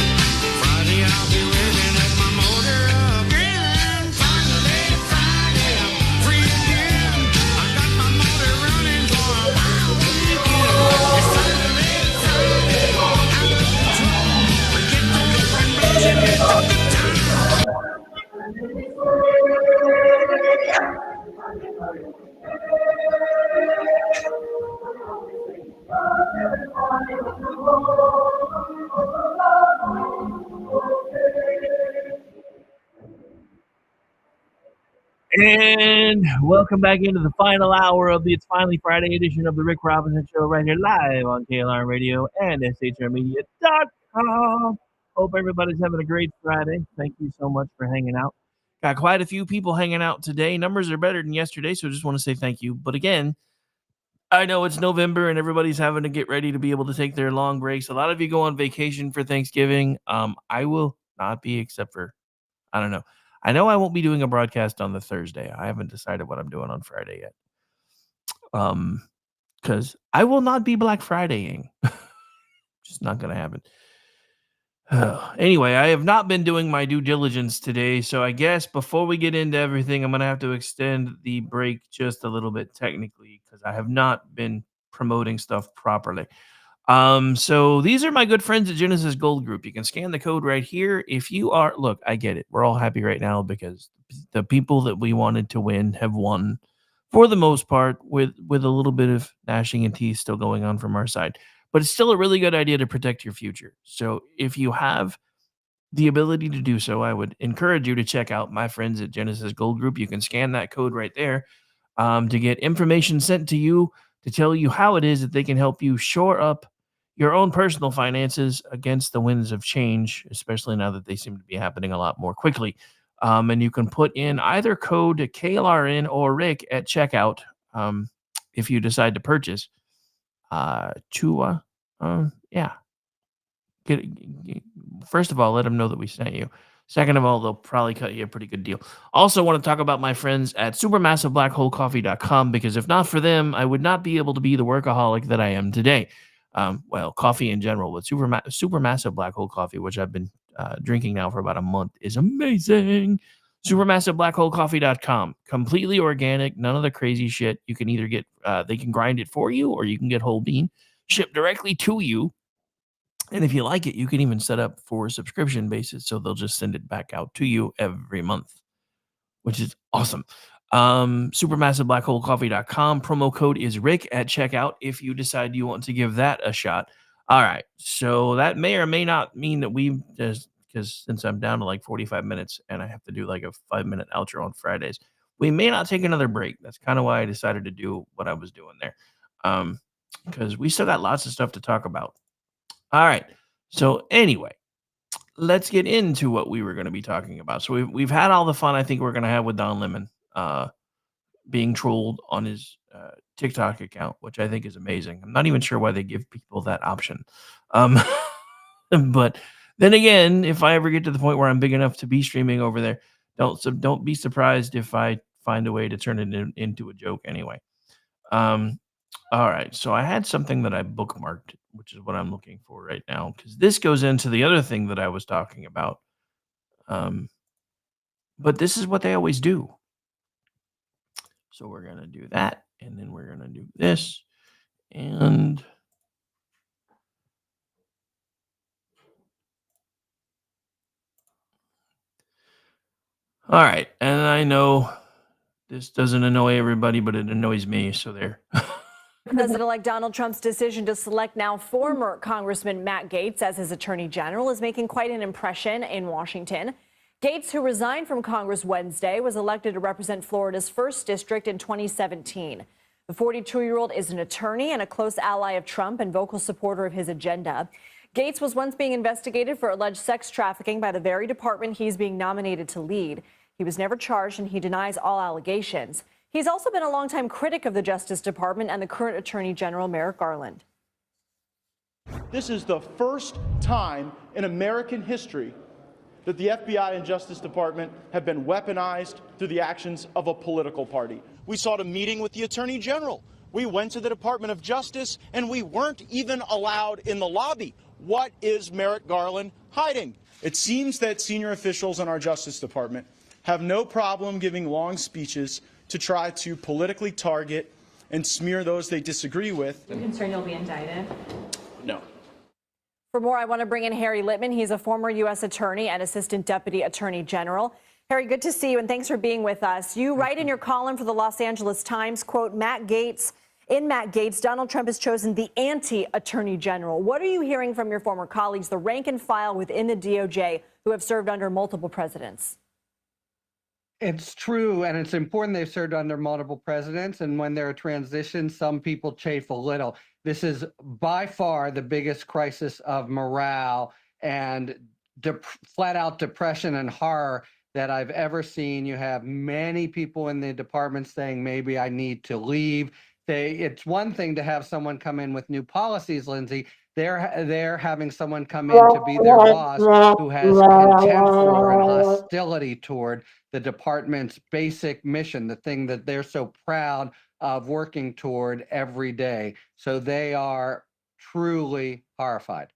Friday, I'll be revving up my motor again. Finally, Friday, I'm free again. I got my motor running for a wild weekend. It's finally Friday, out of control. Forget the working blues and get the good time. And welcome back into the final hour of the It's Finally Friday edition of the Rick Robinson Show right here live on KLR Radio and SHRmedia.com. Hope everybody's having a great Friday. Thank you so much for hanging out. Got quite a few people hanging out today. Numbers are better than yesterday, so just want to say thank you. But again, I know it's November and everybody's having to get ready to be able to take their long breaks. A lot of you go on vacation for Thanksgiving. I will not be, except for, I don't know. I know I won't be doing a broadcast on the Thursday. I haven't decided what I'm doing on Friday yet. Because I will not be Black Fridaying. Just not going to happen. Anyway, I have not been doing my due diligence today, so I guess before we get into everything, I'm going to have to extend the break just a little bit technically because I have not been promoting stuff properly. So these are my good friends at Genesis Gold Group. You can scan the code right here. If you are, look, I get it. We're all happy right now because the people that we wanted to win have won for the most part with a little bit of gnashing and teeth still going on from our side. But it's still a really good idea to protect your future. So if you have the ability to do so, I would encourage you to check out my friends at Genesis Gold Group. You can scan that code right there to get information sent to you to tell you how it is that they can help you shore up your own personal finances against the winds of change, especially now that they seem to be happening a lot more quickly. And you can put in either code KLRN or Rick at checkout if you decide to purchase. Yeah. First of all, let them know that we sent you. Second of all, they'll probably cut you a pretty good deal. Also want to talk about my friends at supermassiveblackholecoffee.com, because if not for them, I would not be able to be the workaholic that I am today. Well, coffee in general, but supermassive black hole coffee, which I've been drinking now for about a month, is amazing. Supermassiveblackholecoffee.com. Completely organic, none of the crazy shit. You can either get, they can grind it for you, or you can get whole bean shipped directly to you. And if you like it, you can even set up for a subscription basis, so they'll just send it back out to you every month, which is awesome. Supermassiveblackholecoffee.com. Promo code is Rick at checkout if you decide you want to give that a shot. All right. So that may or may not mean that we just, because since I'm down to like 45 minutes and I have to do like a 5-minute outro on Fridays, we may not take another break. That's kind of why I decided to do what I was doing there. Because we still got lots of stuff to talk about. All right. So anyway, let's get into what we were going to be talking about. So we've had all the fun I think we're going to have with Don Lemon being trolled on his TikTok account, which I think is amazing. I'm not even sure why they give people that option. But then again, if I ever get to the point where I'm big enough to be streaming over there, don't be surprised if I find a way to turn it into a joke anyway. All right, so I had something that I bookmarked, which is what I'm looking for right now, because this goes into the other thing that I was talking about. But this is what they always do. So we're going to do that, and then we're going to do this, and all right, and I know this doesn't annoy everybody, but it annoys me, so there. President-elect Donald Trump's decision to select now former Congressman Matt Gaetz as his attorney general is making quite an impression in Washington. Gaetz, who resigned from Congress Wednesday, was elected to represent Florida's 1st District in 2017. The 42-year-old is an attorney and a close ally of Trump and vocal supporter of his agenda. Gaetz was once being investigated for alleged sex trafficking by the very department he's being nominated to lead. He was never charged, and he denies all allegations. He's also been a longtime critic of the Justice Department and the current Attorney General, Merrick Garland. This is the first time in American history that the FBI and Justice Department have been weaponized through the actions of a political party. We sought a meeting with the Attorney General. We went to the Department of Justice, and we weren't even allowed in the lobby. What is Merrick Garland hiding? It seems that senior officials in our Justice Department have no problem giving long speeches to try to politically target and smear those they disagree with. Are you concerned you'll be indicted? No. For more, I want to bring in Harry Littman. He's a former U.S. attorney and assistant deputy attorney general. Harry, good to see you, and thanks for being with us. You write in your column for the Los Angeles Times, quote, in Matt Gaetz, Donald Trump has chosen the anti-attorney general. What are you hearing from your former colleagues, the rank and file within the DOJ, who have served under multiple presidents? It's true, and it's important they've served under multiple presidents, and when there are transitions, some people chafe a little. This is by far the biggest crisis of morale and flat-out depression and horror that I've ever seen. You have many people in the department saying, maybe I need to leave. It's one thing to have someone come in with new policies, Lindsay. They're having someone come in to be their boss who has contempt for and hostility toward the department's basic mission, the thing that they're so proud of working toward every day. So they are truly horrified.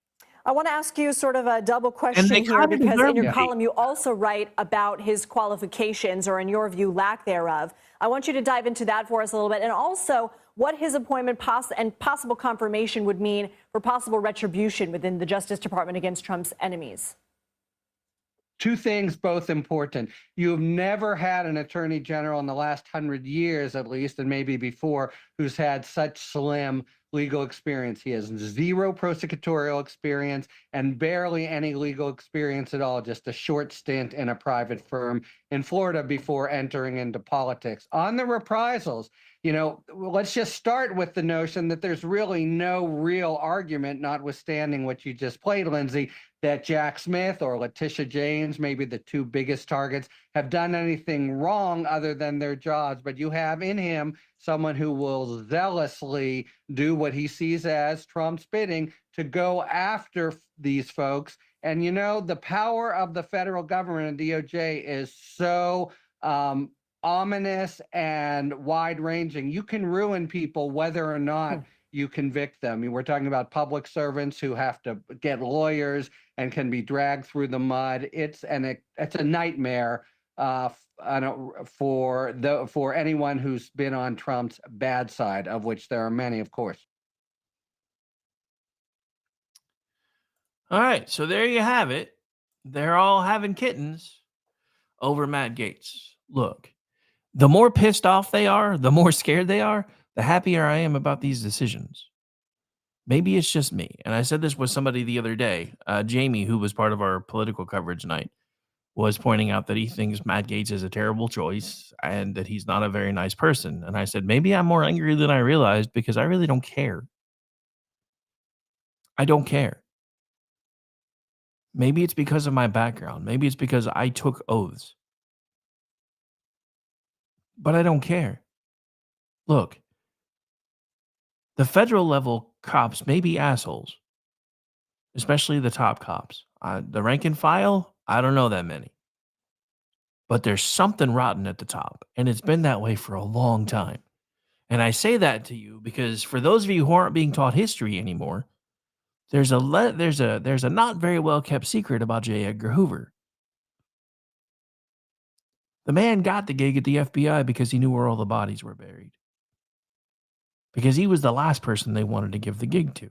I want to ask you sort of a double question here, because in your column you also write about his qualifications, or in your view, lack thereof. I want you to dive into that for us a little bit, and also what his appointment and possible confirmation would mean for possible retribution within the Justice Department against Trump's enemies. Two things, both important. You've never had an attorney general in the last 100 years, at least, and maybe before, who's had such slim legal experience. He has zero prosecutorial experience and barely any legal experience at all, just a short stint in a private firm in Florida before entering into politics. On the reprisals, let's just start with the notion that there's really no real argument, notwithstanding what you just played, Lindsay, that Jack Smith or Letitia James, maybe the two biggest targets, have done anything wrong other than their jobs. But you have in him someone who will zealously do what he sees as Trump's bidding to go after these folks. And, the power of the federal government and DOJ is so ominous and wide-ranging. You can ruin people whether or not you convict them. We're talking about public servants who have to get lawyers and can be dragged through the mud. It's a nightmare for anyone who's been on Trump's bad side, of which there are many, of course. All right, so there you have it. They're all having kittens over Matt Gaetz. Look, the more pissed off they are, the more scared they are, the happier I am about these decisions. Maybe it's just me. And I said this with somebody the other day. Jamie, who was part of our political coverage night, was pointing out that he thinks Matt Gaetz is a terrible choice and that he's not a very nice person. And I said, maybe I'm more angry than I realized because I really don't care. I don't care. Maybe it's because of my background. Maybe it's because I took oaths. But I don't care. Look, the federal level cops may be assholes, especially the top cops. The rank and file, I don't know that many. But there's something rotten at the top, and it's been that way for a long time. And I say that to you because for those of you who aren't being taught history anymore, there's a not very well kept secret about J. Edgar Hoover. The man got the gig at the FBI because he knew where all the bodies were buried. Because he was the last person they wanted to give the gig to.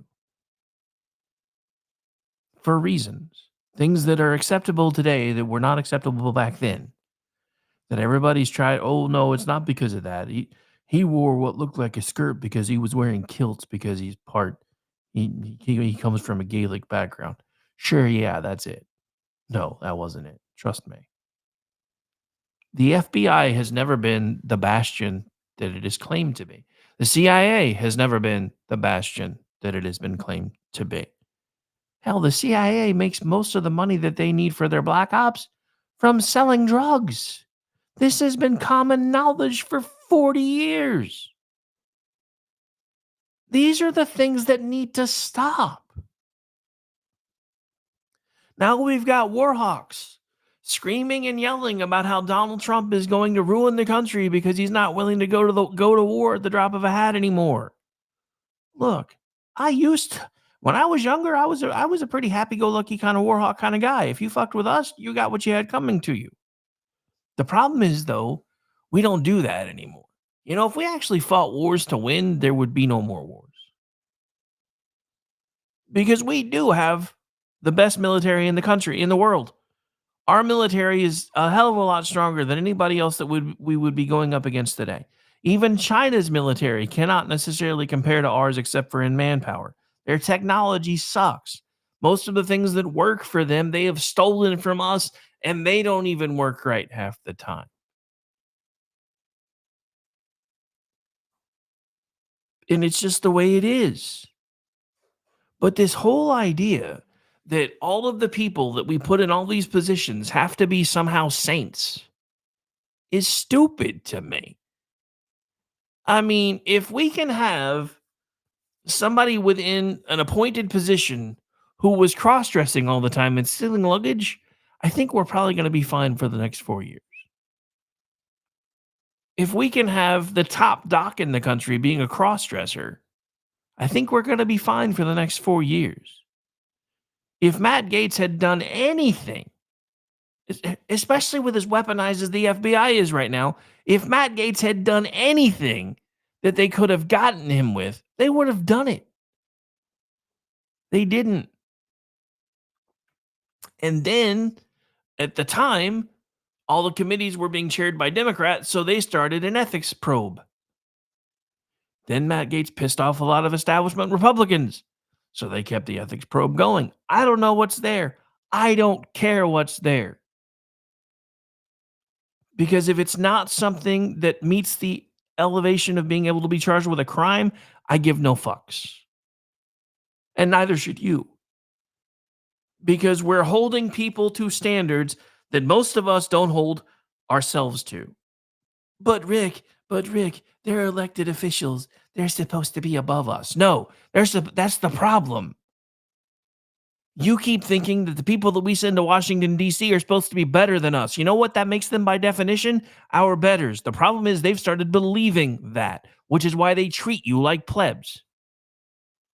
For reasons. Things that are acceptable today that were not acceptable back then. That everybody's tried, oh no, it's not because of that. He wore what looked like a skirt because he was wearing kilts because he comes from a Gaelic background. Sure, yeah, that's it. No, that wasn't it. Trust me. The FBI has never been the bastion that it is claimed to be. The CIA has never been the bastion that it has been claimed to be. Hell, the CIA makes most of the money that they need for their black ops from selling drugs. This has been common knowledge for 40 years. These are the things that need to stop. Now we've got warhawks screaming and yelling about how Donald Trump is going to ruin the country because he's not willing to go to war at the drop of a hat anymore. Look, when I was younger, I was a pretty happy-go-lucky kind of warhawk kind of guy. If you fucked with us, you got what you had coming to you. The problem is, though, we don't do that anymore. If we actually fought wars to win, there would be no more wars. Because we do have the best military in the country, in the world. Our military is a hell of a lot stronger than anybody else that we would be going up against today. Even China's military cannot necessarily compare to ours except for in manpower. Their technology sucks. Most of the things that work for them, they have stolen from us, and they don't even work right half the time. And it's just the way it is. But this whole idea that all of the people that we put in all these positions have to be somehow saints is stupid to me. I mean, if we can have somebody within an appointed position who was cross-dressing all the time and stealing luggage, I think we're probably going to be fine for the next 4 years. If we can have the top doc in the country being a cross-dresser, I think we're going to be fine for the next 4 years. If Matt Gaetz had done anything, especially with as weaponized as the FBI is right now, if Matt Gaetz had done anything that they could have gotten him with, they would have done it. They didn't. And then, at the time, all the committees were being chaired by Democrats, so they started an ethics probe. Then Matt Gaetz pissed off a lot of establishment Republicans. So they kept the ethics probe going. I don't know what's there. I don't care what's there. Because if it's not something that meets the elevation of being able to be charged with a crime, I give no fucks. And neither should you. Because we're holding people to standards that most of us don't hold ourselves to. But Rick, they're elected officials. They're supposed to be above us. No, that's the problem. You keep thinking that the people that we send to Washington, D.C. are supposed to be better than us. You know what that makes them by definition? Our betters. The problem is they've started believing that, which is why they treat you like plebs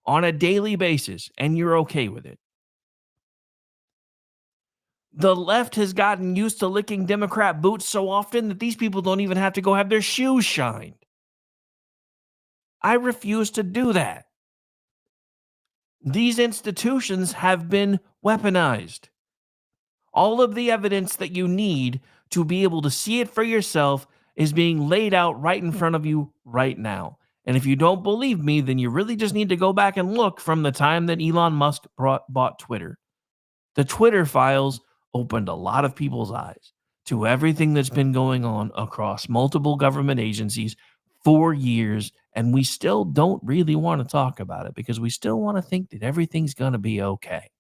on a daily basis, and you're okay with it. The left has gotten used to licking Democrat boots so often that these people don't even have to go have their shoes shined. I refuse to do that. These institutions have been weaponized. All of the evidence that you need to be able to see it for yourself is being laid out right in front of you right now. And if you don't believe me, then you really just need to go back and look from the time that Elon Musk bought Twitter. The Twitter files opened a lot of people's eyes to everything that's been going on across multiple government agencies for years, and we still don't really want to talk about it because we still want to think that everything's going to be okay.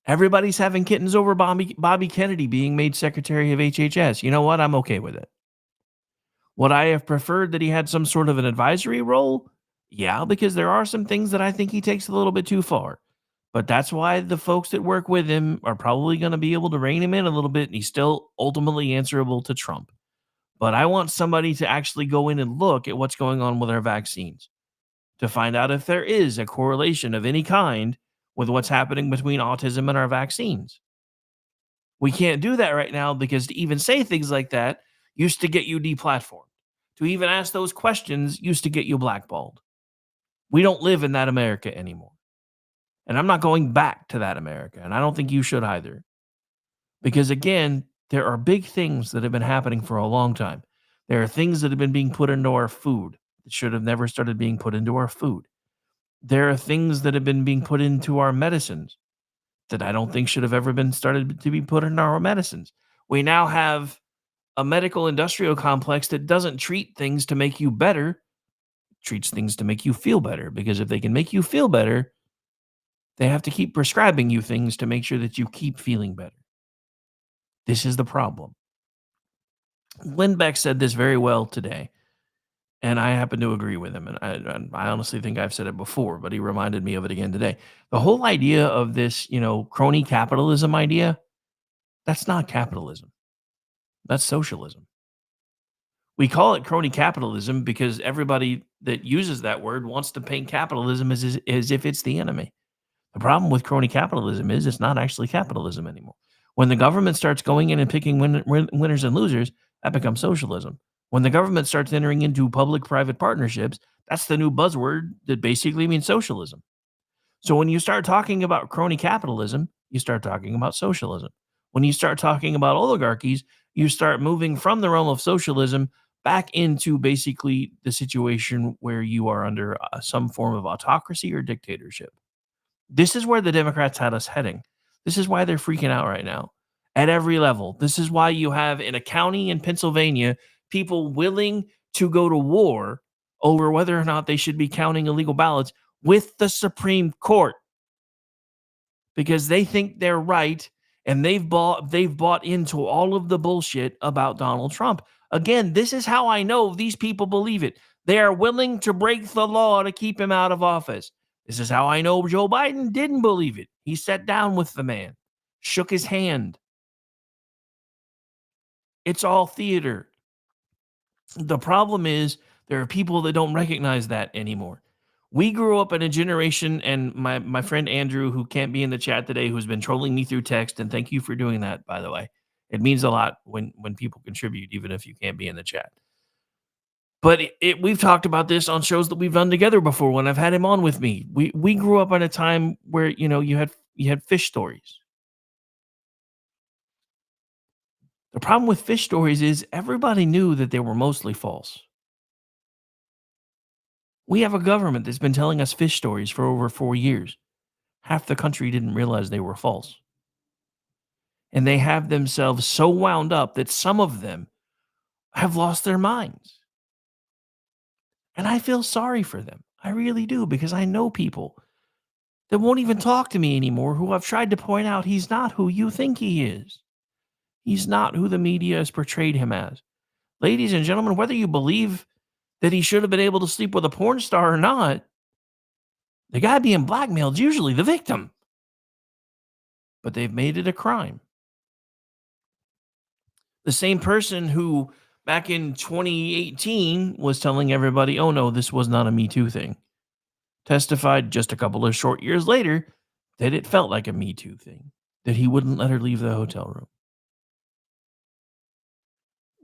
Everybody's having kittens over Bobby Kennedy being made Secretary of HHS. You know what? I'm okay with it. Would I have preferred that he had some sort of an advisory role? Yeah, because there are some things that I think he takes a little bit too far. But that's why the folks that work with him are probably going to be able to rein him in a little bit, and he's still ultimately answerable to Trump. But I want somebody to actually go in and look at what's going on with our vaccines to find out if there is a correlation of any kind with what's happening between autism and our vaccines. We can't do that right now because to even say things like that used to get you deplatformed. To even ask those questions used to get you blackballed. We don't live in that America anymore. And I'm not going back to that America, and I don't think you should either. Because again, there are big things that have been happening for a long time. There are things that have been being put into our food that should have never started being put into our food. There are things that have been being put into our medicines that I don't think should have ever been started to be put in our medicines. We now have a medical industrial complex that doesn't treat things to make you better, treats things to make you feel better. Because if they can make you feel better, they have to keep prescribing you things to make sure that you keep feeling better. This is the problem. Lindbeck said this very well today, and I happen to agree with him. And I honestly think I've said it before, but he reminded me of it again today. The whole idea of this, crony capitalism idea, that's not capitalism. That's socialism. We call it crony capitalism because everybody that uses that word wants to paint capitalism as if it's the enemy. The problem with crony capitalism is it's not actually capitalism anymore. When the government starts going in and picking winners and losers, that becomes socialism. When the government starts entering into public-private partnerships, that's the new buzzword that basically means socialism. So when you start talking about crony capitalism, you start talking about socialism. When you start talking about oligarchies, you start moving from the realm of socialism back into basically the situation where you are under some form of autocracy or dictatorship. This is where the Democrats had us heading. This is why they're freaking out right now at every level. This is why you have in a county in Pennsylvania people willing to go to war over whether or not they should be counting illegal ballots with the Supreme Court because they think they're right and they've bought into all of the bullshit about Donald Trump. Again, this is how I know these people believe it. They are willing to break the law to keep him out of office. This is how I know Joe Biden didn't believe it. He sat down with the man, shook his hand. It's all theater. The problem is there are people that don't recognize that anymore. We grew up in a generation, and my friend Andrew, who can't be in the chat today, who's been trolling me through text, and thank you for doing that, by the way. It means a lot when people contribute, even if you can't be in the chat. But we've talked about this on shows that we've done together before when I've had him on with me. We grew up in a time where, you had fish stories. The problem with fish stories is everybody knew that they were mostly false. We have a government that's been telling us fish stories for over 4 years. Half the country didn't realize they were false. And they have themselves so wound up that some of them have lost their minds. And I feel sorry for them. I really do, because I know people that won't even talk to me anymore who I've tried to point out he's not who you think he is. He's not who the media has portrayed him as. Ladies and gentlemen, whether you believe that he should have been able to sleep with a porn star or not, the guy being blackmailed is usually the victim. But they've made it a crime. The same person who back in 2018 was telling everybody, oh no, this was not a Me Too thing, testified just a couple of short years later that it felt like a Me Too thing, that he wouldn't let her leave the hotel room.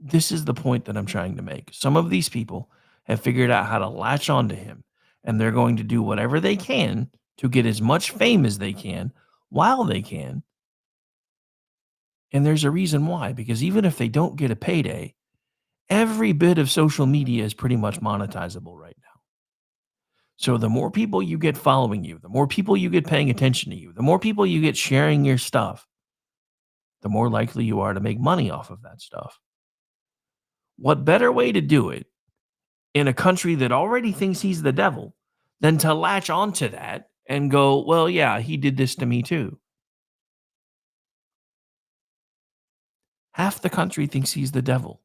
This is the point that I'm trying to make. Some of these people have figured out how to latch onto him, and they're going to do whatever they can to get as much fame as they can while they can. And there's a reason why, because even if they don't get a payday, every bit of social media is pretty much monetizable right now. So the more people you get following you, the more people you get paying attention to you, the more people you get sharing your stuff, the more likely you are to make money off of that stuff. What better way to do it in a country that already thinks he's the devil than to latch onto that and go, well, yeah, he did this to me too. Half the country thinks he's the devil.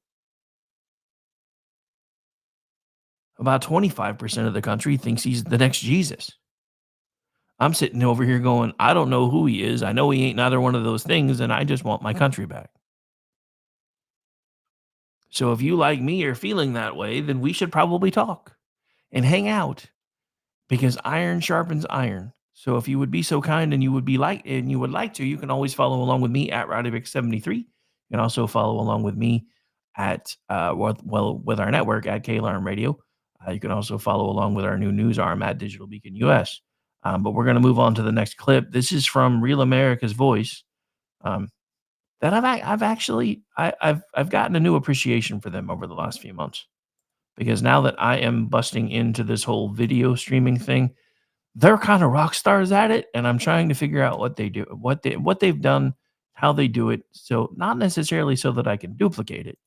About 25% of the country thinks he's the next Jesus. I'm sitting over here going, I don't know who he is. I know he ain't neither one of those things, and I just want my country back. So if you, like me, are feeling that way, then we should probably talk and hang out, because iron sharpens iron. So if you would be so kind and you would like to, you can always follow along with me at Roddyvic73. You can also follow along with me at with our network at KLRM Radio. You can also follow along with our new news arm at Digital Beacon US. But we're going to move on to the next clip. This is from Real America's Voice. That I've gotten a new appreciation for them over the last few months, because now that I am busting into this whole video streaming thing, they're kind of rock stars at it, and I'm trying to figure out what they do, what they've done, how they do it. So not necessarily so that I can duplicate it,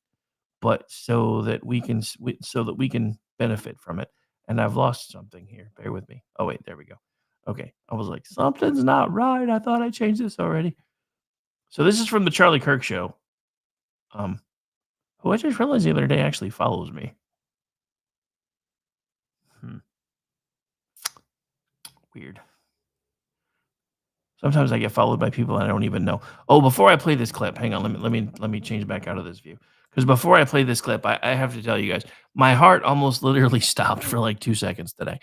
but so that we can benefit from it. And I've lost something here. Bear with me. Oh wait, there we go. Okay, I was like, something's not right. I thought I changed this already. So this is from the Charlie Kirk Show, who I just realized the other day actually follows me. Weird. Sometimes I get followed by people I don't even know. Oh, before I play this clip, hang on. Let me change back out of this view, because before I play this clip, I have to tell you guys, my heart almost literally stopped for like 2 seconds today,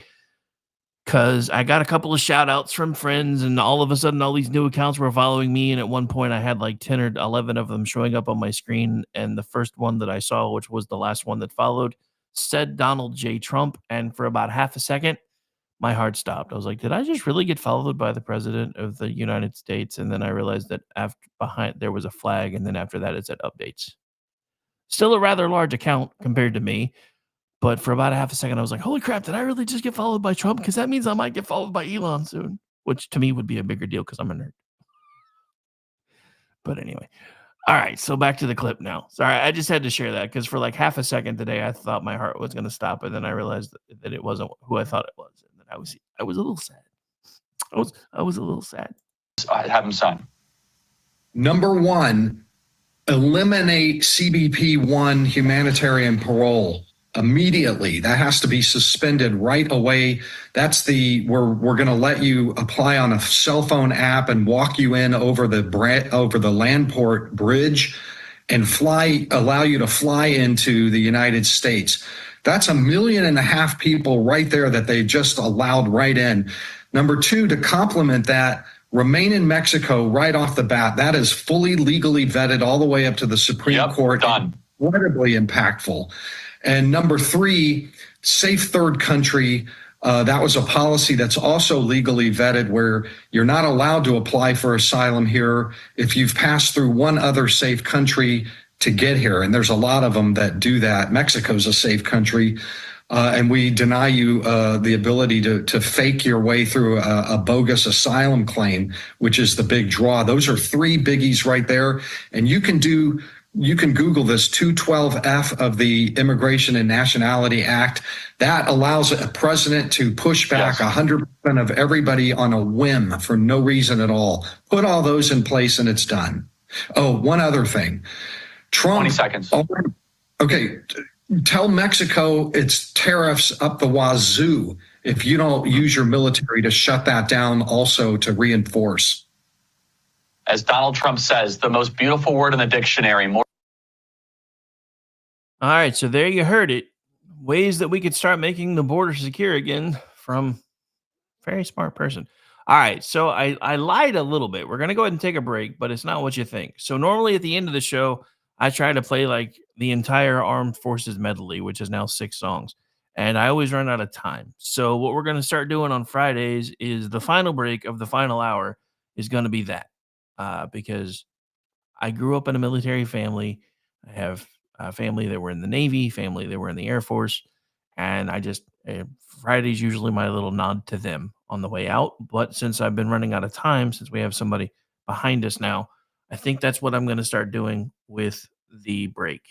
because I got a couple of shout outs from friends, and all of a sudden all these new accounts were following me, and at one point I had like 10 or 11 of them showing up on my screen, and the first one that I saw, which was the last one that followed, said Donald J. Trump, and for about half a second my heart stopped. I was like, did I just really get followed by the president of the United States? And then I realized that behind there was a flag, and then after that it said updates. Still a rather large account compared to me, but for about a half a second I was like, holy crap, did I really just get followed by Trump? Because that means I might get followed by Elon soon, which to me would be a bigger deal because I'm a nerd. But anyway. All right, so back to the clip now. Sorry, I just had to share that because for like half a second today, I thought my heart was going to stop, and then I realized that it wasn't who I thought it was, and then I was a little sad. I was a little sad. I have him sign. Number one, eliminate CBP-1 humanitarian parole immediately. That has to be suspended right away. That's we're going to let you apply on a cell phone app and walk you in over the Landport Bridge and allow you to fly into the United States. That's 1.5 million people right there that they just allowed right in. Number two, to complement that, remain in Mexico right off the bat. That is fully legally vetted all the way up to the Supreme Court. Done. Incredibly impactful. And number three, safe third country. That was a policy that's also legally vetted, where you're not allowed to apply for asylum here if you've passed through one other safe country to get here. And there's a lot of them that do that. Mexico's a safe country. And we deny you the ability to fake your way through a bogus asylum claim, which is the big draw. Those are three biggies right there. And you can Google this 212F of the Immigration and Nationality Act. That allows a president to push back 100% of everybody on a whim for no reason at all. Put all those in place and it's done. Oh, one other thing. Trump. 20 seconds. Okay. Tell Mexico it's tariffs up the wazoo if you don't use your military to shut that down, also to reinforce. As Donald Trump says, the most beautiful word in the dictionary. More. All right, so there you heard it. Ways that we could start making the border secure again from a very smart person. All right, so I lied a little bit. We're going to go ahead and take a break, but it's not what you think. So normally at the end of the show, I try to play like the entire Armed Forces medley, which is now 6 songs, and I always run out of time. So what we're going to start doing on Fridays is the final break of the final hour is going to be that, because I grew up in a military family. I have a family that were in the Navy, family that were in the Air Force, and I just Friday's usually my little nod to them on the way out. But since I've been running out of time, since we have somebody behind us now, I think that's what I'm going to start doing with the break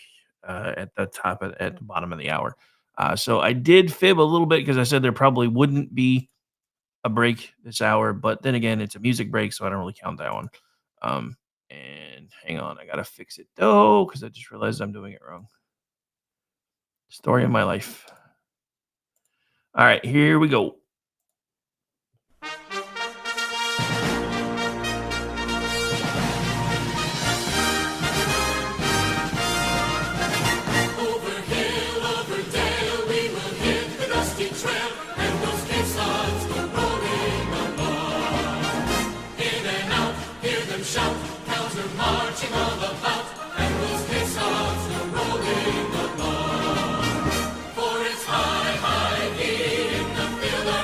at the bottom of the hour. So I did fib a little bit because I said there probably wouldn't be a break this hour, but then again, it's a music break, so I don't really count that one. And hang on, I gotta fix it though because I just realized I'm doing it wrong. Story of my life. All right, here we go. For it's high, high in the Philadelphia.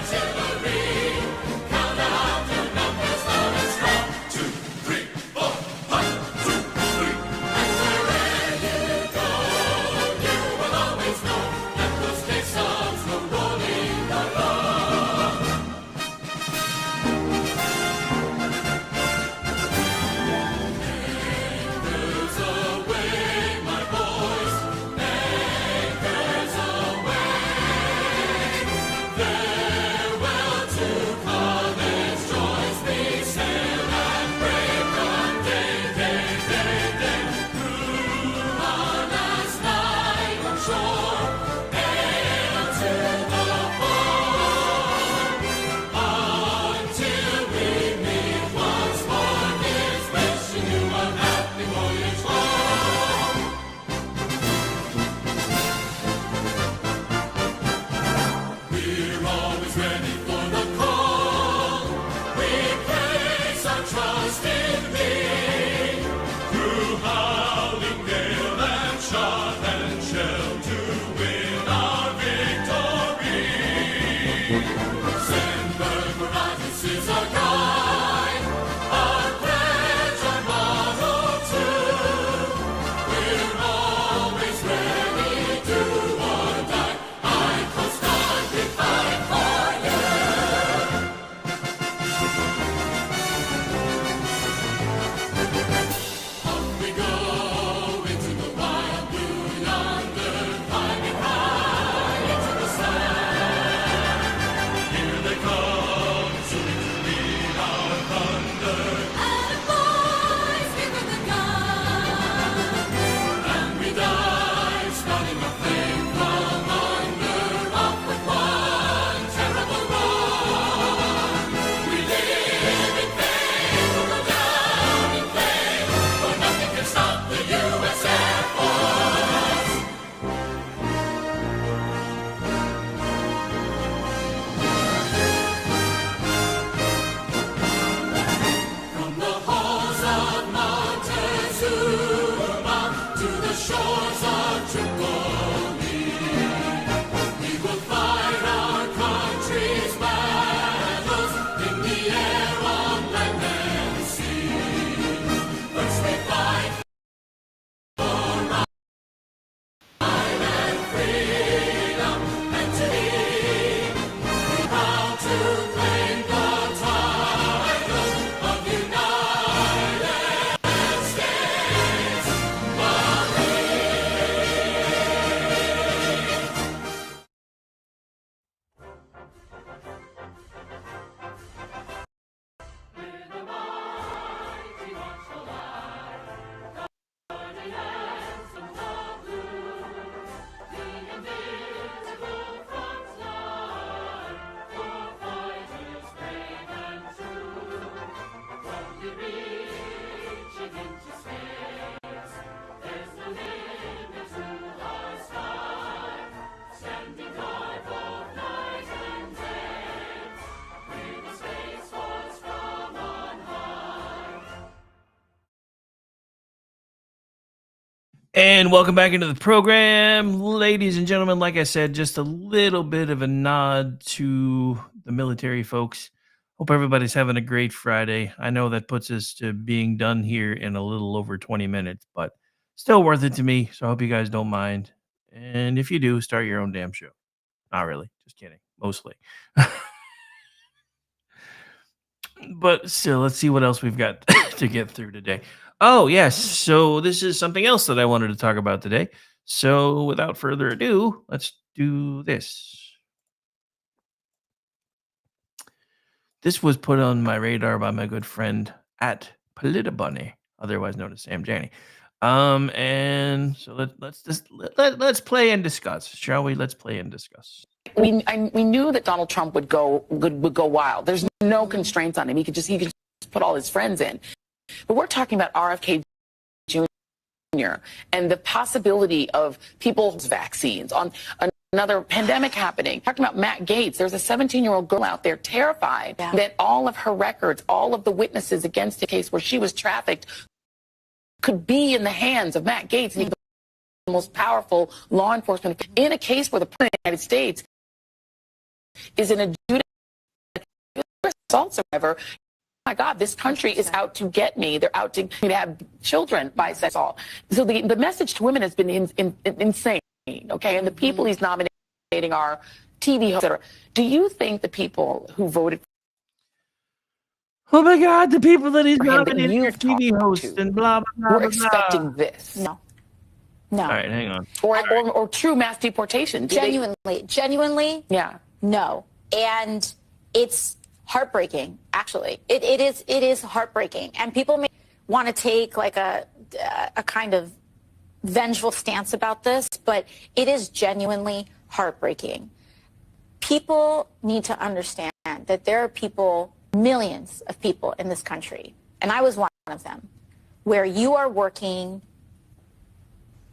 And welcome back into the program, ladies and gentlemen. Like I said, just a little bit of a nod to the military folks. Hope everybody's having a great Friday. I know that puts us to being done here in a little over 20 minutes, but still worth it to me. So I hope you guys don't mind. And if you do, start your own damn show. Not really. Just kidding. Mostly. But still, let's see what else we've got to get through today. Oh, yes. So this is something else that I wanted to talk about today. So without further ado, let's do this. This was put on my radar by my good friend at Politabunny, otherwise known as Sam Janney. And so let's play and discuss, shall we? Let's play and discuss. We knew that Donald Trump would go wild. There's no constraints on him. He could just put all his friends in. But we're talking about RFK Jr. and the possibility of people's vaccines on another pandemic happening. Talking about Matt Gaetz, there's a 17-year-old girl out there terrified that all of her records, all of the witnesses against a case where she was trafficked could be in the hands of Matt Gaetz, the most powerful law enforcement in a case where the President of the United States is an adjudicated assault survivor. Oh my God, this country is out to get me. They're out to have children by sex assault. So the message to women has been insane, okay? And the people he's nominating are TV hosts, etc. Do you think the people who voted Oh my God, the people that he's for him that nominating are you've TV talked hosts to and blah, blah, blah, were blah, expecting blah. this? No. All right, hang on. Or true mass deportation? Genuinely, yeah. No. And it's heartbreaking, actually. It is heartbreaking. And people may want to take like a kind of vengeful stance about this, but it is genuinely heartbreaking. People need to understand that there are people, millions of people in this country, and I was one of them, where you are working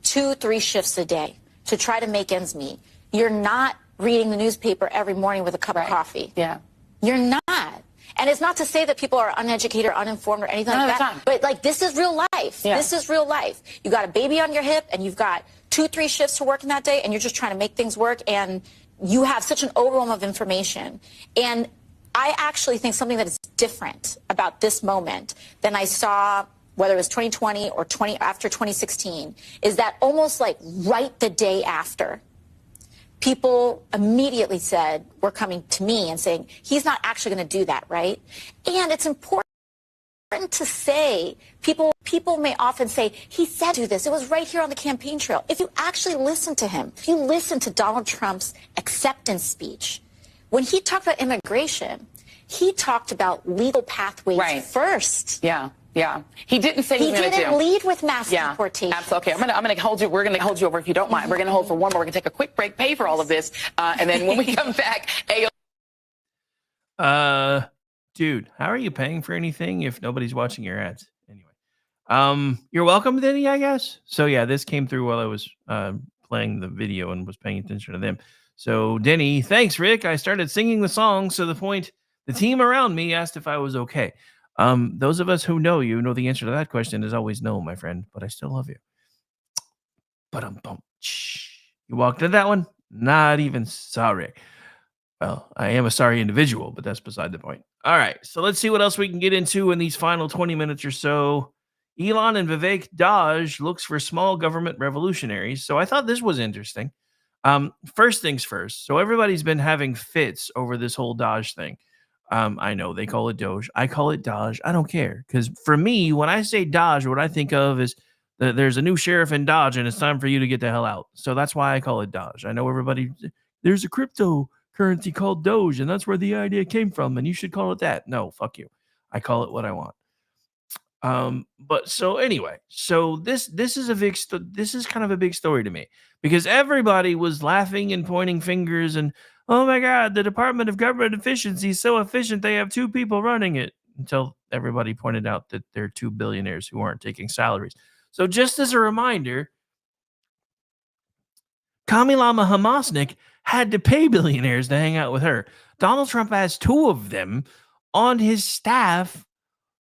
2-3 shifts a day to try to make ends meet. You're not reading the newspaper every morning with a cup of coffee. Yeah. You're not. And it's not to say that people are uneducated or uninformed or anything like that. But like, this is real life. Yeah. This is real life. You got a baby on your hip and you've got 2-3 shifts to work in that day and you're just trying to make things work and you have such an overwhelm of information. And I actually think something that is different about this moment than I saw, whether it was 2020 or after 2016, is that almost like right the day after, people immediately said, were coming to me and saying, he's not actually going to do that, right? And it's important to say, people may often say, he said do this. It was right here on the campaign trail. If you actually listen to him, if you listen to Donald Trump's acceptance speech, when he talked about immigration, he talked about legal pathways first. Yeah. Yeah, he didn't say he didn't lead with mass deportation. Absolutely. Okay, I'm gonna hold you. We're gonna hold you over if you don't mind. We're gonna hold for one more. We're gonna take a quick break, pay for all of this, and then when we come back, Dude, how are you paying for anything if nobody's watching your ads? Anyway, you're welcome, Denny, I guess. So yeah, this came through while I was playing the video and was paying attention to them. So Denny, thanks, Rick. I started singing the song. So the team around me asked if I was okay. Those of us who know you know the answer to that question is always no, my friend, but I still love you. But you walked into that one? Not even sorry. Well, I am a sorry individual, but that's beside the point. All right, so let's see what else we can get into in these final 20 minutes or so. Elon and Vivek Dodge looks for small government revolutionaries. So I thought this was interesting. First things first. So everybody's been having fits over this whole Dodge thing. I know they call it Doge. I call it Dodge. I don't care. Because for me, when I say Dodge, what I think of is that there's a new sheriff in Dodge and it's time for you to get the hell out. So that's why I call it Dodge. I know everybody, there's a cryptocurrency called Doge and that's where the idea came from and you should call it that. No, fuck you. I call it what I want. But so anyway, so this is kind of a big story to me because everybody was laughing and pointing fingers and, oh my God, the Department of Government Efficiency is so efficient. They have 2 people running it until everybody pointed out that there are 2 billionaires who aren't taking salaries. So just as a reminder, Kamilama Hamasnik had to pay billionaires to hang out with her. Donald Trump has 2 of them on his staff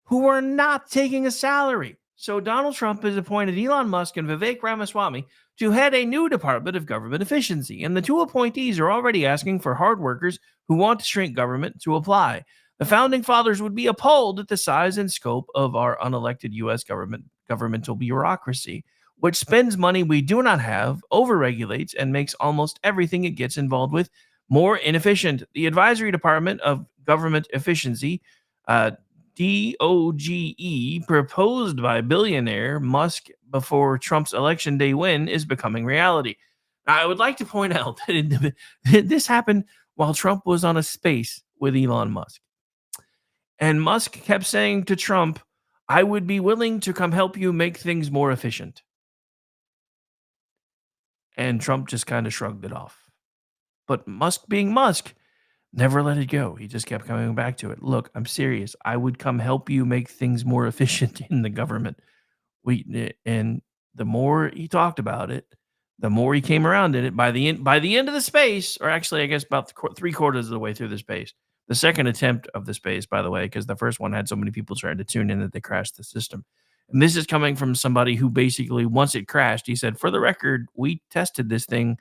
who are not taking a salary. So Donald Trump has appointed Elon Musk and Vivek Ramaswamy to head a new Department of Government Efficiency, and the two appointees are already asking for hard workers who want to shrink government to apply. The founding fathers would be appalled at the size and scope of our unelected U.S. governmental bureaucracy, which spends money we do not have, overregulates, and makes almost everything it gets involved with more inefficient. The Advisory Department of Government Efficiency, DOGE, proposed by billionaire Musk before Trump's election day win, is becoming reality. Now, I would like to point out that this happened while Trump was on a space with Elon Musk. And Musk kept saying to Trump, I would be willing to come help you make things more efficient. And Trump just kind of shrugged it off. But Musk, being Musk, never let it go. He just kept coming back to it. Look, I'm serious. I would come help you make things more efficient in the government. And the more he talked about it, the more he came around in it. By the end of the space, or actually, I guess about 3/4 of the way through the space, the second attempt of the space, by the way, because the first one had so many people trying to tune in that they crashed the system. And this is coming from somebody who basically, once it crashed, he said, for the record, we tested this thing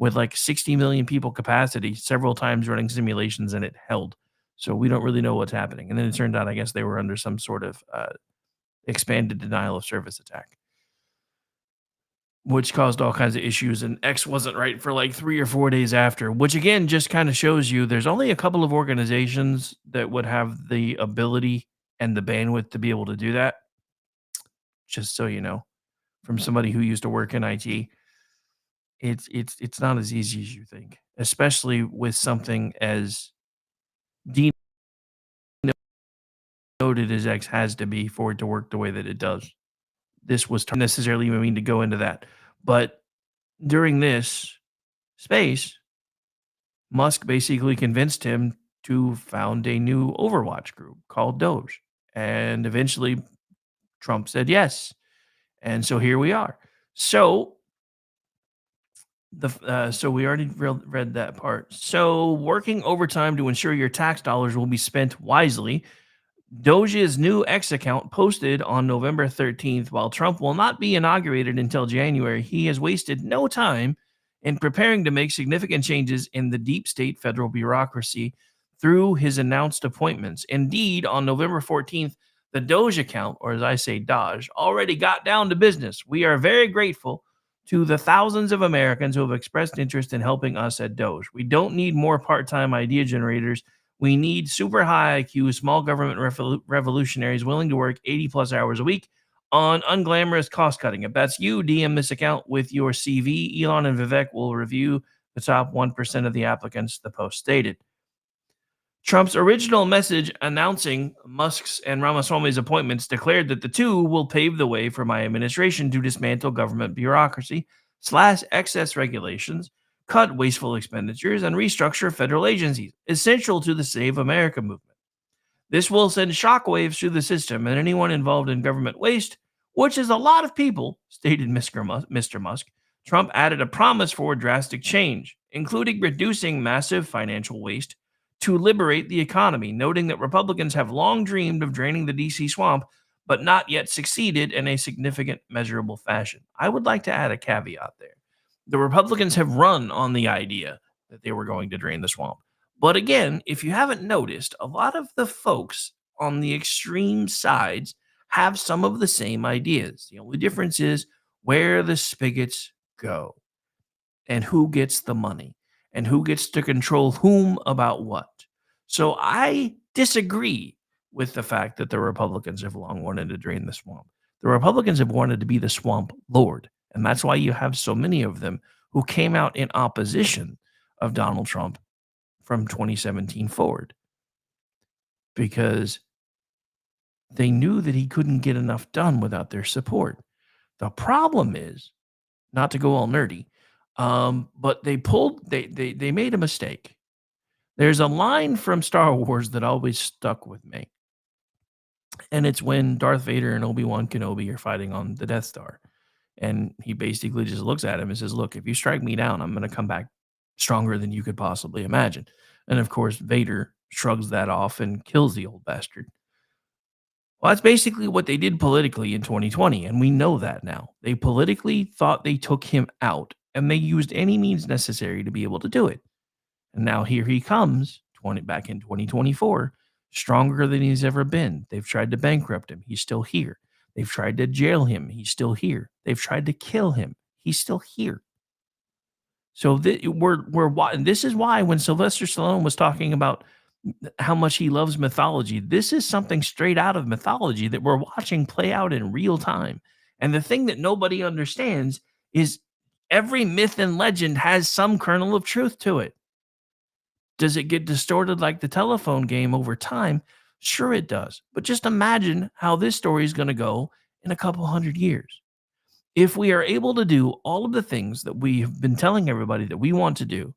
with like 60 million people capacity several times running simulations, and it held. So we don't really know what's happening. And then it turned out, I guess they were under some sort of expanded denial of service attack, which caused all kinds of issues. And X wasn't right for like 3 or 4 days after, which again just kind of shows you there's only a couple of organizations that would have the ability and the bandwidth to be able to do that. Just so you know, from somebody who used to work in IT, it's not as easy as you think, especially with something as deep noted as X has to be for it to work the way that it does. This was necessarily even mean to go into that, but during this space, Musk basically convinced him to found a new Overwatch group called Doge, and eventually Trump said yes, and so here we are. So so we already read that part. So working overtime to ensure your tax dollars will be spent wisely. Doge's new X account posted on November 13th. While Trump will not be inaugurated until January, he has wasted no time in preparing to make significant changes in the deep state federal bureaucracy through his announced appointments. Indeed, on November 14th, the Doge account, or as I say, Dodge, already got down to business. We are very grateful to the thousands of Americans who have expressed interest in helping us at Doge. We don't need more part-time idea generators. We need super high IQ, small government revolutionaries willing to work 80 plus hours a week on unglamorous cost cutting. If that's you, DM this account with your CV. Elon and Vivek will review the top 1% of the applicants, the post stated. Trump's original message announcing Musk's and Ramaswamy's appointments declared that the two will pave the way for my administration to dismantle government bureaucracy, slash excess regulations, cut wasteful expenditures, and restructure federal agencies, essential to the Save America movement. This will send shockwaves through the system, and anyone involved in government waste, which is a lot of people, stated Mr. Musk. Trump added a promise for drastic change, including reducing massive financial waste to liberate the economy, noting that Republicans have long dreamed of draining the DC swamp, but not yet succeeded in a significant, measurable fashion. I would like to add a caveat there. The Republicans have run on the idea that they were going to drain the swamp. But again, if you haven't noticed, a lot of the folks on the extreme sides have some of the same ideas. The only difference is where the spigots go and who gets the money and who gets to control whom about what. So I disagree with the fact that the Republicans have long wanted to drain the swamp. The Republicans have wanted to be the swamp lord. And that's why you have so many of them who came out in opposition of Donald Trump from 2017 forward, because they knew that he couldn't get enough done without their support. The problem is, not to go all nerdy, but they made a mistake. There's a line from Star Wars that always stuck with me. And it's when Darth Vader and Obi-Wan Kenobi are fighting on the Death Star. And he basically just looks at him and says, look, if you strike me down, I'm going to come back stronger than you could possibly imagine. And of course, Vader shrugs that off and kills the old bastard. Well, that's basically what they did politically in 2020, and we know that now. They politically thought they took him out, and they used any means necessary to be able to do it. And now here he comes, back in 2024, stronger than he's ever been. They've tried to bankrupt him. He's still here. They've tried to jail him. He's still here. They've tried to kill him. He's still here. So this is why when Sylvester Stallone was talking about how much he loves mythology, this is something straight out of mythology that we're watching play out in real time. And the thing that nobody understands is every myth and legend has some kernel of truth to it. Does it get distorted like the telephone game over time? Sure, it does. But just imagine how this story is going to go in a couple hundred years. If we are able to do all of the things that we have been telling everybody that we want to do,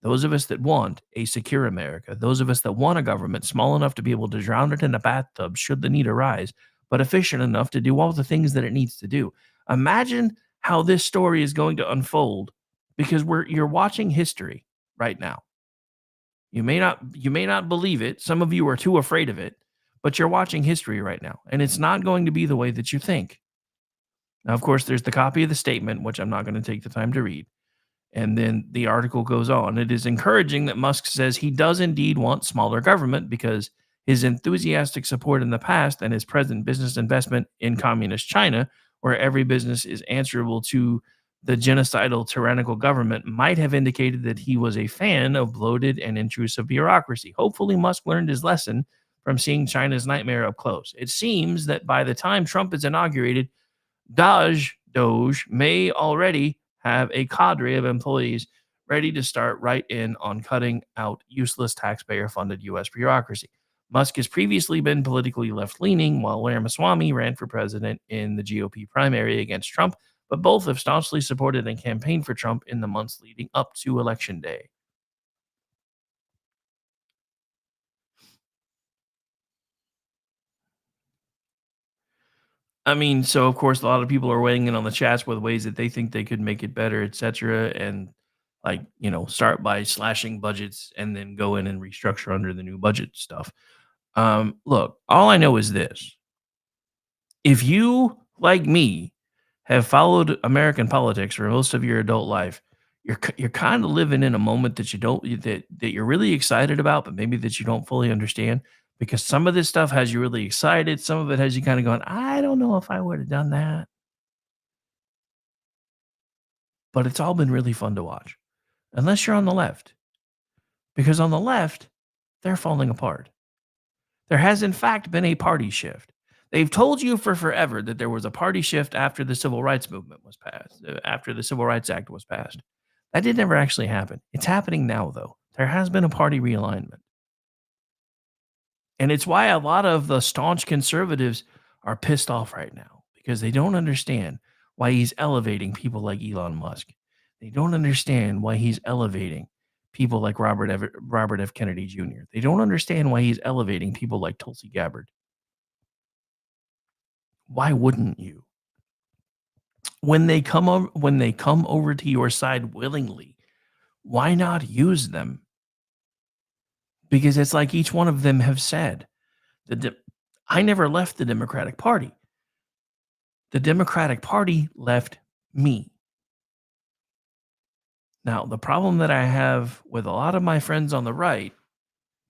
those of us that want a secure America, those of us that want a government small enough to be able to drown it in a bathtub should the need arise, but efficient enough to do all the things that it needs to do. Imagine how this story is going to unfold because you're watching history right now. You may not believe it. Some of you are too afraid of it, but you're watching history right now, and it's not going to be the way that you think. Now, of course, there's the copy of the statement, which I'm not going to take the time to read. And then the article goes on. It is encouraging that Musk says he does indeed want smaller government because his enthusiastic support in the past and his present business investment in communist China, where every business is answerable to the genocidal tyrannical government, might have indicated that he was a fan of bloated and intrusive bureaucracy. Hopefully, Musk learned his lesson from seeing China's nightmare up close. It seems that by the time Trump is inaugurated, Doge may already have a cadre of employees ready to start right in on cutting out useless taxpayer-funded U.S. bureaucracy. Musk has previously been politically left-leaning, while Ramaswamy ran for president in the GOP primary against Trump, but both have staunchly supported and campaigned for Trump in the months leading up to Election Day. I mean, so of course, a lot of people are weighing in on the chats with ways that they think they could make it better, etc. And start by slashing budgets and then go in and restructure under the new budget stuff. Look, all I know is this. If you, like me, have followed American politics for most of your adult life, you're kind of living in a moment that that you're really excited about, but maybe that you don't fully understand because some of this stuff has you really excited. Some of it has you kind of going, I don't know if I would have done that. But it's all been really fun to watch, unless you're on the left, because on the left, they're falling apart. There has, in fact, been a party shift. They've told you for forever that there was a party shift after the Civil Rights Movement was passed, after the Civil Rights Act was passed. That did never actually happen. It's happening now, though. There has been a party realignment. And it's why a lot of the staunch conservatives are pissed off right now because they don't understand why he's elevating people like Elon Musk. They don't understand why he's elevating people like Robert F. Kennedy Jr. They don't understand why he's elevating people like Tulsi Gabbard. Why wouldn't you? When they come over to your side willingly, why not use them? Because it's like each one of them have said, I never left the Democratic Party. The Democratic Party left me. Now, the problem that I have with a lot of my friends on the right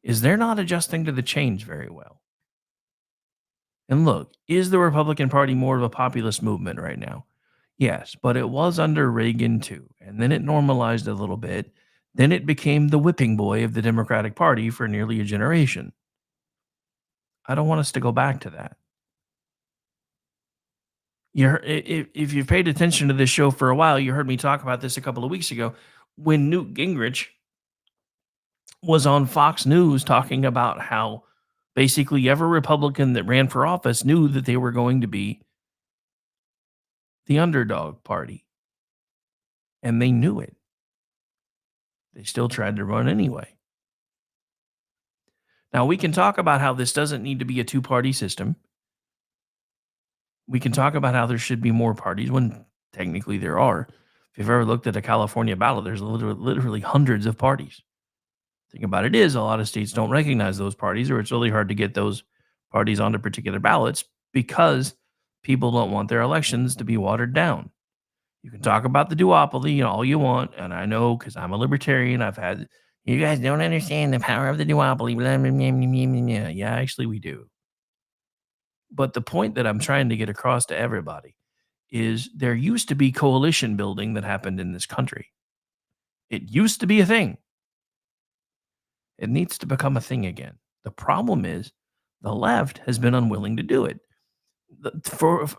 is they're not adjusting to the change very well. And look, is the Republican Party more of a populist movement right now? Yes, but it was under Reagan too. And then it normalized a little bit. Then it became the whipping boy of the Democratic Party for nearly a generation. I don't want us to go back to that. If you've paid attention to this show for a while, you heard me talk about this a couple of weeks ago when Newt Gingrich was on Fox News talking about how basically every Republican that ran for office knew that they were going to be the underdog party. And they knew it. They still tried to run anyway. Now, we can talk about how this doesn't need to be a two-party system. We can talk about how there should be more parties when technically there are. If you've ever looked at a California ballot, there's literally hundreds of parties. The thing about it is a lot of states don't recognize those parties, or it's really hard to get those parties onto particular ballots because people don't want their elections to be watered down. You can talk about the duopoly all you want, and I know because I'm a libertarian, I've had, you guys don't understand the power of the duopoly. Blah, blah, blah, blah, blah, blah. Yeah, actually, we do. But the point that I'm trying to get across to everybody is there used to be coalition building that happened in this country. It used to be a thing. It needs to become a thing again. The problem is the left has been unwilling to do it.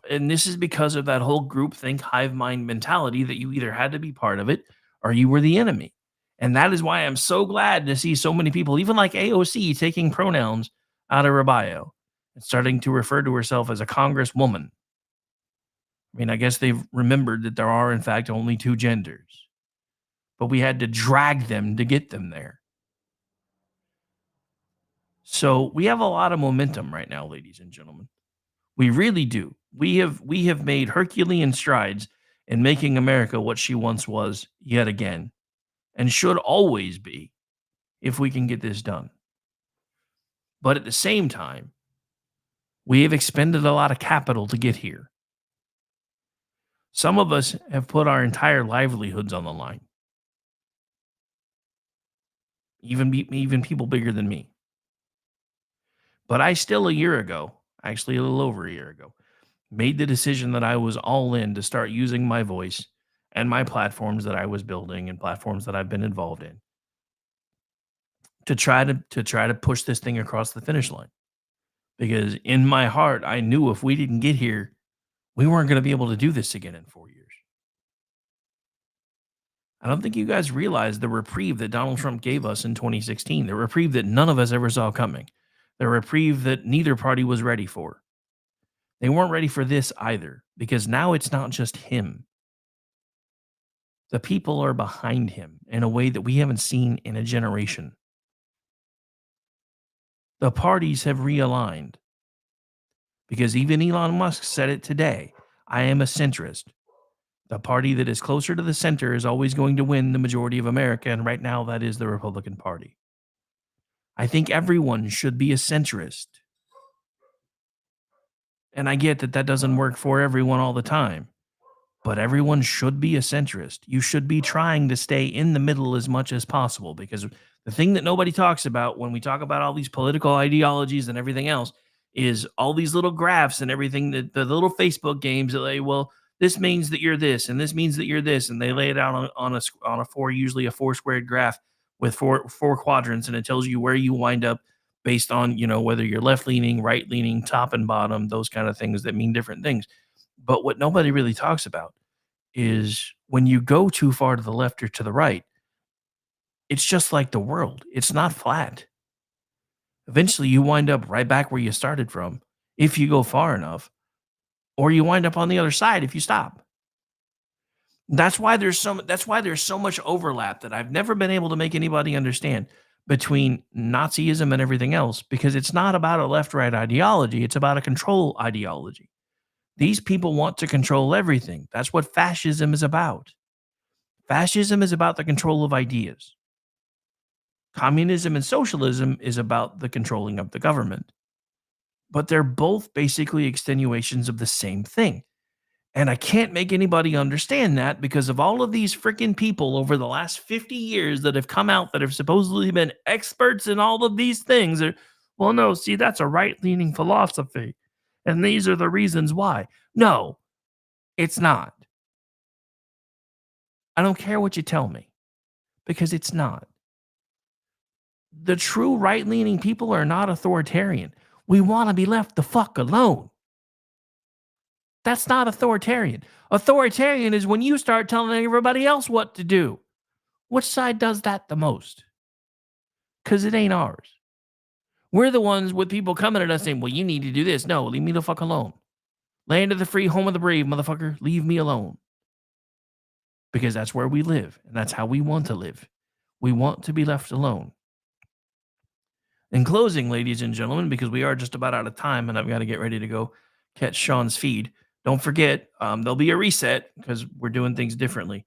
And this is because of that whole groupthink hive mind mentality that you either had to be part of it or you were the enemy. And that is why I'm so glad to see so many people, even like AOC, taking pronouns out of her bio and starting to refer to herself as a congresswoman. I mean, I guess they've remembered that there are, in fact, only two genders, but we had to drag them to get them there. So we have a lot of momentum right now, ladies and gentlemen. We really do. We have made Herculean strides in making America what she once was yet again, and should always be if we can get this done. But at the same time, we have expended a lot of capital to get here. Some of us have put our entire livelihoods on the line. Even people bigger than me. But I still a year ago, actually a little over a year ago, made the decision that I was all in to start using my voice and my platforms that I was building and platforms that I've been involved in to try to push this thing across the finish line. Because in my heart, I knew if we didn't get here, we weren't going to be able to do this again in 4 years. I don't think you guys realize the reprieve that Donald Trump gave us in 2016, the reprieve that none of us ever saw coming, the reprieve that neither party was ready for. They weren't ready for this either, because now it's not just him. The people are behind him in a way that we haven't seen in a generation. The parties have realigned. Because even Elon Musk said it today, I am a centrist. The party that is closer to the center is always going to win the majority of America, and right now that is the Republican Party. I think everyone should be a centrist. And I get that that doesn't work for everyone all the time, but everyone should be a centrist. You should be trying to stay in the middle as much as possible, because the thing that nobody talks about when we talk about all these political ideologies and everything else is all these little graphs and everything, that the little Facebook games that they, well, this means that you're this, and this means that you're this, and they lay it out on a four, usually a four squared graph with four quadrants, and it tells you where you wind up based on, whether you're left leaning, right leaning, top and bottom, those kind of things that mean different things. But what nobody really talks about is when you go too far to the left or to the right, it's just like the world. It's not flat. Eventually you wind up right back where you started from if you go far enough, or you wind up on the other side if you stop. That's why there's so much overlap that I've never been able to make anybody understand between Nazism and everything else, because it's not about a left-right ideology, it's about a control ideology. These people want to control everything. That's what fascism is about. Fascism is about the control of ideas. Communism and socialism is about the controlling of the government. But they're both basically extenuations of the same thing. And I can't make anybody understand that because of all of these freaking people over the last 50 years that have come out that have supposedly been experts in all of these things. Well, no, see, that's a right-leaning philosophy. And these are the reasons why. No, it's not. I don't care what you tell me, because it's not. The true right-leaning people are not authoritarian. We want to be left the fuck alone. That's not authoritarian. Authoritarian is when you start telling everybody else what to do. Which side does that the most? Because it ain't ours. We're the ones with people coming at us saying, well, you need to do this. No, leave me the fuck alone. Land of the free, home of the brave, motherfucker. Leave me alone. Because that's where we live, and that's how we want to live. We want to be left alone. In closing, ladies and gentlemen, because we are just about out of time and I've got to get ready to go catch Sean's feed, don't forget, there'll be a reset because we're doing things differently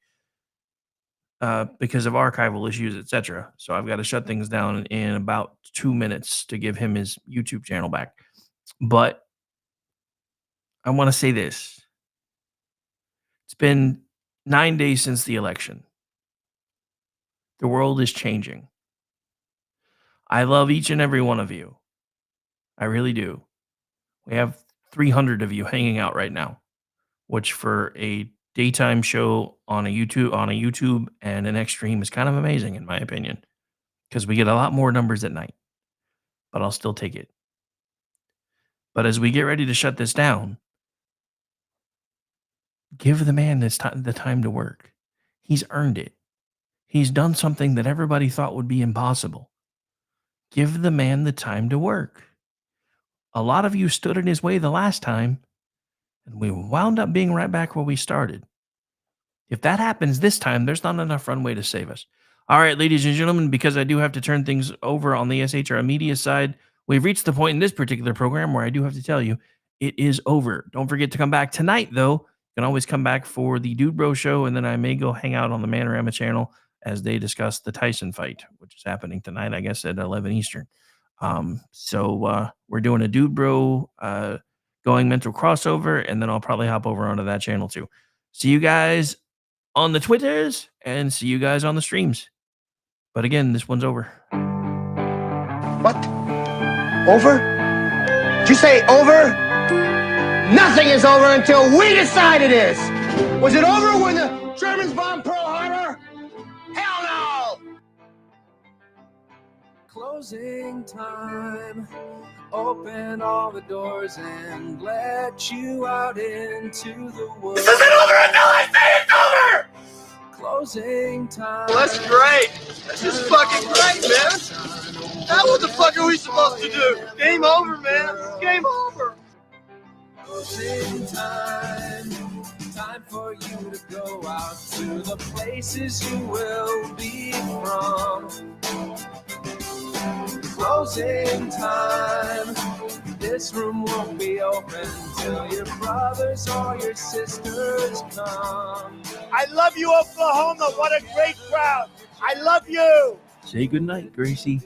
because of archival issues, etc. So I've got to shut things down in about 2 minutes to give him his YouTube channel back. But I want to say this. It's been 9 days since the election. The world is changing. I love each and every one of you. I really do. We have 300 of you hanging out right now, which for a daytime show on a YouTube and an extreme is kind of amazing in my opinion, because we get a lot more numbers at night. But I'll still take it. But as we get ready to shut this down, give the man the time to work. He's earned it. He's done something that everybody thought would be impossible. Give the man the time to work. A lot of you stood in his way the last time, and we wound up being right back where we started. If that happens this time, there's not enough runway to save us. All right, ladies and gentlemen, because I do have to turn things over on the SHR media side, we've reached the point in this particular program where I do have to tell you it is over. Don't forget to come back tonight, though. You can always come back for the Dude Bro Show, and then I may go hang out on the Manorama channel as they discuss the Tyson fight, which is happening tonight, I guess, at 11 Eastern. So we're doing a Dude Bro Going Mental crossover, and then I'll probably hop over onto that channel too. See you guys on the Twitters, and see you guys on the streams. But again, this one's over. What? Over? Did you say over? Nothing is over until we decide it is. Was it over when the Germans bombed Pearl Harbor? Hell no! Closing time. Open all the doors and let you out into the world. This isn't over until I say it's over! Closing time. Well, that's great. That's just fucking great, man. Now what the fuck are we supposed to do? Game over, man. It's game over. Closing time. Time for you to go out to the places you will be from. Closing time. This room won't be open till your brothers or your sisters come. I love you, Oklahoma. What a great crowd. I love you. Say goodnight, Gracie.